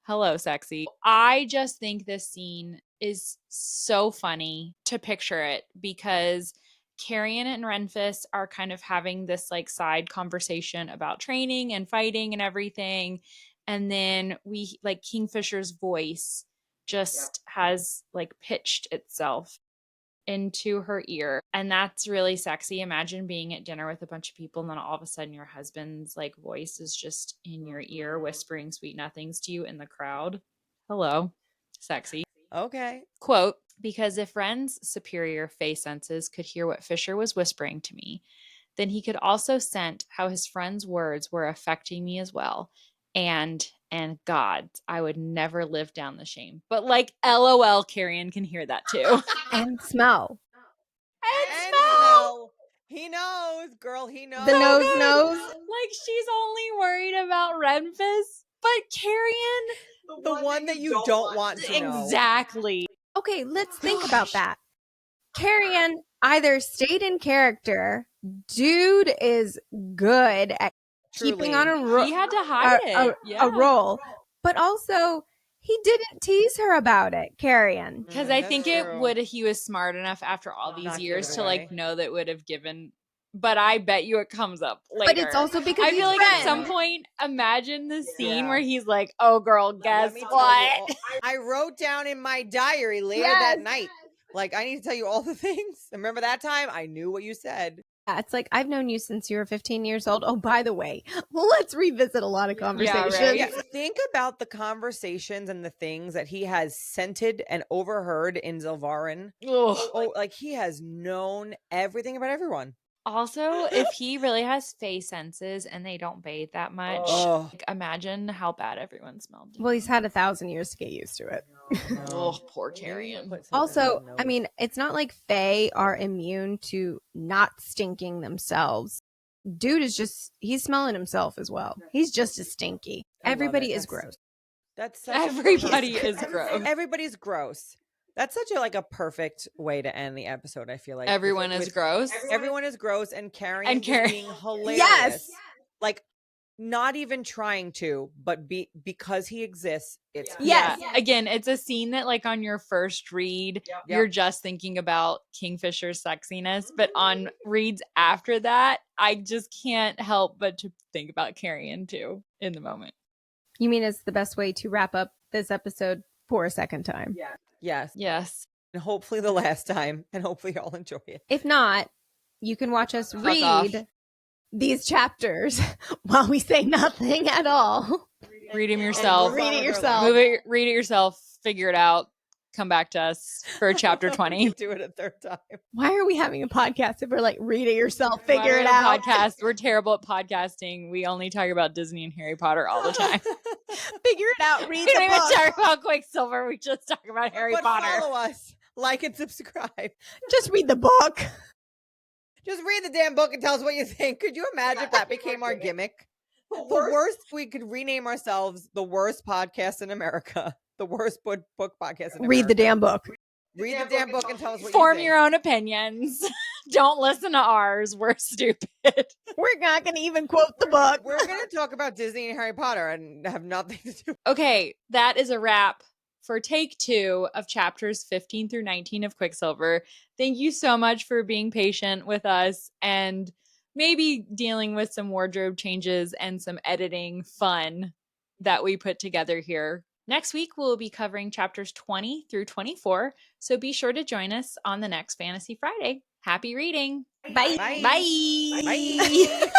Hello, sexy. I just think this scene is so funny to picture it because Carrion and Renfis are kind of having this like side conversation about training and fighting and everything. And then we like Kingfisher's voice just has like pitched itself into her ear, and that's really sexy. Imagine being at dinner with a bunch of people and then all of a sudden your husband's like voice is just in your ear whispering sweet nothings to you in the crowd. Hello, sexy. Okay. Quote, because if Ren's superior face senses could hear what Fisher was whispering to me, then he could also scent how his friend's words were affecting me as well. And God, I would never live down the shame. But like LOL, Carrion can hear that too. And smell. And smell. He knows, girl. He knows. The nose good. knows. Like she's only worried about Renfis, but Carrion, The one that you don't want to know. exactly. Okay, let's think about that. Carrion either stayed in character. Dude is good at keeping on He had to hide it. a role, but also he didn't tease her about it, Carrion. Because I think he was smart enough after all these Not years give it to like away. know that would have given. But I bet you it comes up later. But it's also because I he's feel like at Ren. some point, imagine the scene Yeah. where he's like, "Oh, girl, guess Let me tell you what?" all- I wrote down in my diary later that night. Like, I need to tell you all the things. Remember that time? I knew what you said. Yeah, it's like, I've known you since you were 15 years old. Oh, by the way, let's revisit a lot of conversations. right. Yeah, think about the conversations and the things that he has scented and overheard in Zilvarin. Ugh. Oh, like he has known everything about everyone. Also, if he really has face senses and they don't bathe that much, Oh. like, imagine how bad everyone smelled. Well, he's had 1,000 years to get used to it. Oh, poor Carrion. Also, I mean, it's not like Fae are immune to not stinking themselves. Dude is just, he's smelling himself as well. He's just as stinky. I love Everybody it. is gross. That's such Everybody is gross. Everybody's gross. That's such a perfect way to end the episode. I feel like Everyone is gross. Everyone is gross, and Carrion And just being hilarious. Yes! Like not even trying to, but because he exists, it's Yes. Yeah. Again, it's a scene that like on your first read, you're just thinking about Kingfisher's sexiness, but on reads after that, I just can't help but to think about Carrion too in the moment. You mean it's the best way to wrap up this episode for a second time? Yes. Yes. And hopefully the last time, and hopefully y'all enjoy it. If not, you can watch us off. read these chapters while we say nothing at all. Read them yourself. Read it yourself. Read it yourself. Figure it out. Come back to us for chapter 20. Do it a third time. Why are we having a podcast if we're like, read it yourself, figure We're it a out? Podcast. We're terrible at podcasting. We only talk about Disney and Harry Potter all the time. Figure it out. Read We the don't even book. talk about Quicksilver. We just talk about Harry But Potter. follow us. Like and subscribe. Just read the book. Just read the damn book and tell us what you think. Could you imagine if that became our gimmick? The worst, we could rename ourselves the worst podcast in America. The worst book podcast in America. Read the damn book. Read the damn book and tell us what Form you think. your own opinions. Don't listen to ours. We're stupid. We're not going to even quote the book. We're going to talk about Disney and Harry Potter and have nothing to do. Okay, that is a wrap for take 2 of chapters 15 through 19 of Quicksilver. Thank you so much for being patient with us and maybe dealing with some wardrobe changes and some editing fun that we put together here. Next week, we'll be covering chapters 20 through 24, so be sure to join us on the next Fantasy Friday. Happy reading! Bye. Bye. Bye. Bye.